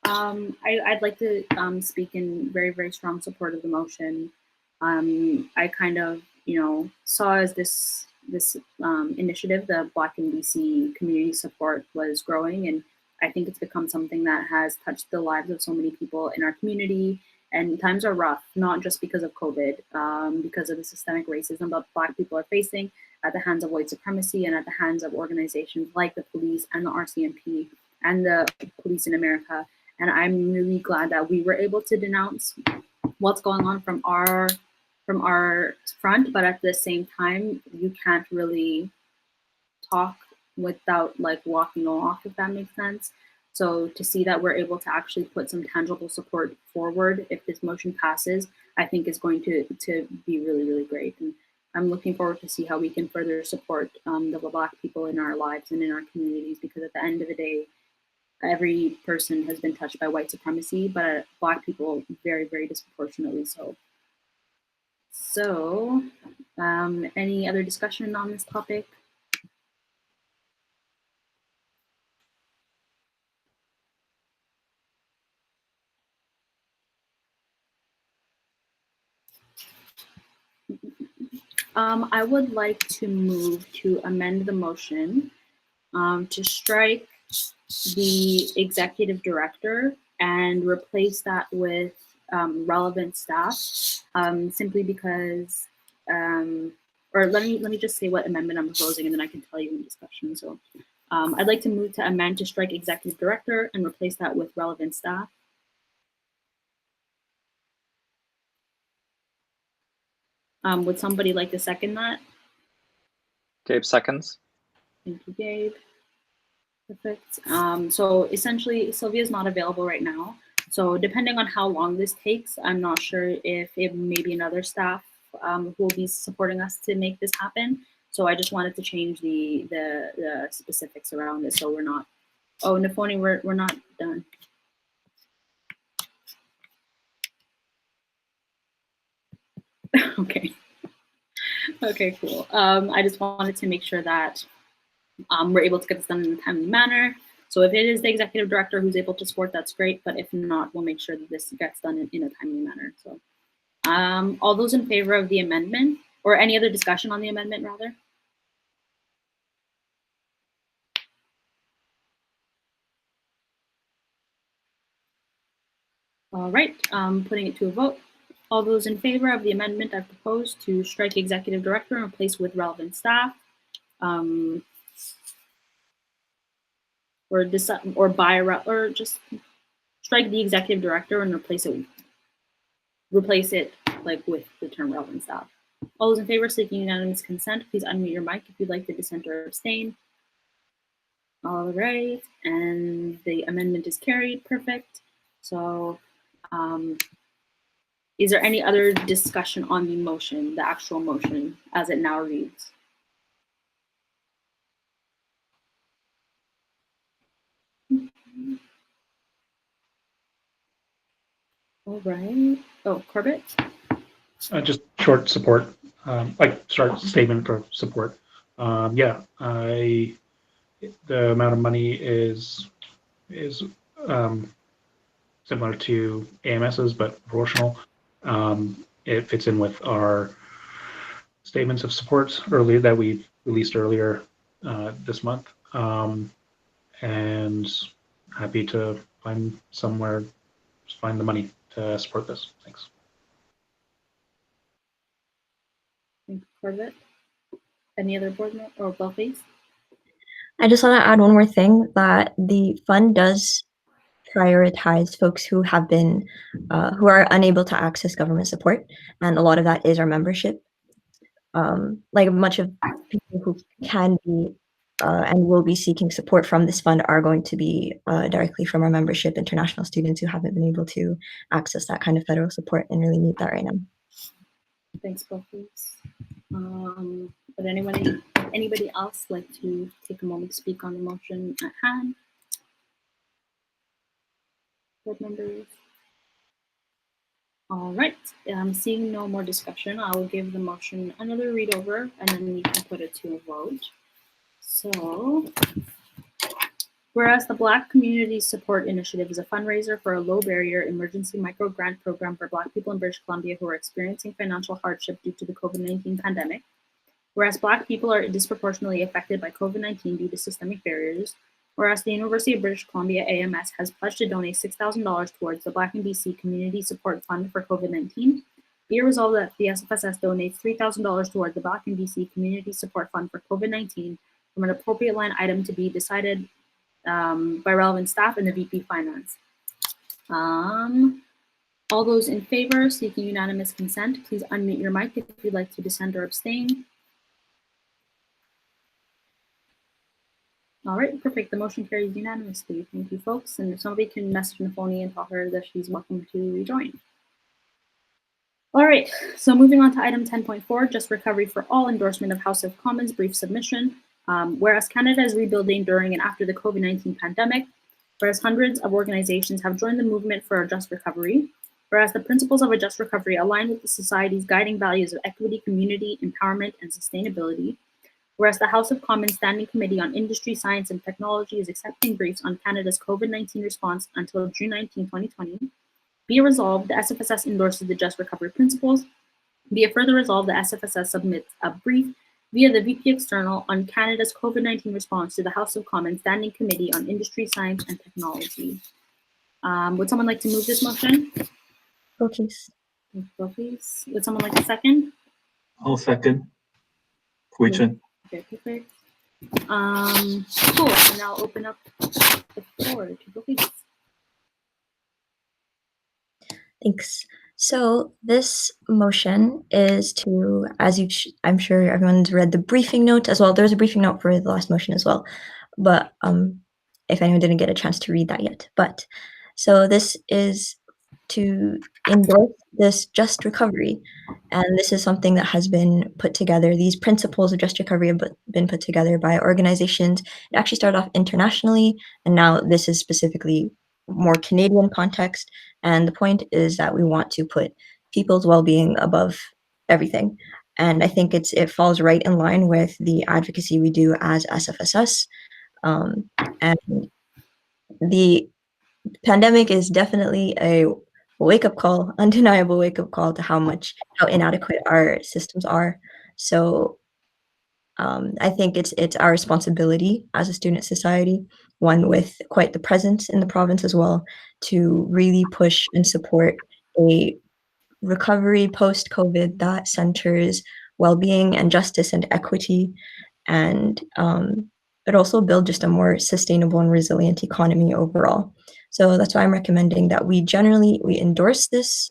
I'd like to speak in very, very strong support of the motion. I kind of, saw as this initiative, the Black and BC community support was growing, and I think it's become something that has touched the lives of so many people in our community. And times are rough, not just because of COVID, because of the systemic racism that Black people are facing at the hands of white supremacy and at the hands of organizations like the police and the RCMP and the police in America. And I'm really glad that we were able to denounce what's going on from our front, but at the same time, you can't really talk without like walking the walk, if that makes sense. So to see that we're able to actually put some tangible support forward if this motion passes, I think is going to be really, really great. And I'm looking forward to see how we can further support the Black people in our lives and in our communities, because at the end of the day, every person has been touched by white supremacy, but Black people very, very disproportionately so. So, any other discussion on this topic? I would like to move to amend the motion to strike the executive director and replace that with relevant staff, simply because, or let me just say what amendment I'm proposing, and then I can tell you in discussion. So I'd like to move to amend to strike executive director and replace that with relevant staff. Would somebody like to second that? Gabe seconds. Thank you, Gabe. Perfect. So essentially, Sylvia is not available right now. So depending on how long this takes, I'm not sure if it may be another staff who will be supporting us to make this happen. So I just wanted to change the specifics around this, so we're not. Oh, Nafoni, we're not done. Okay. Okay, cool. I just wanted to make sure that we're able to get this done in a timely manner. So if it is the executive director who's able to support, that's great. But if not, we'll make sure that this gets done in a timely manner. So all those in favor of the amendment, or any other discussion on the amendment, rather? All right, putting it to a vote. All those in favor of the amendment I've proposed to strike executive director and replace with relevant staff, or just strike the executive director and replace it like with the term relevant staff. All those in favor seeking unanimous consent, please unmute your mic if you'd like to dissent or abstain. All right, and the amendment is carried. Perfect. So, is there any other discussion on the motion, the actual motion, as it now reads? All right. Oh, Corbett? Just short support, short statement for support. Yeah, the amount of money is similar to AMS's, but proportional. It fits in with our statements of support earlier that we released earlier this month, and happy to find the money to support this. Thanks. Thank you, Corbett. Any other board member or Belface? I just want to add one more thing, that the fund does prioritize folks who have been, who are unable to access government support, and a lot of that is our membership. Like much of people who can be and will be seeking support from this fund are going to be directly from our membership, international students who haven't been able to access that kind of federal support and really need that right now. Thanks, Belface. Would anybody else like to take a moment to speak on the motion at hand? Board members? All right, seeing no more discussion, I will give the motion another read over and then we can put it to a vote. So, whereas the Black Community Support Initiative is a fundraiser for a low barrier emergency micro grant program for Black people in British Columbia who are experiencing financial hardship due to the COVID-19 pandemic. Whereas Black people are disproportionately affected by COVID-19 due to systemic barriers. Whereas the University of British Columbia AMS has pledged to donate $6,000 towards the Black and BC Community Support Fund for COVID-19. Be it resolved that the SFSS donates $3,000 towards the Black and BC Community Support Fund for COVID-19 from an appropriate line item to be decided by relevant staff and the VP Finance. All those in favor seeking unanimous consent, please unmute your mic if you'd like to dissent or abstain. All right, perfect. The motion carries unanimously. Thank you, folks. And if somebody can message Nafoni and tell her that she's welcome to rejoin. All right, so moving on to item 10.4, just recovery for all, endorsement of House of Commons brief submission. Whereas Canada is rebuilding during and after the COVID-19 pandemic, whereas hundreds of organizations have joined the movement for a just recovery, whereas the principles of a just recovery align with the society's guiding values of equity, community, empowerment, and sustainability, whereas the House of Commons Standing Committee on Industry, Science, and Technology is accepting briefs on Canada's COVID-19 response until June 19, 2020. Be it resolved, the SFSS endorses the Just Recovery Principles. Be it further resolved, the SFSS submits a brief via the VP External on Canada's COVID-19 response to the House of Commons Standing Committee on Industry, Science, and Technology. Would someone like to move this motion? Please. Please. Would someone like to second? I'll second. Question. Okay, perfect. Cool. And I'll open up the floor to Belface. Thanks. So this motion is to, as I'm sure everyone's read the briefing note as well. There's a briefing note for the last motion as well, but if anyone didn't get a chance to read that yet. But so this is to endorse this just recovery, and this is something that has been put together. These principles of just recovery have been put together by organizations. It actually started off internationally, and now this is specifically more Canadian context. And the point is that we want to put people's well-being above everything. And I think it falls right in line with the advocacy we do as SFSS. And the pandemic is definitely a wake-up call, undeniable wake-up call to how inadequate our systems are. So I think it's our responsibility as a student society, one with quite the presence in the province as well, to really push and support a recovery post-COVID that centers well-being and justice and equity, and but also build just a more sustainable and resilient economy overall. So that's why I'm recommending that we endorse this,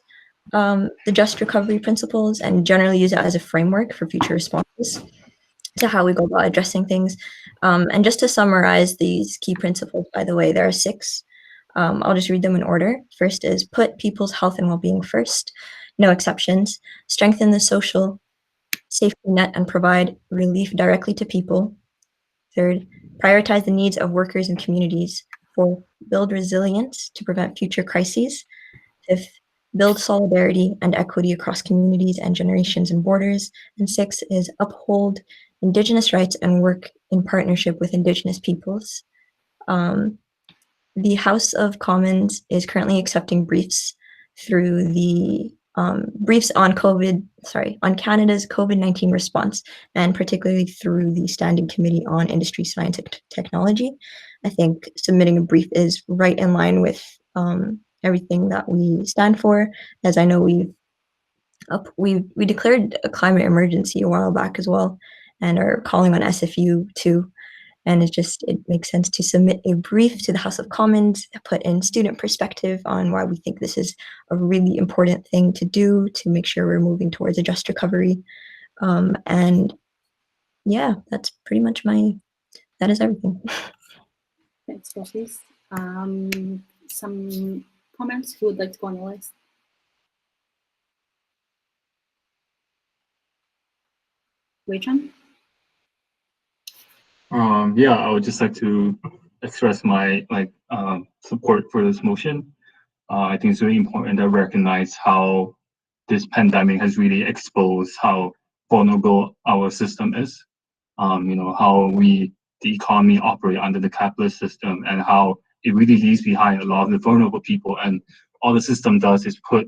the just recovery principles, and generally use it as a framework for future responses to how we go about addressing things. And just to summarize these key principles, by the way, there are 6. I'll just read them in order. First is put people's health and well-being first, no exceptions. Strengthen the social safety net and provide relief directly to people. Third, prioritize the needs of workers and communities. Fourth, build resilience to prevent future crises. Fifth, build solidarity and equity across communities and generations and borders. And 6 is uphold Indigenous rights and work in partnership with Indigenous peoples. The House of Commons is currently accepting briefs through the briefs on Canada's COVID-19 response, and particularly through the Standing Committee on Industry, Science and Technology. I think submitting a brief is right in line with everything that we stand for, as I know we declared a climate emergency a while back as well, and are calling on SFU too. And it makes sense to submit a brief to the House of Commons, put in student perspective on why we think this is a really important thing to do to make sure we're moving towards a just recovery. And yeah, that's pretty much that is everything. Thanks, Sophie. Some comments? Who would like to go on the list? Wei-Chun? Yeah, I would just like to express my support for this motion. I think it's really important to recognize how this pandemic has really exposed how vulnerable our system is. How the economy operate under the capitalist system, and how it really leaves behind a lot of the vulnerable people. And all the system does is put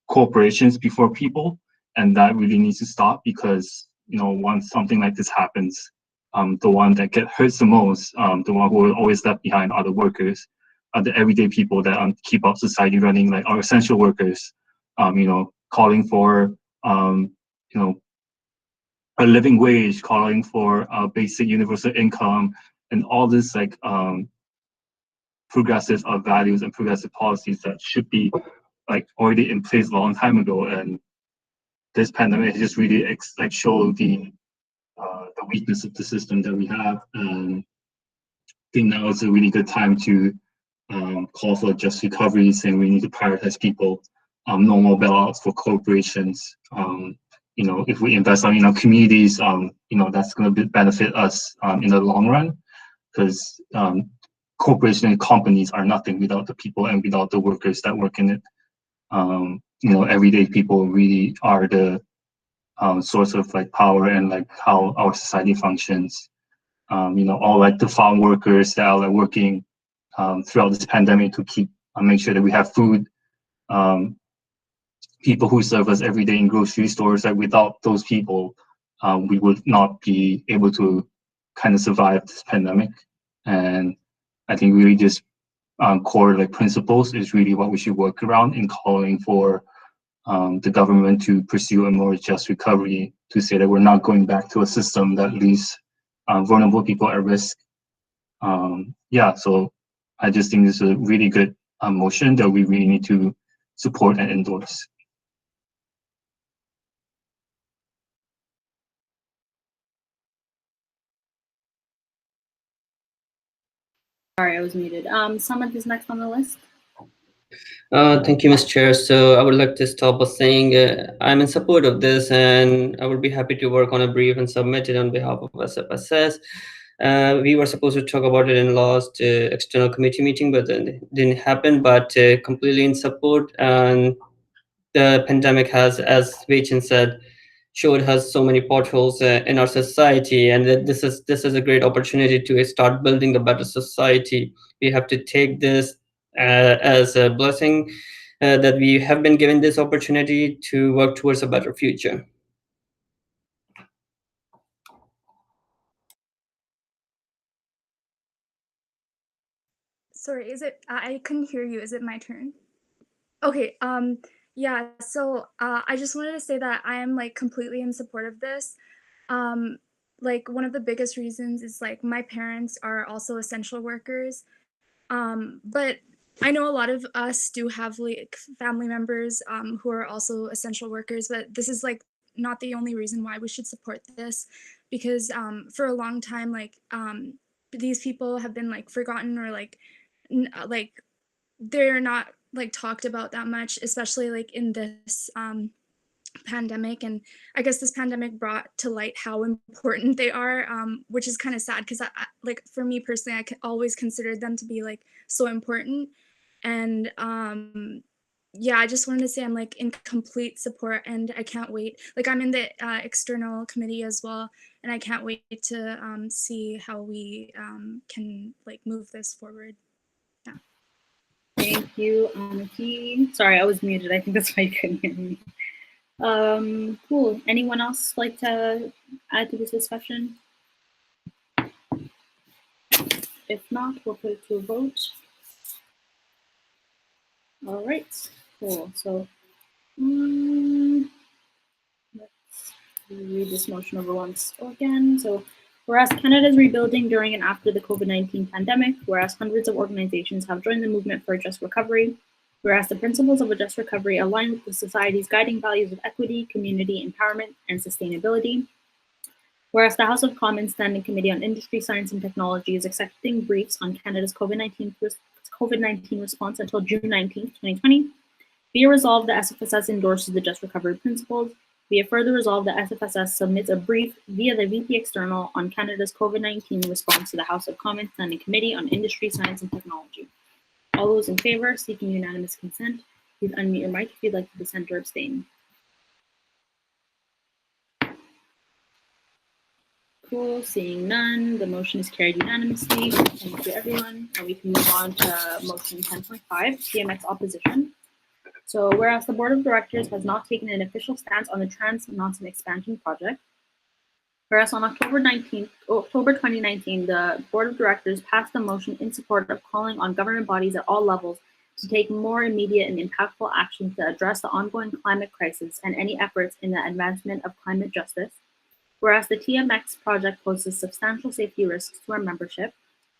corporations before people, and that really needs to stop, because once something like this happens, the one that hurts the most, the one who are always left behind, are the workers, are the everyday people that keep up society running, like our essential workers. Calling for a living wage, calling for a basic universal income, and all this progressive values and progressive policies that should be already in place a long time ago. And this pandemic just really showed the weakness of the system that we have. And I think now is a really good time to call for just recovery, saying we need to prioritize people, no more bailouts for corporations. If we invest in our communities, that's going to benefit us in the long run, because corporations and companies are nothing without the people and without the workers that work in it. Everyday people really are the source of power and how our society functions. All the farm workers that are working throughout this pandemic to make sure that we have food. People who serve us every day in grocery stores, without those people, we would not be able to kind of survive this pandemic. And I think really just core principles is really what we should work around in calling for the government to pursue a more just recovery, to say that we're not going back to a system that leaves vulnerable people at risk. So I just think this is a really good motion that we really need to support and endorse. Sorry, I was muted. Samad is next on the list. Thank you, Ms. Chair. So I would like to start by saying I'm in support of this, and I would be happy to work on a brief and submit it on behalf of SFSS. We were supposed to talk about it in last external committee meeting, but it didn't happen. But completely in support. And the pandemic has, as Wei-Chun said, showed us so many potholes in our society, and that this is a great opportunity to start building a better society. We have to take this as a blessing that we have been given this opportunity to work towards a better future. Sorry, is it, I couldn't hear you. Is it my turn? Okay, yeah, so I just wanted to say that I am like completely in support of this. Like one of the biggest reasons is like my parents are also essential workers. But I know a lot of us do have like family members who are also essential workers, but this is like not the only reason why we should support this, because for a long time, like these people have been like forgotten or like like they're not like talked about that much, especially like in this pandemic. And I guess this pandemic brought to light how important they are, which is kind of sad because like for me personally, always considered them to be like so important. And yeah, I just wanted to say I'm like in complete support, and I can't wait. Like I'm in the external committee as well, and I can't wait to see how we can like move this forward. Yeah. Thank you, Aniki. Sorry, I was muted. I think that's why you couldn't hear me. Cool. Anyone else like to add to this discussion? If not, we'll put it to a vote. All right, cool. So let's read this motion over once again. So whereas Canada is rebuilding during and after the COVID-19 pandemic, whereas hundreds of organizations have joined the movement for a just recovery, whereas the principles of a just recovery align with the society's guiding values of equity, community empowerment, and sustainability, whereas the House of Commons Standing Committee on Industry, Science and Technology is accepting briefs on Canada's COVID-19 response until June 19th, 2020, be it resolved, the SFSS endorses the just recovery principles. Be it further resolved, the SFSS submits a brief via the VP External on Canada's COVID-19 response to the House of Commons Standing Committee on Industry, Science and Technology. All those in favor, seeking unanimous consent, please unmute your mic if you'd like to dissent or abstain. Cool, seeing none, the motion is carried unanimously. Thank you, everyone. And we can move on to motion 10.5, TMX opposition. So whereas the Board of Directors has not taken an official stance on the Trans Mountain Expansion Project, whereas on October 2019, the Board of Directors passed a motion in support of calling on government bodies at all levels to take more immediate and impactful action to address the ongoing climate crisis and any efforts in the advancement of climate justice, whereas the TMX project poses substantial safety risks to our membership,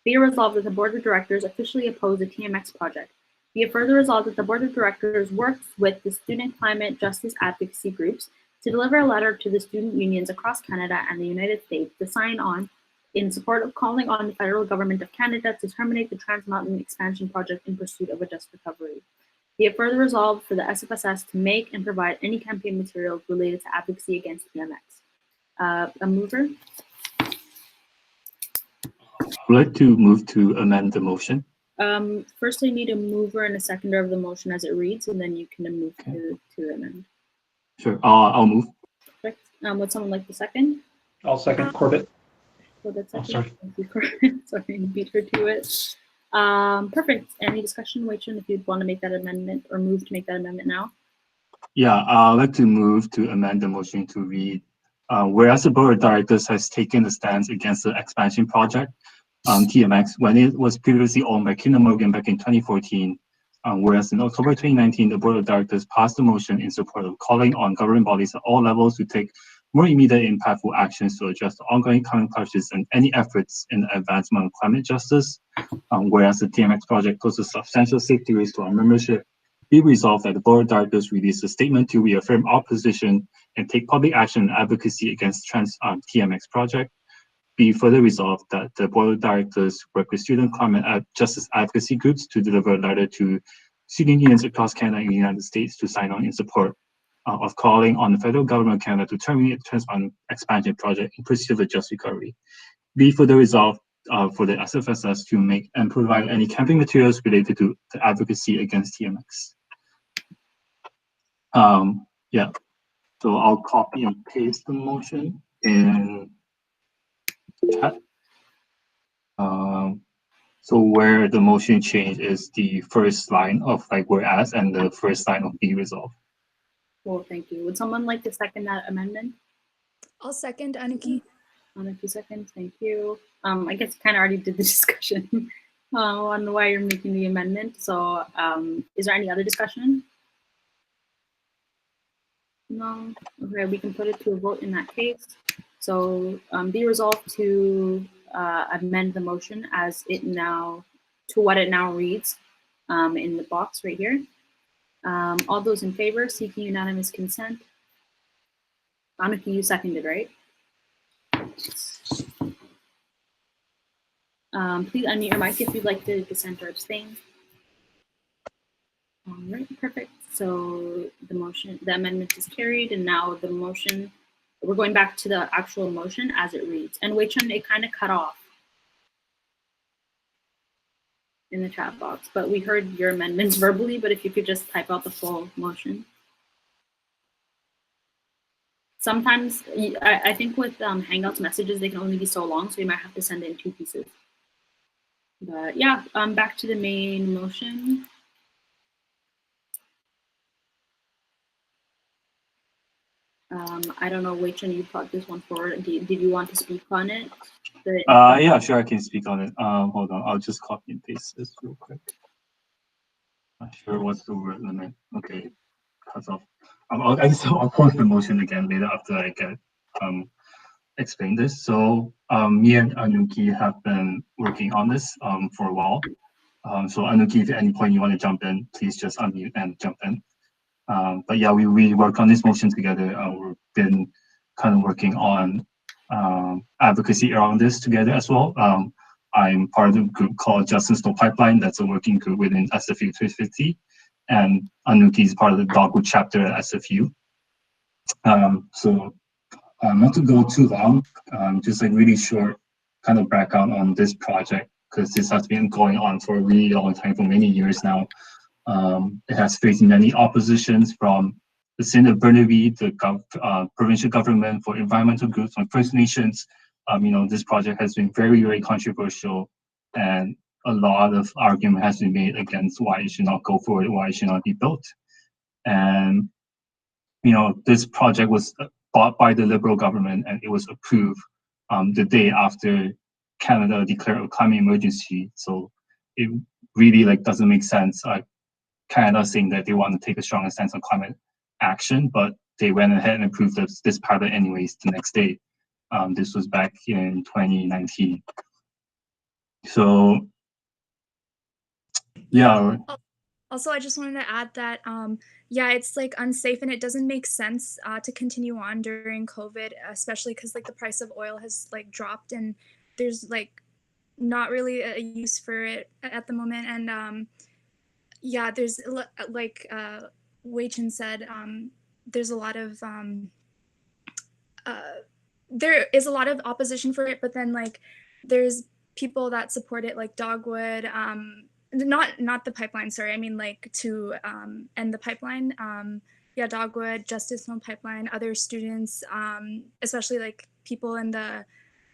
be it resolved that the Board of Directors officially oppose the TMX project. Be it further resolved that the Board of Directors works with the student climate justice advocacy groups to deliver a letter to the student unions across Canada and the United States to sign on in support of calling on the federal government of Canada to terminate the Trans Mountain Expansion Project in pursuit of a just recovery. Be it further resolved for the SFSS to make and provide any campaign materials related to advocacy against TMX. A mover? I'd like to move to amend the motion. First, I need a mover and a seconder of the motion as it reads, and then you can move to amend. Sure, I'll move. Perfect. Would someone like the second? I'll second Corbett. Corbett second. Sorry. Thank you, Corbett. Sorry, beat her to it. Perfect. Any discussion, Wei-Chun, if you'd want to make that amendment or move to make that amendment now? Yeah, I'd like to move to amend the motion to read, whereas the Board of Directors has taken a stance against the expansion project, TMX, when it was previously owned by Kinder Morgan back in 2014, whereas in October 2019, the Board of Directors passed a motion in support of calling on government bodies at all levels to take more immediate and impactful actions to address the ongoing climate crisis and any efforts in the advancement of climate justice, whereas the TMX project poses substantial safety risks to our membership. Be resolved that the Board of Directors release a statement to reaffirm our position and take public action and advocacy against TMX project. Be further resolved that the Board of Directors work with student climate justice advocacy groups to deliver a letter to student unions across Canada and the United States to sign on in support of calling on the federal government of Canada to terminate the Trans Mountain Expansion project in pursuit of a just recovery. Be further resolved for the SFSS to make and provide any campaign materials related to the advocacy against TMX. Yeah, so I'll copy and paste the motion in chat. So where the motion change is the first line of like whereas and the first line of be resolved. Cool, thank you. Would someone like to second that amendment? I'll second, Aniki. Aniki seconds, thank you. I guess you kind of already did the discussion. on why you're making the amendment. So is there any other discussion? No. Okay, we can put it to a vote in that case. So be resolved to amend the motion as it now, to what it now reads in the box right here. All those in favor, seeking unanimous consent. Annika, you seconded, right? Please unmute your mic if you'd like to dissent or abstain. All right, perfect. So the amendment is carried, and now the motion, we're going back to the actual motion as it reads. And Wei-Chun, it kind of cut off in the chat box, but we heard your amendments verbally, but if you could just type out the full motion. Sometimes, I think with Hangouts messages, they can only be so long, so you might have to send in 2 pieces. But yeah, back to the main motion. I don't know, Wei-Chun, you brought this one forward. Did you want to speak on it? Yeah, sure, I can speak on it. Hold on, I'll just copy and paste this real quick. Not sure what's the word limit. Okay, cuts off. I'll post the motion again later after I get explain this. So me and Anuki have been working on this for a while. So Anuki, if at any point you want to jump in, please just unmute and jump in. But yeah, we worked on this motion together. We've been kind of working on advocacy around this together as well. I'm part of a group called Justice No Pipeline. That's a working group within SFU 350. And Anuki is part of the Dogwood chapter at SFU. So not to go too long, just like really short kind of background on this project, because this has been going on for a really long time, for many years now. It has faced many oppositions from the Synod of Burnaby, the provincial government, for environmental groups, from First Nations. This project has been very, very controversial, and a lot of argument has been made against why it should not go forward, why it should not be built. And this project was bought by the Liberal government, and it was approved the day after Canada declared a climate emergency. So it really doesn't make sense. Canada saying that they want to take a stronger stance on climate action, but they went ahead and approved this pilot anyways the next day. This was back in 2019. So yeah. Also, I just wanted to add that, yeah, it's unsafe and it doesn't make sense to continue on during COVID, especially because the price of oil has dropped and there's not really a use for it at the moment. And yeah, there's Wei-Chun said, there's a lot of there is a lot of opposition for it, but then there's people that support it, like Dogwood, not the pipeline, sorry, I mean to end the pipeline. Yeah, Dogwood, Justice No Pipeline, other students, especially people in the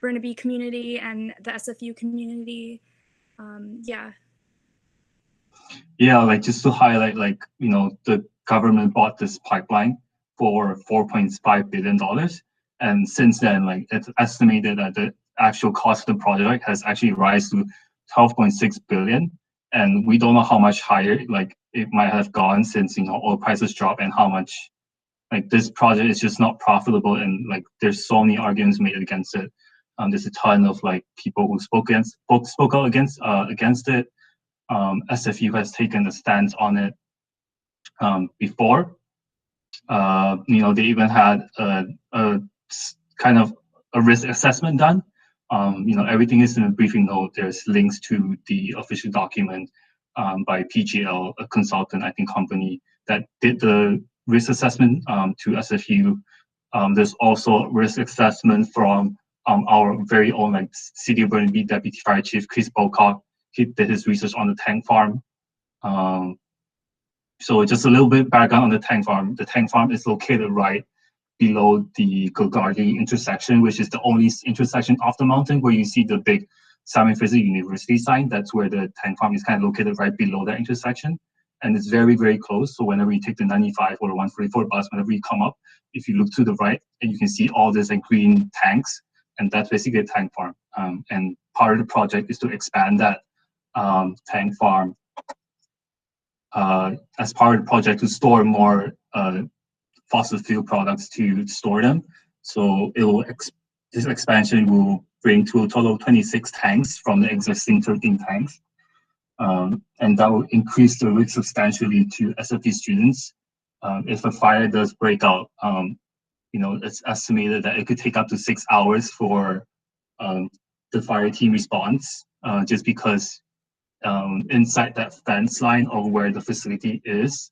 Burnaby community and the SFU community. Yeah. Yeah, just to highlight, the government bought this pipeline for $4.5 billion. And since then, it's estimated that the actual cost of the project has actually risen to $12.6 billion. And we don't know how much higher, it might have gone since, oil prices drop, and how much, this project is just not profitable. And there's so many arguments made against it. There's a ton of people who spoke out against it. SFU has taken a stance on it before. They even had a kind of a risk assessment done. Everything is in a briefing note. There's links to the official document by PGL, a consultant, I think, company that did the risk assessment to SFU. There's also risk assessment from our very own City of Burnaby Deputy Fire Chief Chris Bocock. He did his research on the tank farm. So just a little bit background on the tank farm. The tank farm is located right below the Gogardi intersection, which is the only intersection off the mountain where you see the big Simon Fraser University sign. That's where the tank farm is kind of located, right below that intersection. And it's very, very close. So whenever you take the 95 or the 144 bus, whenever you come up, if you look to the right, and you can see all these green tanks, and that's basically a tank farm. And part of the project is to expand that tank farm as part of the project to store more fossil fuel products to store them. So this expansion will bring to a total of 26 tanks from the existing 13 tanks. And that will increase the risk substantially to SFP students. If a fire does break out, it's estimated that it could take up to 6 hours for the fire team response, just because inside that fence line of where the facility is,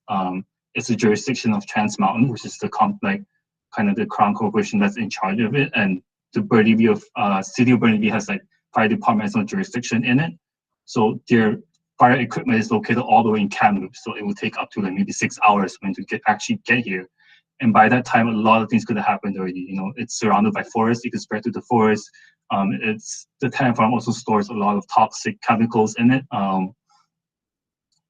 it's a jurisdiction of Trans Mountain, which is the kind of the Crown Corporation that's in charge of it, and the Burnaby City of Burnaby has fire department has no jurisdiction in it, so their fire equipment is located all the way in Kamloops, so it will take up to maybe 6 hours when to actually get here. And by that time, a lot of things could have happened already. It's surrounded by forest. You can spread through the forest. The tank farm also stores a lot of toxic chemicals in it.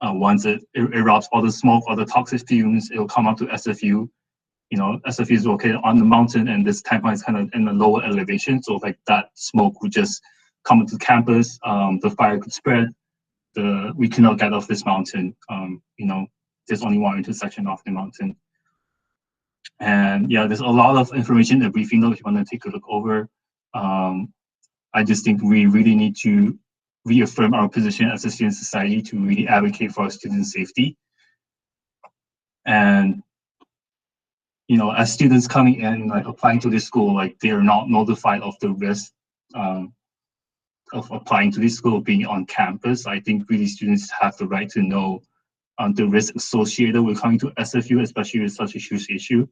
Once it erupts, all the smoke, all the toxic fumes, it will come up to SFU. SFU is located on the mountain, and this tank farm is kind of in a lower elevation. So that smoke would just come into campus. The fire could spread. We cannot get off this mountain. There's only one intersection off the mountain. And yeah, there's a lot of information in the briefing note if you want to take a look over. I just think we really need to reaffirm our position as a student society to really advocate for our student safety. And as students coming in, applying to this school, they are not notified of the risk of applying to this school, being on campus. I think really students have the right to know the risk associated with coming to SFU, especially with such a huge issue.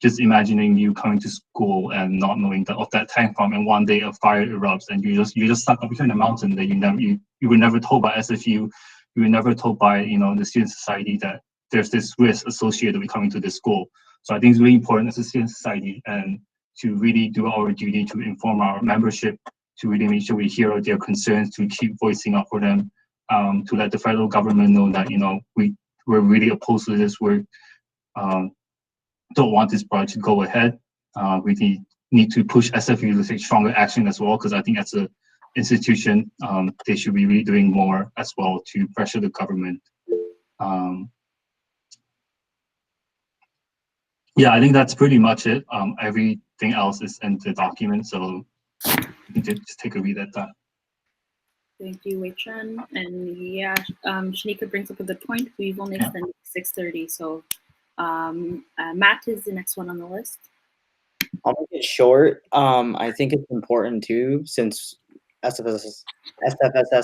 Just imagining you coming to school and not knowing of that tank farm, and one day a fire erupts and you're just stuck up here in the mountain that you were never told by SFU, you were never told by the student society that there's this risk associated with coming to this school. So I think it's really important as a student society and to really do our duty to inform our membership, to really make sure we hear their concerns, to keep voicing up for them, to let the federal government know that we're really opposed to this. We're don't want this project to go ahead. We need to push SFU to take stronger action as well, because I think as an institution, they should be really doing more as well to pressure the government. Yeah, I think that's pretty much it. Everything else is in the document, so you can just take a read at that. Thank you, Wei Chen. And yeah, Shanika brings up a good point. We've only extended to 6:30, so Matt is the next one on the list. I'll make it short. I think it's important too, since SFSS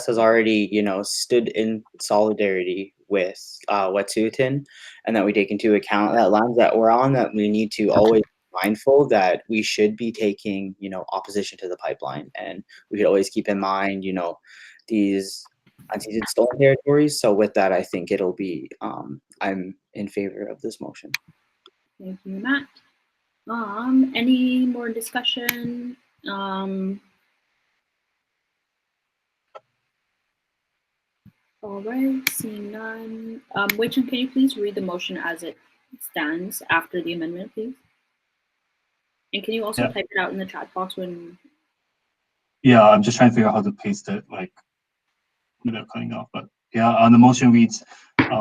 has already, stood in solidarity with Wet'suwet'en, and that we take into account that lines that we're on, that we need to always be mindful that we should be taking, opposition to the pipeline, and we should always keep in mind, these unceded stolen territories. So with that, I think it'll be, I'm in favor of this motion. Thank you, Matt. Any more discussion? All right, seeing none. Wei Chen, can you please read the motion as it stands after the amendment, please? And can you also type it out in the chat box when? Yeah, I'm just trying to figure out how to paste it, without cutting off. But yeah, the motion reads,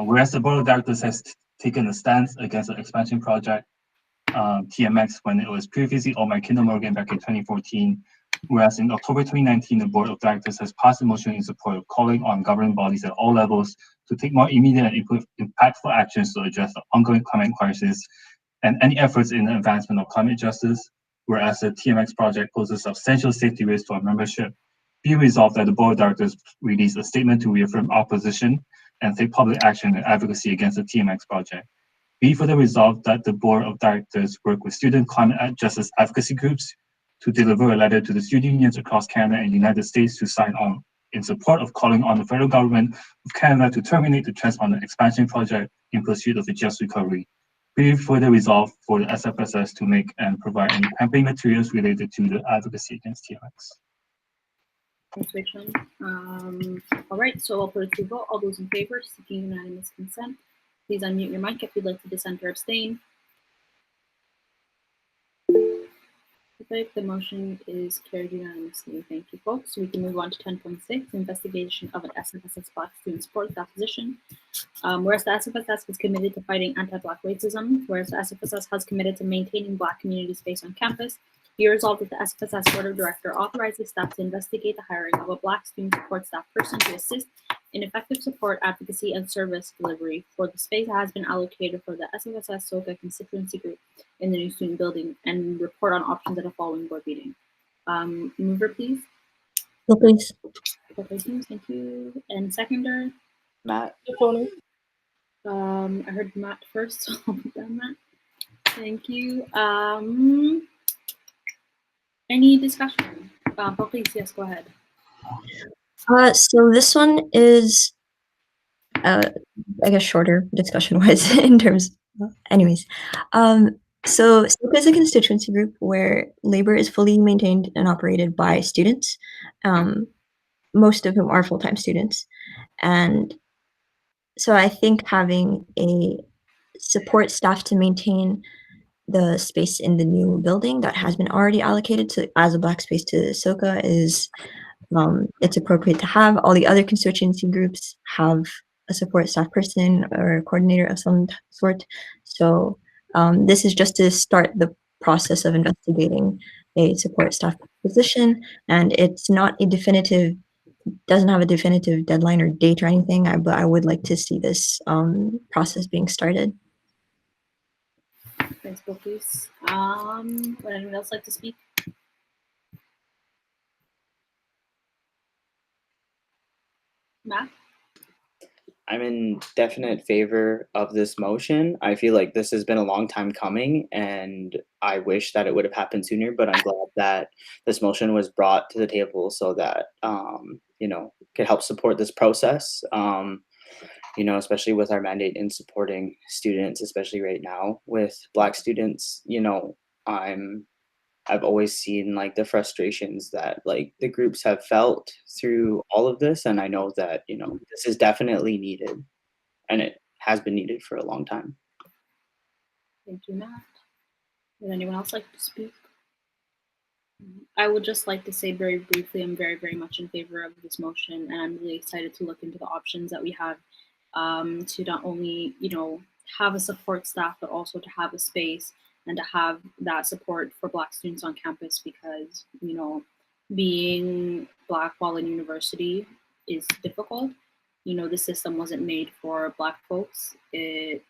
whereas the board of directors has taken a stance against the expansion project, TMX, when it was previously owned by Kinder Morgan back in 2014, whereas in October 2019, the board of directors has passed a motion in support of calling on governing bodies at all levels to take more immediate and impactful actions to address the ongoing climate crisis and any efforts in the advancement of climate justice, whereas the TMX project poses substantial safety risks to our membership. Be resolved that the board of directors release a statement to reaffirm our position and take public action and advocacy against the TMX project. Be further resolved that the board of directors work with student climate justice advocacy groups to deliver a letter to the student unions across Canada and the United States to sign on in support of calling on the federal government of Canada to terminate the Trans Mountain expansion project in pursuit of a just recovery. Be further resolved for the SFSS to make and provide any campaign materials related to the advocacy against TMX. Thanks, Wei Chen. All right, so I'll put it to vote. All those in favor, seeking unanimous consent, please unmute your mic if you'd like to dissent or abstain. Perfect. The motion is carried unanimously. Thank you, folks. So we can move on to 10.6, investigation of an SFSS Black student support staff position. Whereas the SFSS is committed to fighting anti-Black racism, whereas the SFSS has committed to maintaining Black community space on campus, be resolved that the SFSS Board of Directors authorizes staff to investigate the hiring of a Black student support staff person to assist in effective support, advocacy, and service delivery for the space that has been allocated for the SFSS SOCA constituency group in the new student building, and report on options at a following board meeting. Mover, please. Bill, please. Okay, thank you. And seconder? Matt. I heard Matt first, so I'll put down Matt. Thank you. Any discussion? Please, yes, go ahead. So this one is, I guess, shorter discussion-wise in terms. Anyways, so SOCA is a constituency group where labor is fully maintained and operated by students, most of whom are full-time students, and so I think having a support staff to maintain the space in the new building that has been already allocated to as a Black space to SOCA is it's appropriate to have. All the other constituency groups have a support staff person or a coordinator of some sort. So this is just to start the process of investigating a support staff position, and it's not a definitive, doesn't have a definitive deadline or date or anything, but I would like to see this process being started. Thanks, please. Would anyone else like to speak? Matt? I'm in definite favor of this motion. I feel like this has been a long time coming, and I wish that it would have happened sooner, but I'm glad that this motion was brought to the table so that, you know, could help support this process, you know, especially with our mandate in supporting students, especially right now with Black students. You know, I've always seen like the frustrations that like the groups have felt through all of this, and I know that, you know, this is definitely needed, and it has been needed for a long time. Thank you, Matt. Would anyone else like to speak? I would just like to say very briefly, I'm very, very much in favor of this motion, and I'm really excited to look into the options that we have to not only, you know, have a support staff, but also to have a space and to have that support for Black students on campus, because, you know, being Black while in university is difficult. You know, the system wasn't made for Black folks. It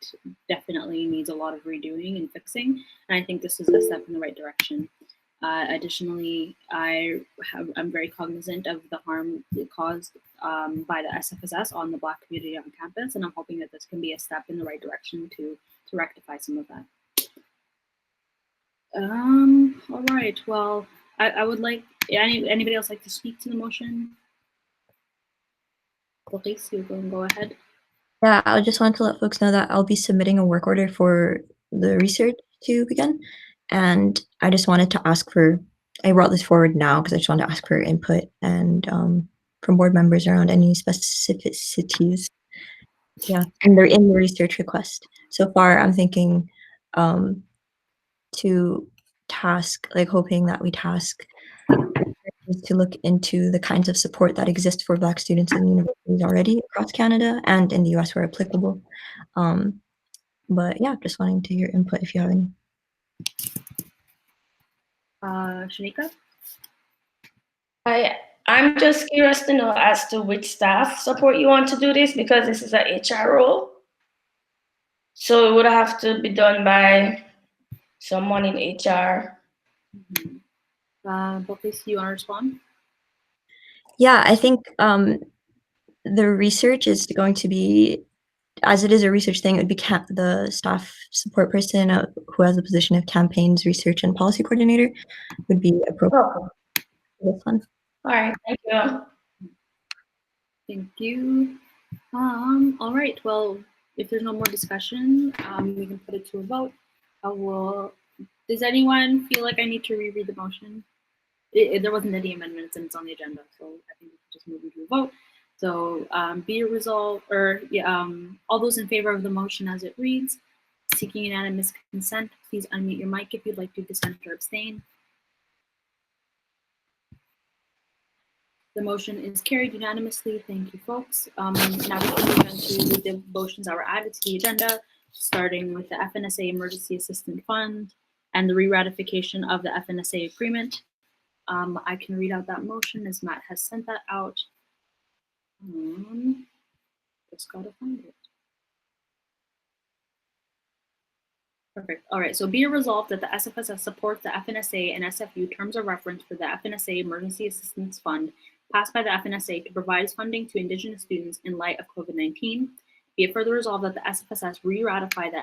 definitely needs a lot of redoing and fixing, and I think this is a step in the right direction. Additionally, I'm very cognizant of the harm caused by the SFSS on the Black community on campus, and I'm hoping that this can be a step in the right direction to rectify some of that. All right. Well, I would like anybody else like to speak to the motion? Please, you can go ahead. Yeah, I just wanted to let folks know that I'll be submitting a work order for the research to begin. And I just wanted to ask for, I brought this forward now because I just wanted to ask for input and from board members around any specificities. Yeah, and they're in the research request. So far, I'm thinking to task, like hoping that we task to look into the kinds of support that exist for Black students in universities already across Canada and in the US where applicable. But yeah, just wanting to hear input if you have any. Shanika? I'm just curious to know as to which staff support you want to do this, because this is an HR role. So it would have to be done by someone in HR. Please, you want to respond? Yeah, I think the research is going to be, as it is a research thing, it would be the staff support person who has the position of campaigns, research, and policy coordinator would be appropriate for this one. All right, thank you. Thank you. All right, well, if there's no more discussion, we can put it to a vote. Does anyone feel like I need to reread the motion? There wasn't any amendments and it's on the agenda, so I think we can just move into a vote. So be it resolved, or all those in favor of the motion as it reads, seeking unanimous consent, please unmute your mic if you'd like to dissent or abstain. The motion is carried unanimously. Thank you, folks. Now we can move on to the motions that were added to the agenda, starting with the FNSA Emergency Assistance Fund and the re-ratification of the FNSA agreement. I can read out that motion as Matt has sent that out. Just gotta find it. Perfect. All right. So be it resolved that the SFSS supports the FNSA and SFU terms of reference for the FNSA Emergency Assistance Fund passed by the FNSA to provide funding to Indigenous students in light of COVID-19. Be it further resolved that the SFSS re-ratify the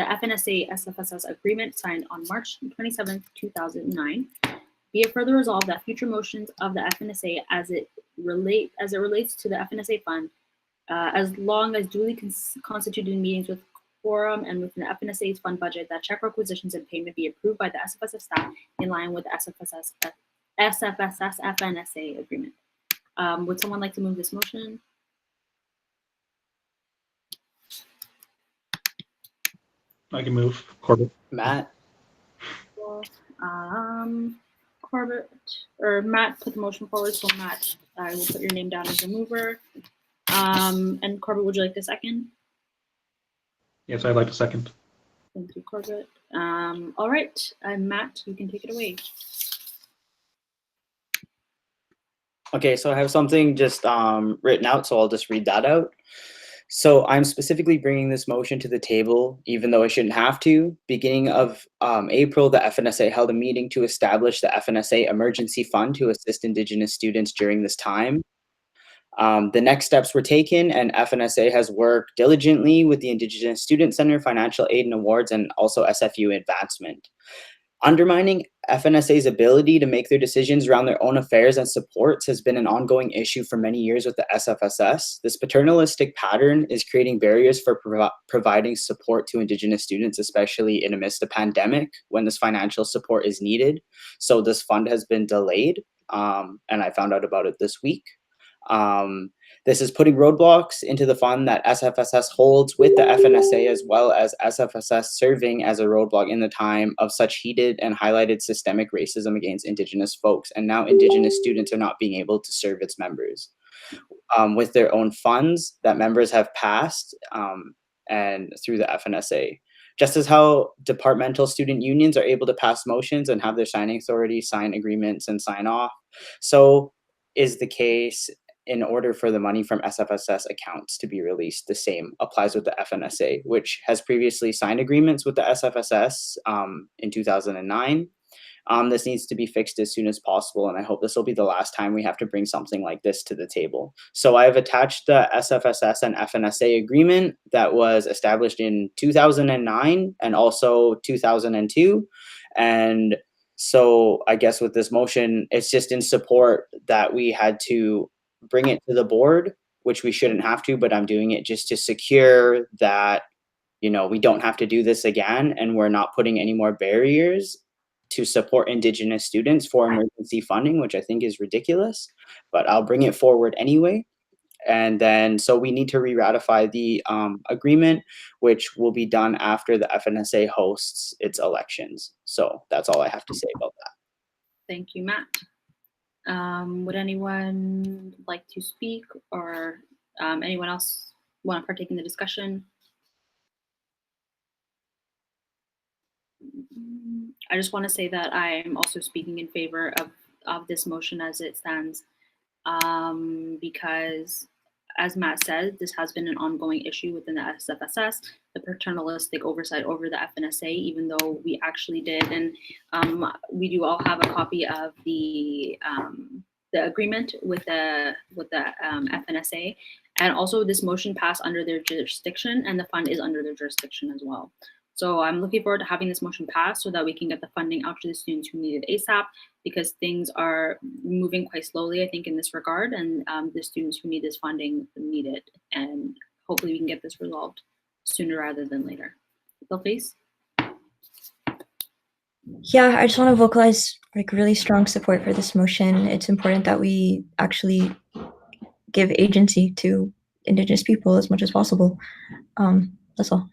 FNSA SFSS agreement signed on March 27, 2009. Be it further resolved that future motions of the FNSA as it relates to the FNSA fund, as long as duly constituted meetings with quorum and within the FNSA's fund budget, that check requisitions and payment be approved by the SFSS staff in line with the SFSS FNSA agreement. Would someone like to move this motion? I can move. Corbett. Matt. Corbett or Matt put the motion forward, so Matt, I will put your name down as a mover. And Corbett, would you like the second? Yes, I'd like to second. Thank you, Corbett. All right, Matt, you can take it away. Okay, so I have something just written out, so I'll just read that out. So I'm specifically bringing this motion to the table, even though I shouldn't have to. Beginning of April, the FNSA held a meeting to establish the FNSA Emergency Fund to assist Indigenous students during this time. The next steps were taken, and FNSA has worked diligently with the Indigenous Student Center, Financial Aid and Awards, and also SFU Advancement. Undermining FNSA's ability to make their decisions around their own affairs and supports has been an ongoing issue for many years with the SFSS. This paternalistic pattern is creating barriers for providing support to Indigenous students, especially in amidst a pandemic when this financial support is needed. So this fund has been delayed, and I found out about it this week. This is putting roadblocks into the fund that SFSS holds with the FNSA, as well as SFSS serving as a roadblock in the time of such heated and highlighted systemic racism against Indigenous folks. And now Indigenous students are not being able to serve its members with their own funds that members have passed and through the FNSA. Just as how departmental student unions are able to pass motions and have their signing authority sign agreements and sign off, so is the case in order for the money from SFSS accounts to be released. The same applies with the FNSA, which has previously signed agreements with the SFSS in 2009. This needs to be fixed as soon as possible, and I hope this will be the last time we have to bring something like this to the table. So I have attached the SFSS and FNSA agreement that was established in 2009 and also 2002. And so I guess with this motion, it's just in support that we had to bring it to the board, which we shouldn't have to, but I'm doing it just to secure that, you know, we don't have to do this again, and we're not putting any more barriers to support Indigenous students for emergency funding, which I think is ridiculous, but I'll bring it forward anyway. And then, so we need to re-ratify the agreement, which will be done after the FNSA hosts its elections. So that's all I have to say about that. Thank you, Matt. Would anyone like to speak, or anyone else want to partake in the discussion? I just want to say that I'm also speaking in favor of this motion as it stands, because, as Matt said, this has been an ongoing issue within the SFSS, the paternalistic oversight over the FNSA, even though we actually did, and we do all have a copy of the agreement with the FNSA, and also this motion passed under their jurisdiction, and the fund is under their jurisdiction as well. So I'm looking forward to having this motion passed so that we can get the funding out to the students who need it ASAP, because things are moving quite slowly, I think, in this regard, and the students who need this funding need it, and hopefully we can get this resolved sooner rather than later. Bilface? Yeah, I just want to vocalize like really strong support for this motion. It's important that we actually give agency to Indigenous people as much as possible. That's all.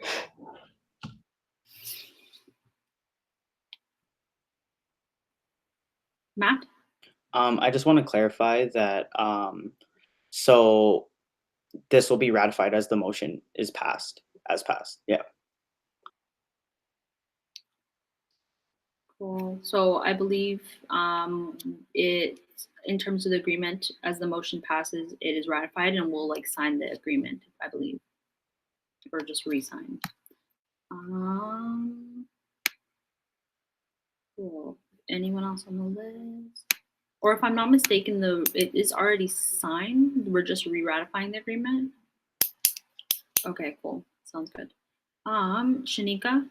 Matt? I just want to clarify that so this will be ratified as the motion is passed, Yeah. Cool. So I believe it, in terms of the agreement, as the motion passes, it is ratified, and we'll like sign the agreement, I believe, or just re-sign. Cool. Anyone else on the list? Or if I'm not mistaken, it is already signed. We're just re-ratifying the agreement. Okay, cool. Sounds good. Shanika?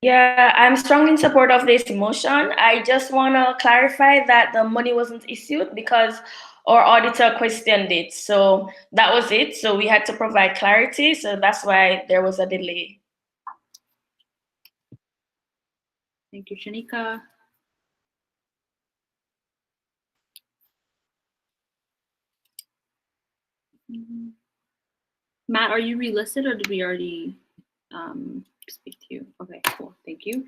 Yeah, I'm strongly in support of this motion. I just want to clarify that the money wasn't issued because our auditor questioned it. So that was it. So we had to provide clarity. So that's why there was a delay. Thank you, Shanika. Matt, are you relisted, or did we already speak to you? Okay, cool. Thank you.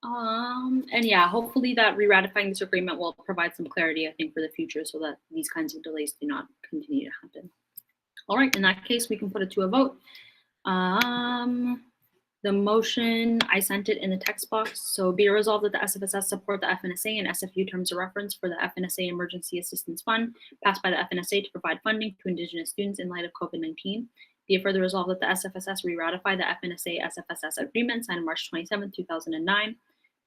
And yeah, hopefully that re-ratifying this agreement will provide some clarity, I think, for the future, so that these kinds of delays do not continue to happen. All right, in that case, we can put it to a vote. The motion, I sent it in the text box. So be it resolved that the SFSS support the FNSA and SFU terms of reference for the FNSA Emergency Assistance Fund passed by the FNSA to provide funding to Indigenous students in light of COVID-19. Be it further resolved that the SFSS re-ratify the FNSA SFSS agreement signed March 27, 2009.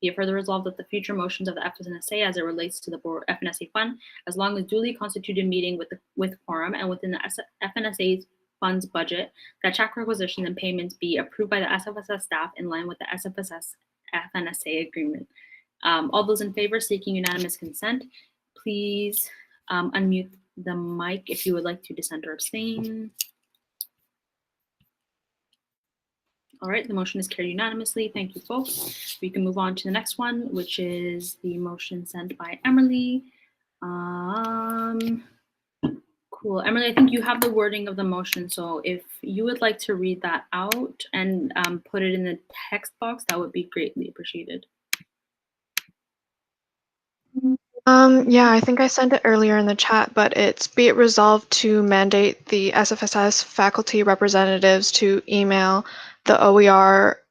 Be it further resolved that the future motions of the FNSA as it relates to the board FNSA fund, as long as duly constituted meeting with quorum and within the FNSA's funds budget, that check requisitions and payments be approved by the SFSS staff in line with the SFSS FNSA agreement. All those in favor seeking unanimous consent, please unmute the mic if you would like to dissent or abstain. All right, the motion is carried unanimously. Thank you, folks. We can move on to the next one, which is the motion sent by Emily. Cool. Emily, I think you have the wording of the motion, so if you would like to read that out and put it in the text box, that would be greatly appreciated. Yeah, I think I sent it earlier in the chat, but it's be it resolved to mandate the SFSS faculty representatives to email the OER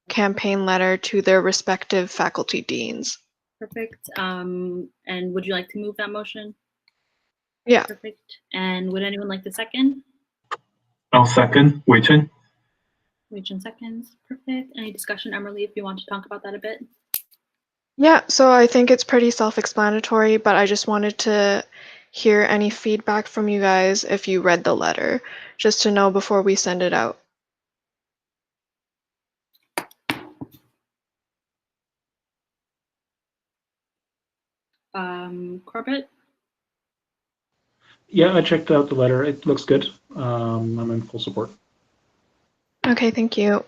campaign letter to their respective faculty deans. Perfect. And would you like to move that motion? Yeah. Perfect. And would anyone like to second? I'll second. Wei Chen. Wei Chen seconds. Perfect. Any discussion, Emily, if you want to talk about that a bit? Yeah, so I think it's pretty self-explanatory, but I just wanted to hear any feedback from you guys if you read the letter, just to know before we send it out. Corbett? Yeah, I checked out the letter. It looks good. I'm in full support. Okay, thank you.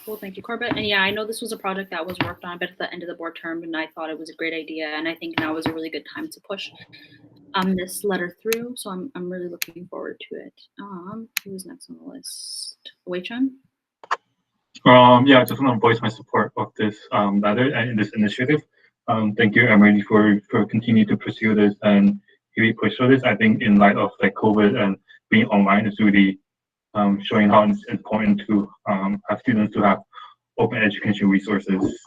Cool, thank you, Corbett. And yeah, I know this was a project that was worked on a bit at the end of the board term, and I thought it was a great idea. And I think now is a really good time to push this letter through. So I'm really looking forward to it. Who's next on the list? Wei Chen? Yeah, I just want to voice my support of this letter and this initiative. Thank you, Emily, for continuing to pursue this and really push for this. I think in light of like COVID and being online, it's really showing how it's important to have students to have open education resources,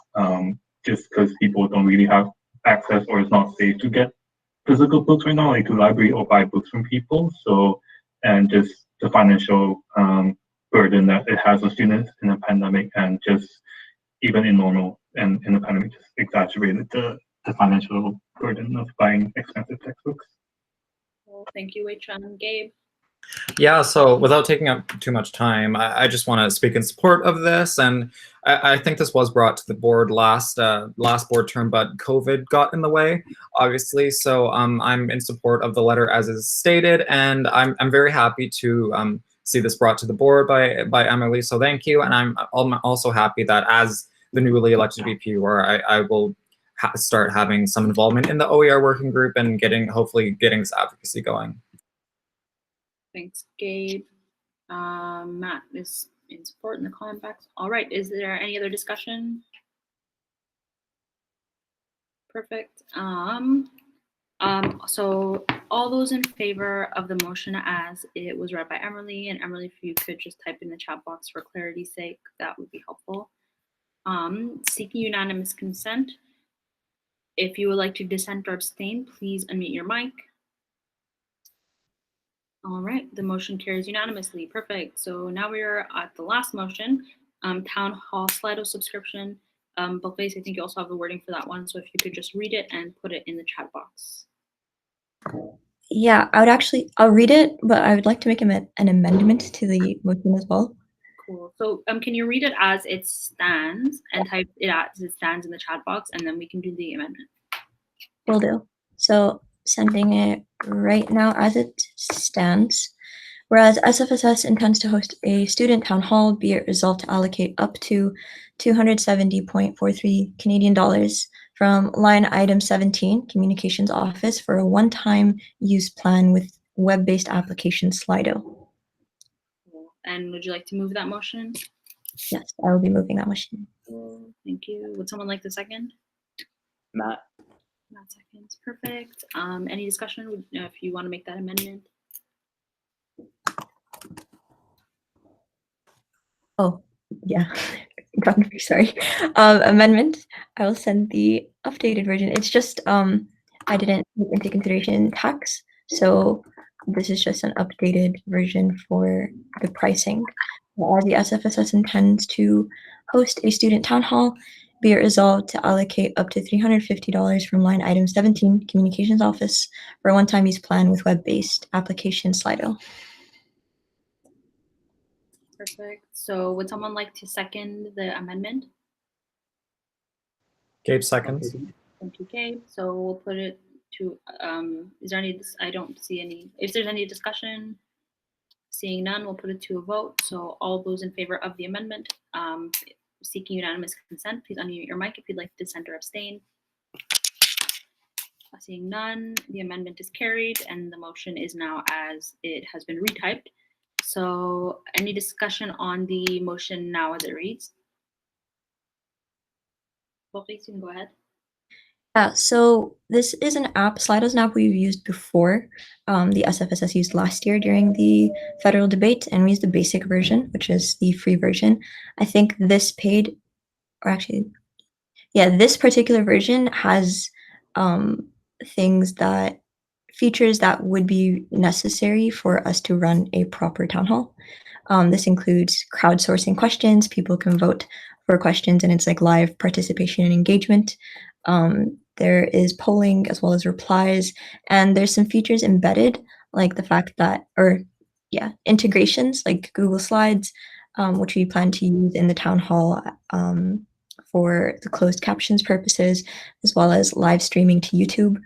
just because people don't really have access or it's not safe to get physical books right now, like to library or buy books from people. So, and just the financial burden that it has on students in a pandemic, and just even in normal and in the pandemic, just exacerbated the financial burden of buying expensive textbooks. Well, thank you, Wei Chen. Gabe? Yeah, so without taking up too much time, I just want to speak in support of this, and I think this was brought to the board last board term, but COVID got in the way, obviously. So I'm in support of the letter as is stated, and I'm very happy to see this brought to the board by Emily. So thank you, and I'm also happy that as the newly elected VP, where I will start having some involvement in the OER working group and hopefully getting this advocacy going. Thanks, Gabe. Matt is in support in the comment box. All right, is there any other discussion? Perfect. So all those in favor of the motion as it was read by Emily, and Emily, if you could just type in the chat box for clarity's sake, that would be helpful. Seeking unanimous consent. If you would like to dissent or abstain, please unmute your mic. All right, the motion carries unanimously. Perfect. So now we are at the last motion, Town Hall Slido subscription. Balkis, I think you also have the wording for that one. So if you could just read it and put it in the chat box. Yeah, I'll read it, but I would like to make an amendment to the motion as well. Cool. So can you read it as it stands and type it as it stands in the chat box, and then we can do the amendment. Will do. So sending it right now as it stands. Whereas SFSS intends to host a student town hall, be it resolved to allocate up to 270.43 Canadian dollars from line item 17, Communications Office, for a one-time use plan with web-based application Slido. Cool. And would you like to move that motion? Yes, I will be moving that motion. Cool. Thank you. Would someone like to second? Matt. Matt seconds. Perfect. Any discussion if you want to make that amendment? Oh, yeah. Sorry. Amendment. I will send the updated version. It's just I didn't take into consideration tax, so this is just an updated version for the pricing. As the SFSS intends to host a student town hall, be it resolved to allocate up to $350 from line item 17, Communications Office, for a one-time use plan with web-based application Slido. Perfect. So would someone like to second the amendment? Gabe seconds. Thank you, Gabe. So we'll put it to, is there any, I don't see any, if there's any discussion, seeing none, we'll put it to a vote. So all those in favor of the amendment, seeking unanimous consent, please unmute your mic if you'd like to dissent or abstain. Seeing none, the amendment is carried and the motion is now as it has been retyped. So any discussion on the motion now as it reads? Well, please, you can go ahead. Yeah, so this is an app, Slido is an app we've used before. The SFSS used last year during the federal debate, and we used the basic version, which is the free version. I think this paid, or actually, yeah, this particular version has features that would be necessary for us to run a proper town hall. This includes crowdsourcing questions. People can vote for questions, and it's like live participation and engagement. There is polling as well as replies, and there's some features embedded, like the fact that, integrations like Google Slides, which we plan to use in the town hall for the closed captions purposes, as well as live streaming to YouTube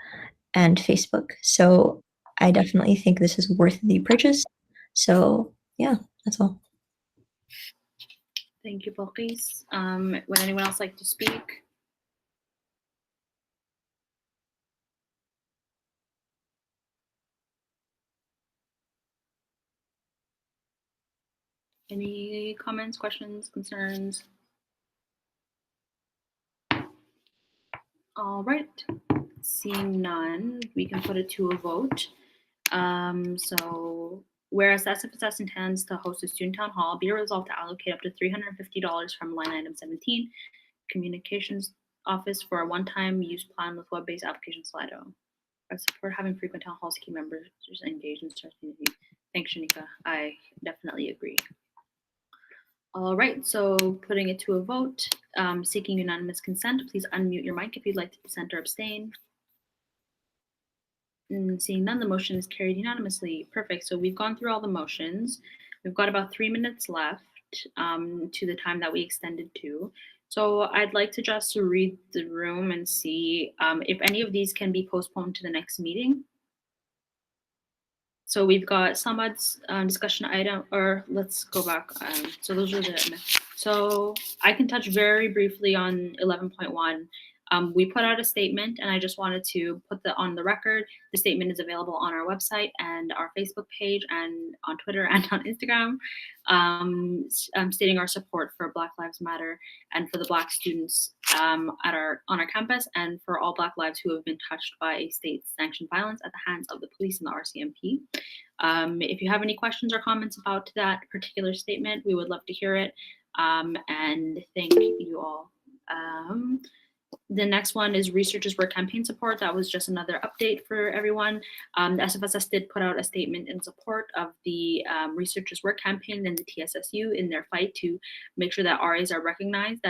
and Facebook. So I definitely think this is worth the purchase. So yeah, that's all. Thank you, Balkis. Would anyone else like to speak? Any comments, questions, concerns? All right, seeing none, we can put it to a vote. So whereas the SFSS intends to host a student town hall, be resolved to allocate up to $350 from line item 17, Communications Office, for a one-time use plan with web-based application Slido. I support having frequent town halls to keep members engaged in search community. Thanks, Shanika. I definitely agree. All right, so putting it to a vote, seeking unanimous consent, please unmute your mic if you'd like to dissent or abstain. And seeing none, the motion is carried unanimously. Perfect. So we've gone through all the motions. We've got about 3 minutes left to the time that we extended to. So I'd like to just read the room and see if any of these can be postponed to the next meeting. So we've got Samad's discussion item, or let's go back. So those are the, so I can touch very briefly on 11.1. We put out a statement, and I just wanted to put on the record. The statement is available on our website and our Facebook page and on Twitter and on Instagram, stating our support for Black Lives Matter and for the Black students on our campus, and for all Black lives who have been touched by state-sanctioned violence at the hands of the police and the RCMP. If you have any questions or comments about that particular statement, we would love to hear it. And thank you all. The next one is Researchers Work Campaign Support. That was just another update for everyone. The SFSS did put out a statement in support of the Researchers Work Campaign and the TSSU in their fight to make sure that RAs are recognized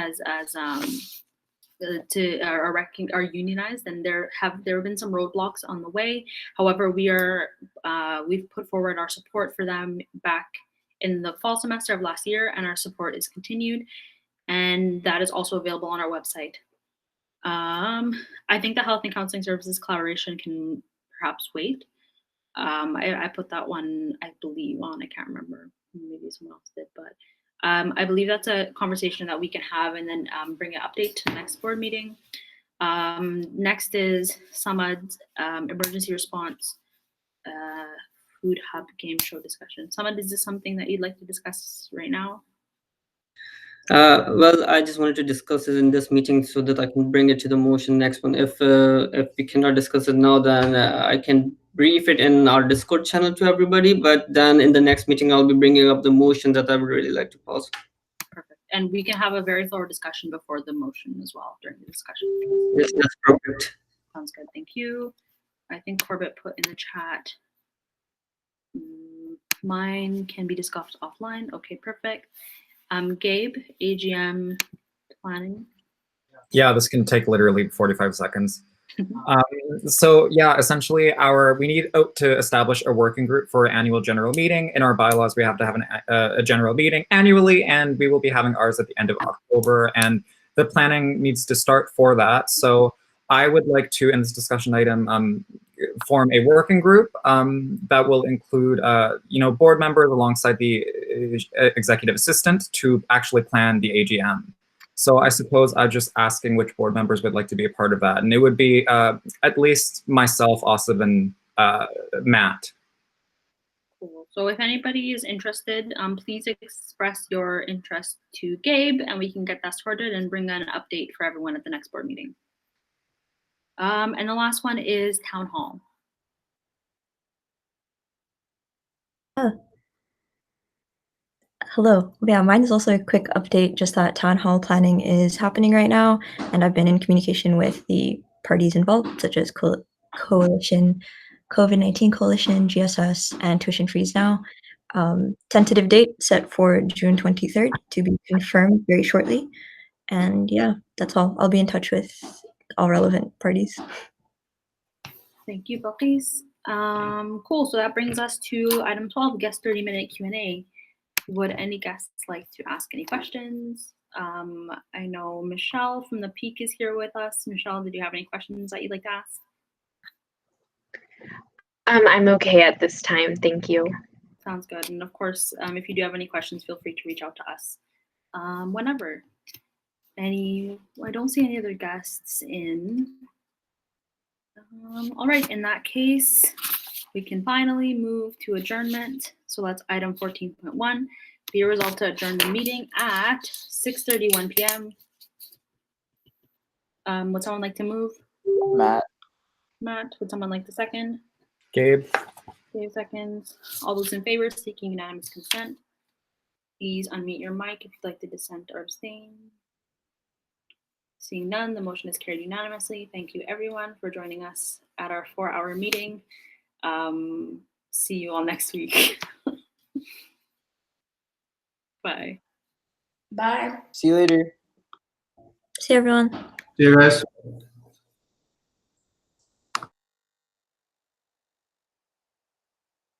are unionized, and there have been some roadblocks on the way. However, we've put forward our support for them back in the fall semester of last year, and our support is continued, and that is also available on our website. I think the Health and Counseling Services collaboration can perhaps wait. I put that one, I believe, on. I can't remember. Maybe someone else did, but I believe that's a conversation that we can have and then bring an update to the next board meeting. Next is Samad's emergency response food hub game show discussion. Samad, is this something that you'd like to discuss right now? Well, I just wanted to discuss it in this meeting so that I can bring it to the motion next one. If we cannot discuss it now, then I can brief it in our Discord channel to everybody. But then in the next meeting, I'll be bringing up the motion that I would really like to pass. Perfect. And we can have a very thorough discussion before the motion as well during the discussion. Yes, that's perfect. Sounds good. Thank you. I think Corbett put in the chat. Mine can be discussed offline. Okay, perfect. Gabe, AGM planning. Yeah, this can take literally 45 seconds. So yeah, essentially we need to establish a working group for annual general meeting. In our bylaws, we have to have a general meeting annually, and we will be having ours at the end of October, and the planning needs to start for that. So I would like to, in this discussion item, form a working group that will include board members alongside the executive assistant to actually plan the AGM. So I suppose I'm just asking which board members would like to be a part of that. And it would be at least myself, Asif, and Matt. Cool. So if anybody is interested, please express your interest to Gabe, and we can get that sorted and bring an update for everyone at the next board meeting. And the last one is Town Hall. Hello. Yeah, mine is also a quick update, just that town hall planning is happening right now, and I've been in communication with the parties involved, such as Coalition, COVID-19 Coalition, GSS, and Tuition Freeze Now. Tentative date set for June 23rd to be confirmed very shortly. And yeah, that's all. I'll be in touch with all relevant parties. Thank you, Balkis. Cool. So that brings us to item 12, guest 30-minute Q&A. Would any guests like to ask any questions? I know Michelle from the Peak is here with us. Michelle, did you have any questions that you'd like to ask? I'm okay at this time. Thank you. Sounds good. And of course, if you do have any questions, feel free to reach out to us whenever. I don't see any other guests in. All right, in that case, we can finally move to adjournment. So that's item 14.1. Be a result to adjourn the meeting at 6:31 p.m. Would someone like to move? Matt. Matt, would someone like to second? Gabe. Gabe seconds. All those in favor seeking unanimous consent, please unmute your mic if you'd like to dissent or abstain. Seeing none, the motion is carried unanimously. Thank you everyone for joining us at our 4-hour meeting. See you all next week. Bye. Bye. See you later. See everyone. See you guys.